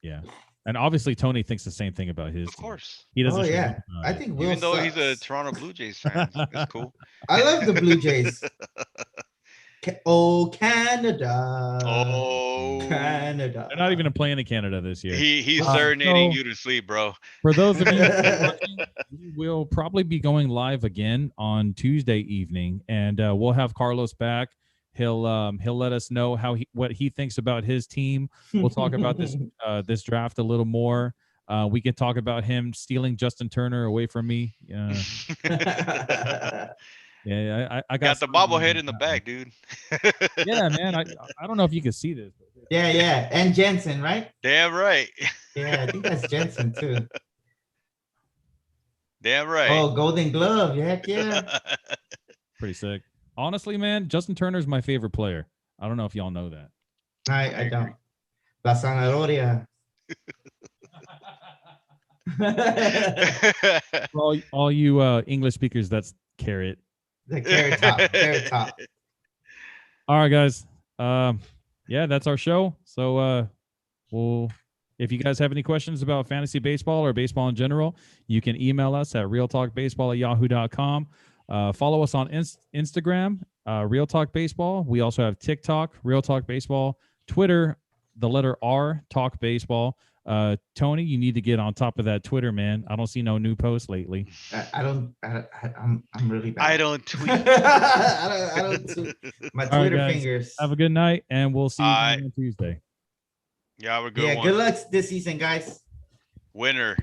Yeah, and obviously Tony thinks the same thing about his. Of course, he doesn't. Oh yeah, I think Will even though sucks. He's a Toronto Blue Jays fan, it's cool. I love the Blue Jays. Canada. Canada. They're not even playing in Canada this year. He's serenading you to sleep, bro. For those of you watching, we will probably be going live again on Tuesday evening, and we'll have Carlos back. He'll let us know what he thinks about his team. We'll talk about this draft a little more. We can talk about him stealing Justin Turner away from me. Yeah, I got the bobblehead in the back, dude. Yeah, man. I don't know if you can see this. Yeah. And Jensen, right? Damn right. Yeah, I think that's Jensen too. Damn right. Oh, Golden Glove. Heck yeah. Pretty sick. Honestly, man, Justin Turner's my favorite player. I don't know if y'all know that. I don't. La Zanahoria. all you English speakers, that's carrot. The carrot top. All right, guys. That's our show. So if you guys have any questions about fantasy baseball or baseball in general, you can email us at realtalkbaseball@yahoo.com. Follow us on Instagram, Real Talk Baseball. We also have TikTok, Real Talk Baseball, Twitter, the letter R, Talk Baseball. Tony, you need to get on top of that Twitter, man. I don't see no new posts lately. I'm really bad. I don't tweet. I don't tweet. My Twitter fingers. Have a good night, and we'll see you on Tuesday. Yeah, have a good one. Good luck this season, guys. Winner.